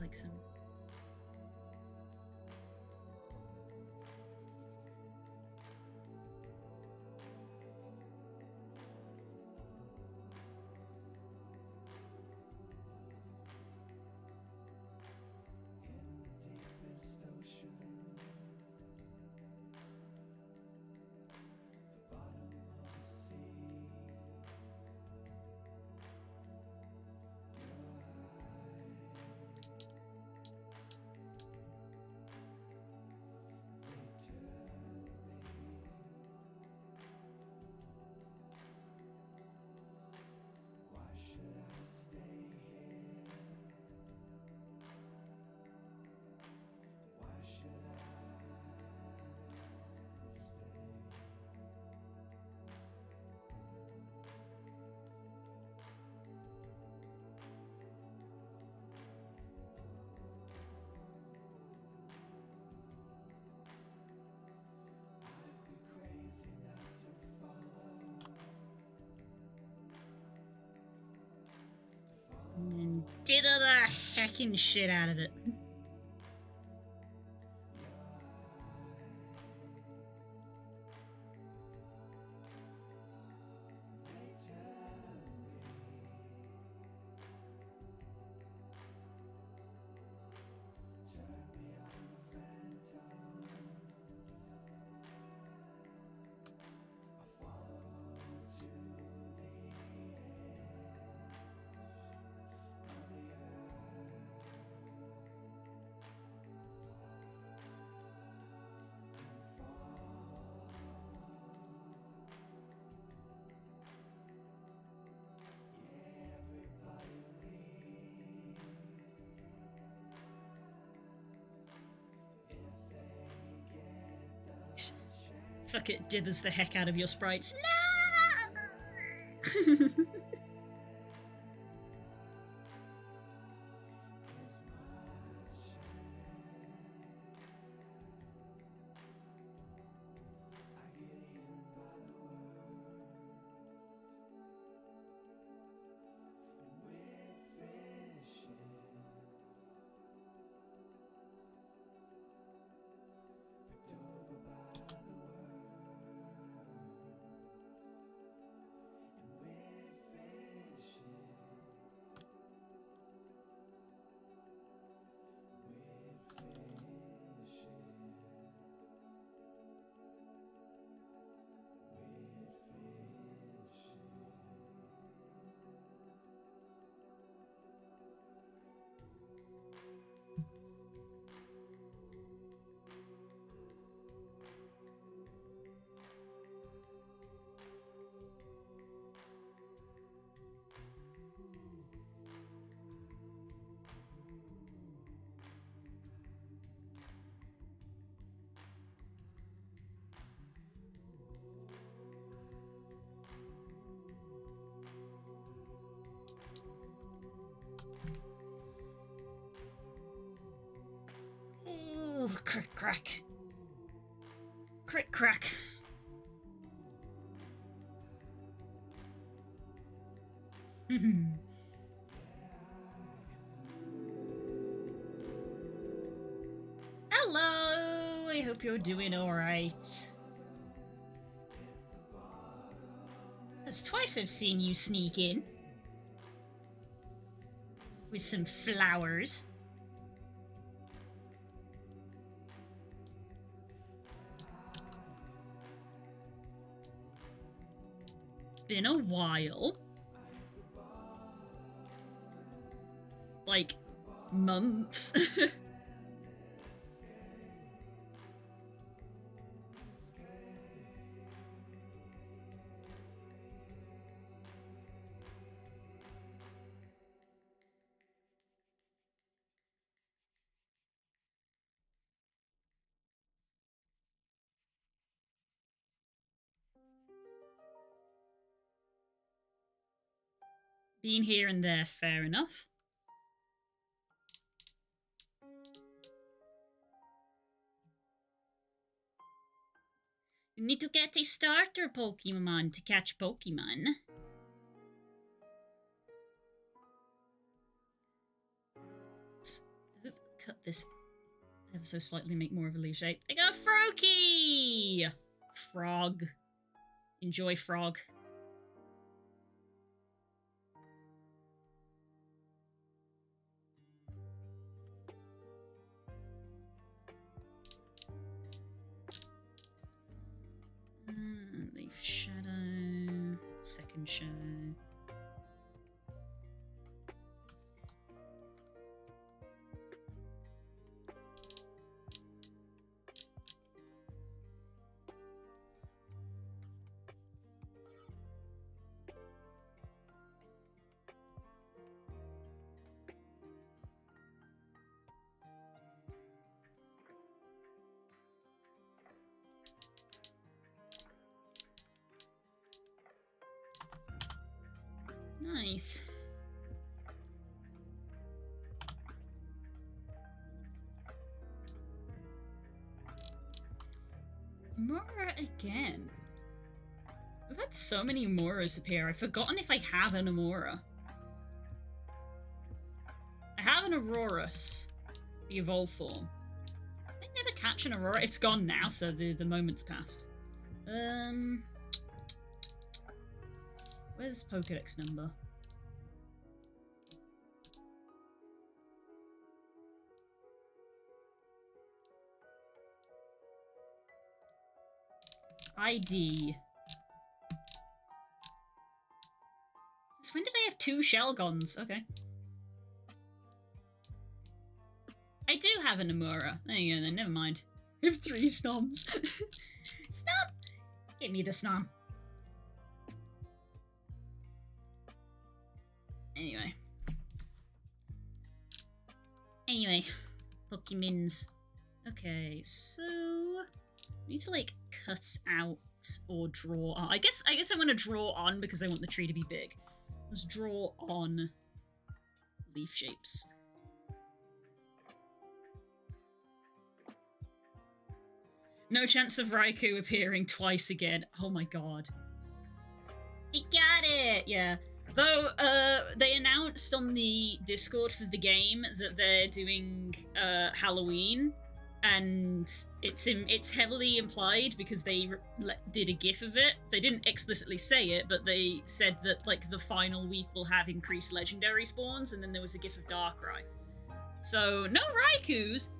Like some... And then dither the heckin' shit out of it. Fuck it, dithers the heck out of your sprites. No! Ooh, crick crack. Crick crack. Hello! I hope you're doing alright. That's twice I've seen you sneak in. With some flowers. Been a while. Like, months. Been here and there, fair enough. You need to get a starter Pokemon to catch Pokemon. Let's cut this ever so slightly, make more of a leaf shape. They got Froakie! Frog. Enjoy frog. Leaf shadow. Second shadow. Nice. Mora again. We've had so many Moras appear. I've forgotten if I have an Amora. I have an Aurorus, the evolved form. I never catch an Aurora. It's gone now, so the moment's passed. Where's Pokedex number? ID. Since when did I have 2 Shelgons? Okay. I do have an Amora. There you go then, never mind. I have 3 Snoms. Snom! Give me the Snom. Anyway. Pokemons. Okay, so we need to like cut out or draw on. I guess I want to draw on because I want the tree to be big. Let's draw on leaf shapes. No chance of Raikou appearing twice again. Oh my god. You got it! Yeah. Though, they announced on the Discord for the game that they're doing, Halloween, and it's heavily implied because they did a gif of it. They didn't explicitly say it, but they said that, like, the final week will have increased legendary spawns, and then there was a gif of Darkrai. So, no Raikous,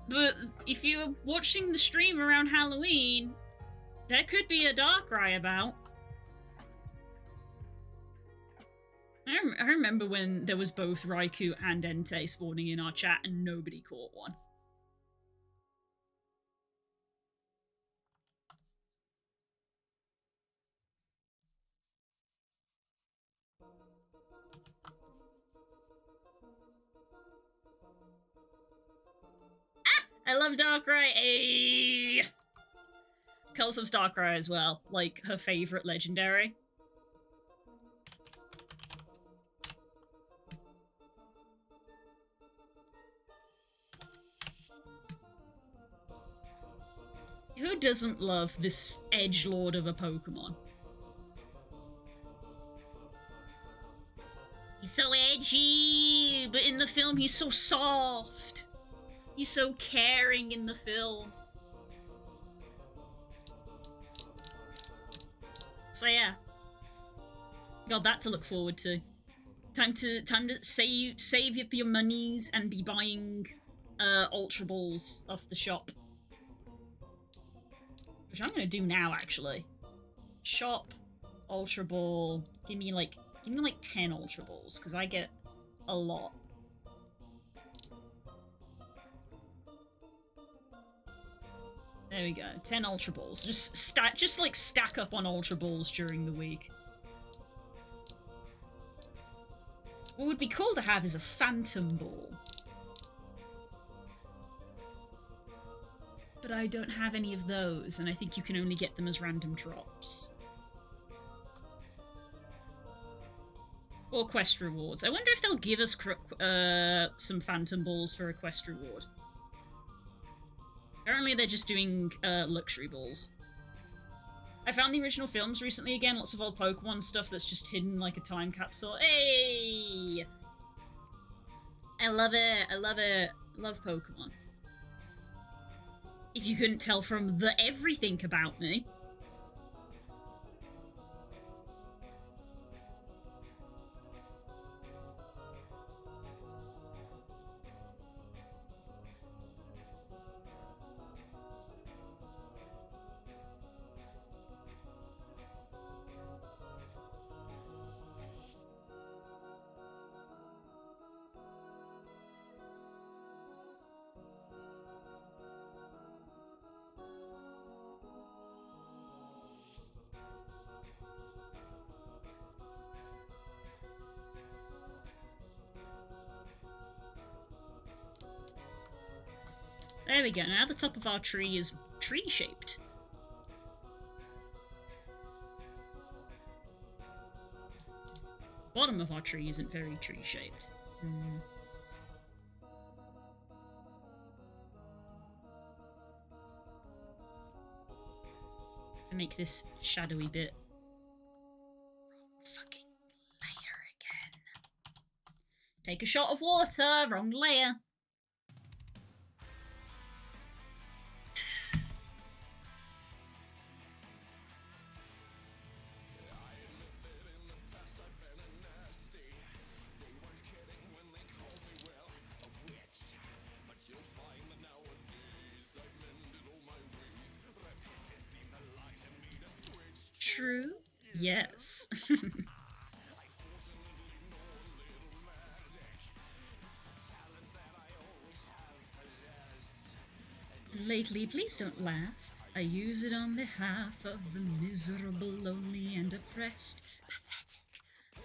but if you're watching the stream around Halloween, there could be a Darkrai about. I remember when there was both Raikou and Entei spawning in our chat and nobody caught one. Ah! I love Darkrai! Ayy! Culls loves Darkrai as well, like her favorite legendary. Who doesn't love this edgelord of a Pokemon? He's so edgy, but in the film he's so soft. He's so caring in the film. So yeah. Got that to look forward to. Time to save up your monies and be buying Ultra Balls off the shop. Which I'm gonna do now, actually. Shop, Ultra Ball. Give me like 10 Ultra Balls, because I get a lot. There we go, 10 Ultra Balls. Just stack up on Ultra Balls during the week. What would be cool to have is a Phantom Ball. But I don't have any of those, and I think you can only get them as random drops. Or quest rewards. I wonder if they'll give us some Phantom Balls for a quest reward. Apparently they're just doing luxury balls. I found the original films recently again, lots of old Pokemon stuff that's just hidden like a time capsule. Hey! I love it, I love it. I love Pokemon. If you couldn't tell from the everything about me. There we go, now the top of our tree is tree-shaped. Bottom of our tree isn't very tree-shaped. I make this shadowy bit. Fucking layer again. Take a shot of water, wrong layer. True? Yes. Lately, please don't laugh. I use it on behalf of the miserable, lonely, and oppressed, pathetic,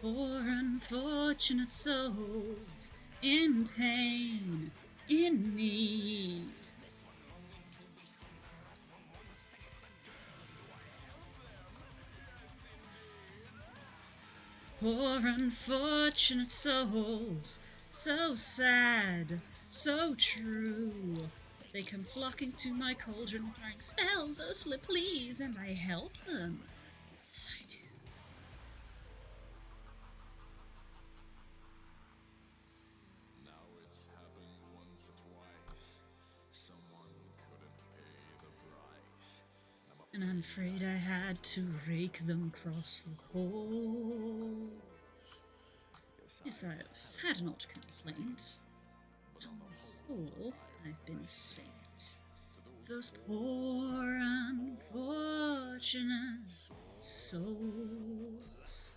poor, unfortunate souls in pain, in need. Poor unfortunate souls, so sad, so true. They come flocking to my cauldron, crying, "Spells, Ursula, please," and I help them. Yes, I do. Now it's happened once or twice. Someone couldn't pay the price. And I'm afraid I had to rake them across the coals. Yes, I've had an odd complaint. But on the whole, I've been a saint. Those poor, unfortunate souls.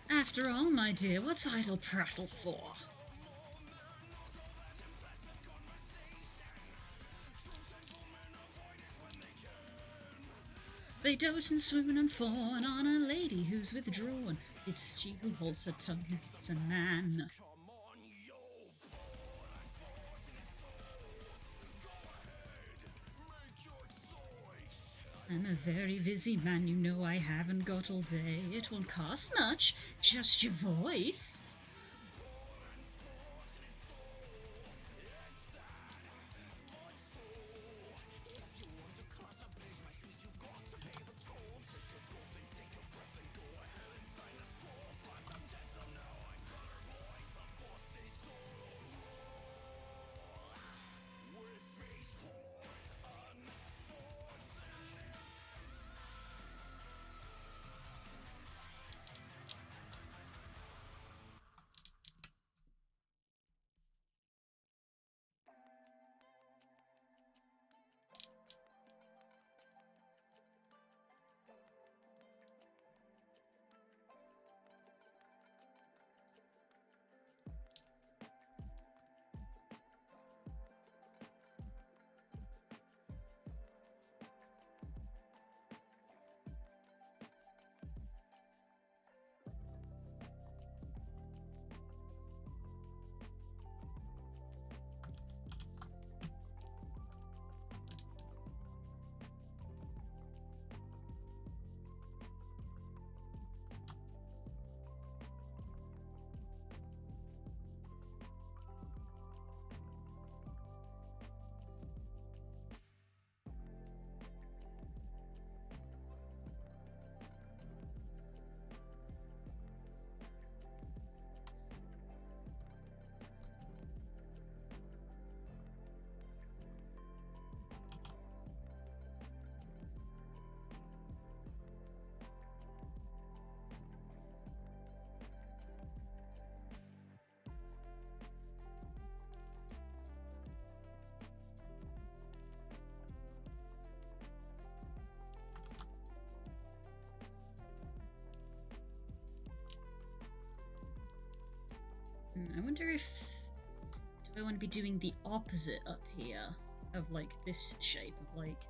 After all, my dear, what's idle prattle for? They dote and swoon and fawn on a lady who's withdrawn. It's she who holds her tongue who gets a man. I'm a very busy man, you know I haven't got all day. It won't cost much, just your voice. I wonder if... Do I want to be doing the opposite up here of, like, this shape of, like,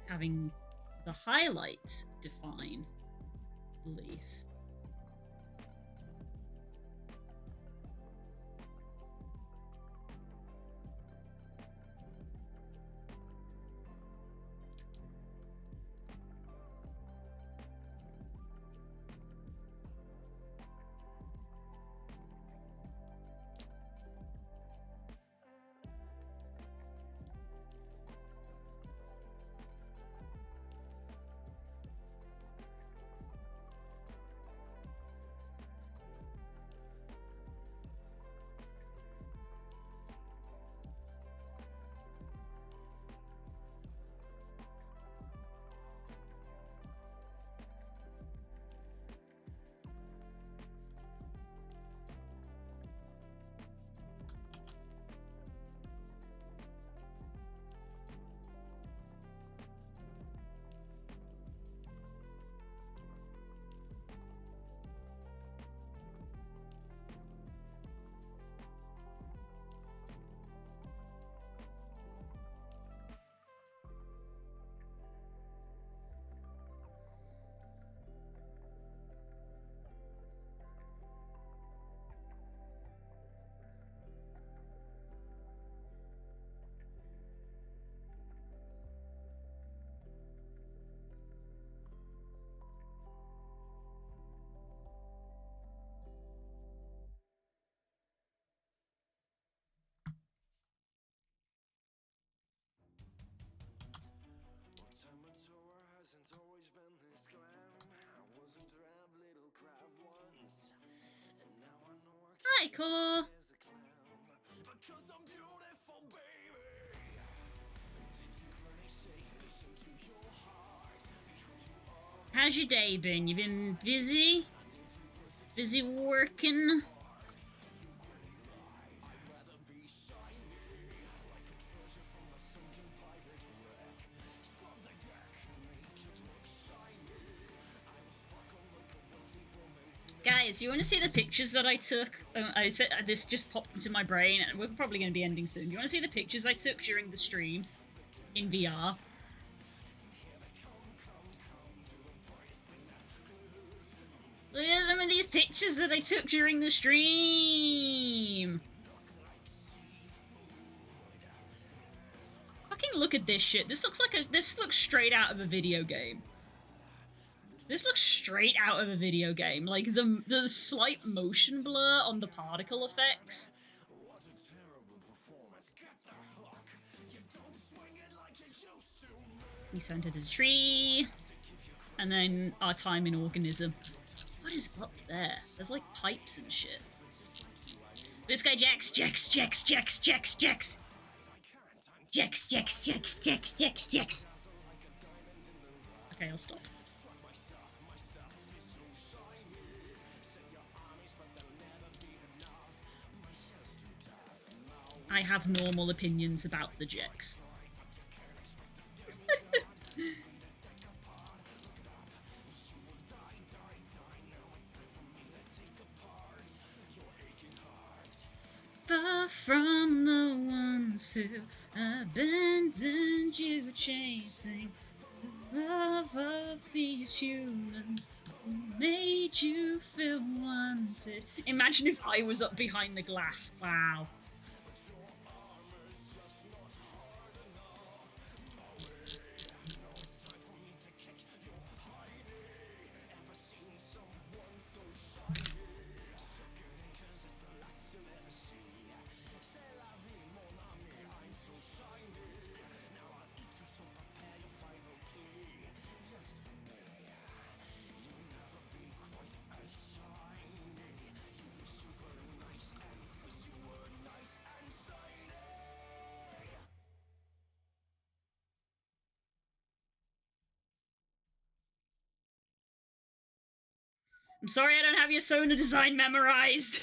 having the highlights define the leaf? Hasn't always been this glam. I was a drab little crab once, and now I know I Hi, Core! as a clam. Because I'm beautiful, baby. Did you really say listen to your heart? How's your day been? You been busy? Busy working? Guys, you want to see the pictures that I took? I said this just popped into my brain, and we're probably going to be ending soon. Do you want to see the pictures I took during the stream in VR? Look at some of these pictures that I took during the stream. Fucking look at this shit. This looks straight out of a video game. This looks straight out of a video game. Like, the slight motion blur on the particle effects. We centered a tree. And then our timing organism. What is up there? There's, like, pipes and shit. This guy Jax. Jax. Okay, I'll stop. I have normal opinions about the Jex. Far from the ones who abandoned you, chasing the love of these humans who made you feel wanted. Imagine if I was up behind the glass. Wow. I'm sorry I don't have your Sona design memorized.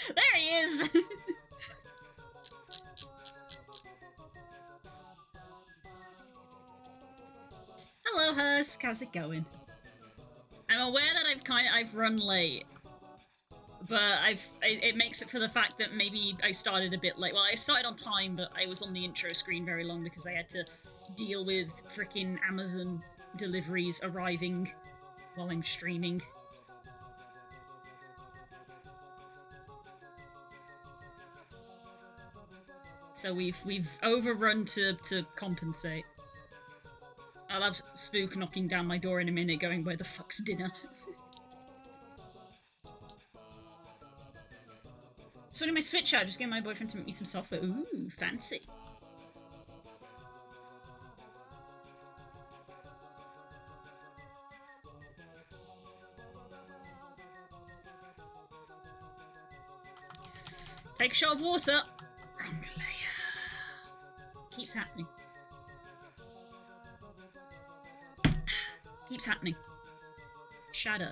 There he is! Hello, Husk. How's it going? I'm aware that I've run late, but it makes it for the fact that maybe I started a bit late. Well, I started on time, but I was on the intro screen very long because I had to deal with freaking Amazon deliveries arriving while I'm streaming. So we've overrun to compensate. I'll have Spook knocking down my door in a minute going, where the fuck's dinner? Sorting my Switch out, just getting my boyfriend to make me some software. Ooh, fancy. Take a shot of water. Wrong layer. Keeps happening. Keeps happening. Shadow.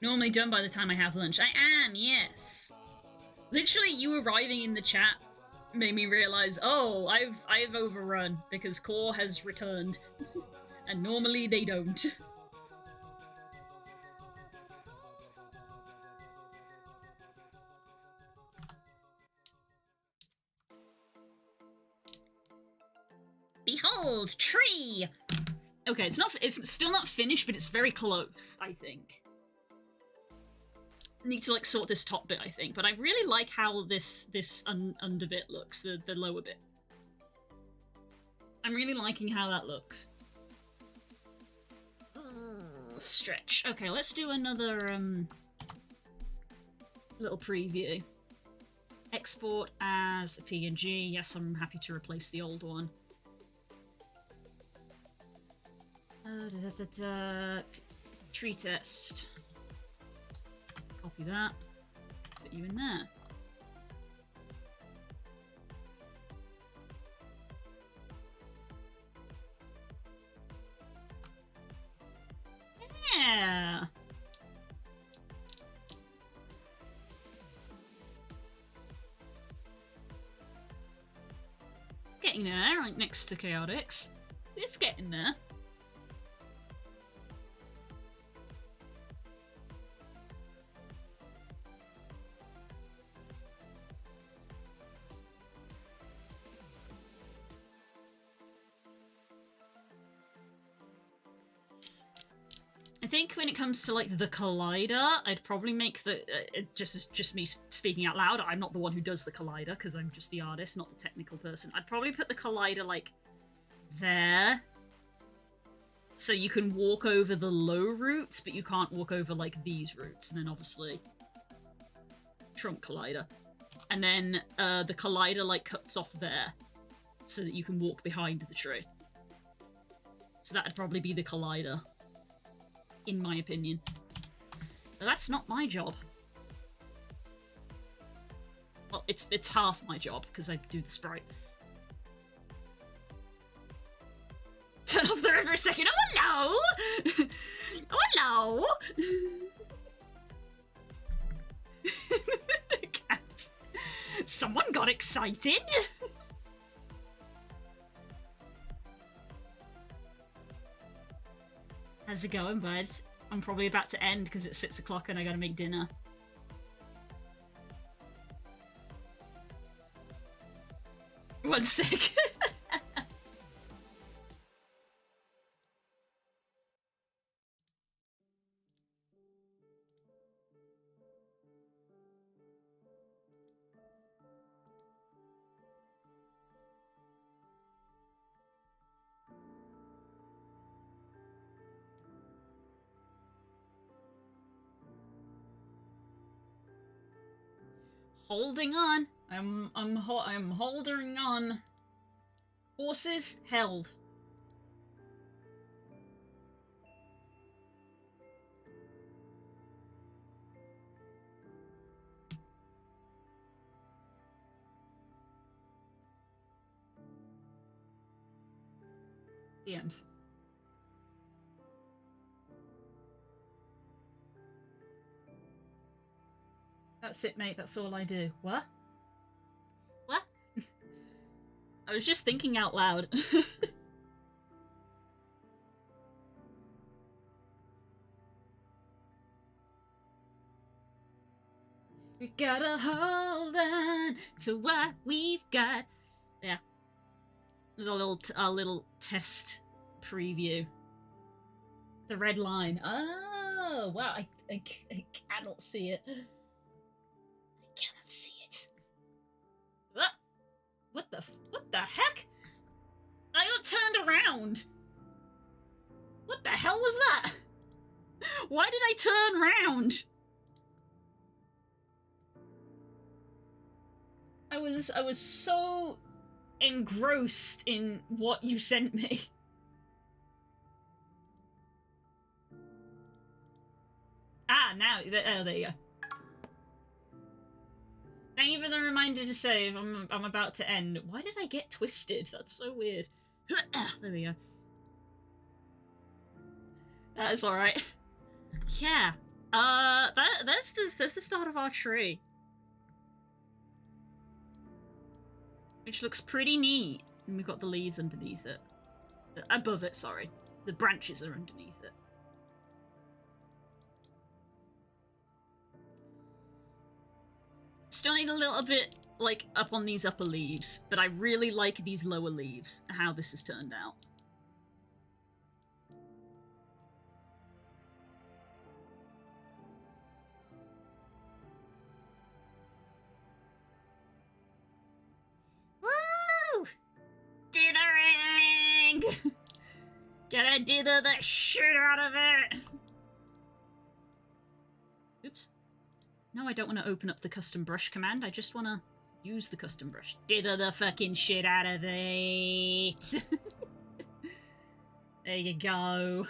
Normally done by the time I have lunch. I am, yes. Literally, you arriving in the chat made me realize, oh, I've overrun because Core has returned. And normally they don't. Behold, tree! Okay, it's still not finished, but it's very close, I think. Need to, like, sort this top bit, I think. But I really like how this under bit looks, the lower bit. I'm really liking how that looks. Stretch. Okay, let's do another, little preview. Export as a PNG. Yes, I'm happy to replace the old one. Tree test. Copy that. Put you in there. Yeah. Getting there, right next to Chaotix. It's getting there. I think when it comes to, like, the collider, I'd probably make the... just me speaking out loud, I'm not the one who does the collider, because I'm just the artist, not the technical person. I'd probably put the collider, like, there. So you can walk over the low routes, but you can't walk over, like, these routes. And then, obviously, trunk collider. And then the collider, like, cuts off there, so that you can walk behind the tree. So that'd probably be the collider. In my opinion. But that's not my job. Well, it's half my job, because I do the sprite. Turn off the river a second. Oh, hello! Oh, hello! Caps. Someone got excited! How's it going, bud? I'm probably about to end because it's 6 o'clock and I gotta make dinner. One sec. Holding on. I'm holding on. Horses held. DMs. That's it, mate. That's all I do. What? What? I was just thinking out loud. We gotta hold on to what we've got. Yeah. There's a little test preview. The red line. Oh, wow. I cannot see it. I cannot see it. What the heck? I got turned around. What the hell was that? Why did I turn round? I was so engrossed in what you sent me. Ah, now, oh, there you go. Thank you for the reminder to save. I'm about to end. Why did I get twisted? That's so weird. There we go. That is alright. Yeah. That's the start of our tree. Which looks pretty neat. And we've got the leaves underneath it. Above it, sorry. The branches are underneath it. Still need a little bit, like, up on these upper leaves. But I really like these lower leaves, how this has turned out. Woo! Dithering! Gotta dither the shit out of it! Oops. No, I don't want to open up the custom brush command. I just want to use the custom brush. Dither the fucking shit out of it! There you go.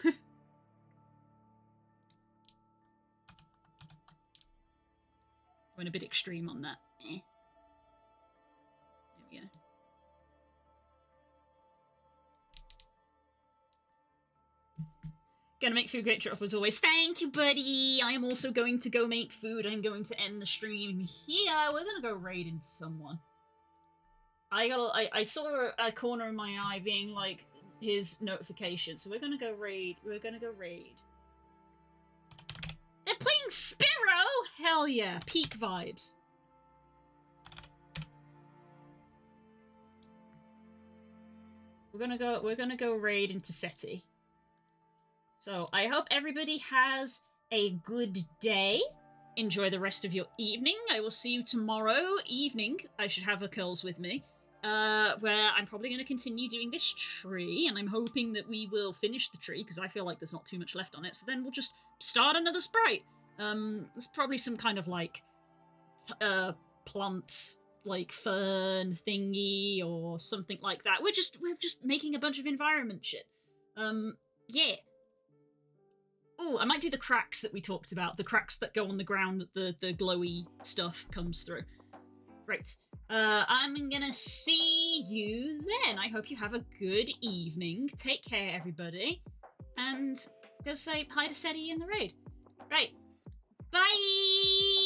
Went a bit extreme on that. There we go. Gonna make food great off as always. Thank you, buddy! I am also going to go make food. I'm going to end the stream here. We're gonna go raid into someone. I saw a corner of my eye being like his notification, so we're gonna go raid. We're gonna go raid. They're playing Spyro! Hell yeah, peak vibes. We're gonna go raid into SETI. So, I hope everybody has a good day. Enjoy the rest of your evening. I will see you tomorrow evening. I should have a curls with me. Where I'm probably going to continue doing this tree, and I'm hoping that we will finish the tree, because I feel like there's not too much left on it, so then we'll just start another sprite. There's probably some kind of, like, plant, like, fern thingy, or something like that. We're just making a bunch of environment shit. Yeah. Oh, I might do the cracks that we talked about. The cracks that go on the ground that the glowy stuff comes through. Right. I'm gonna see you then. I hope you have a good evening. Take care, everybody. And go say hi to SETI in the raid. Right. Bye!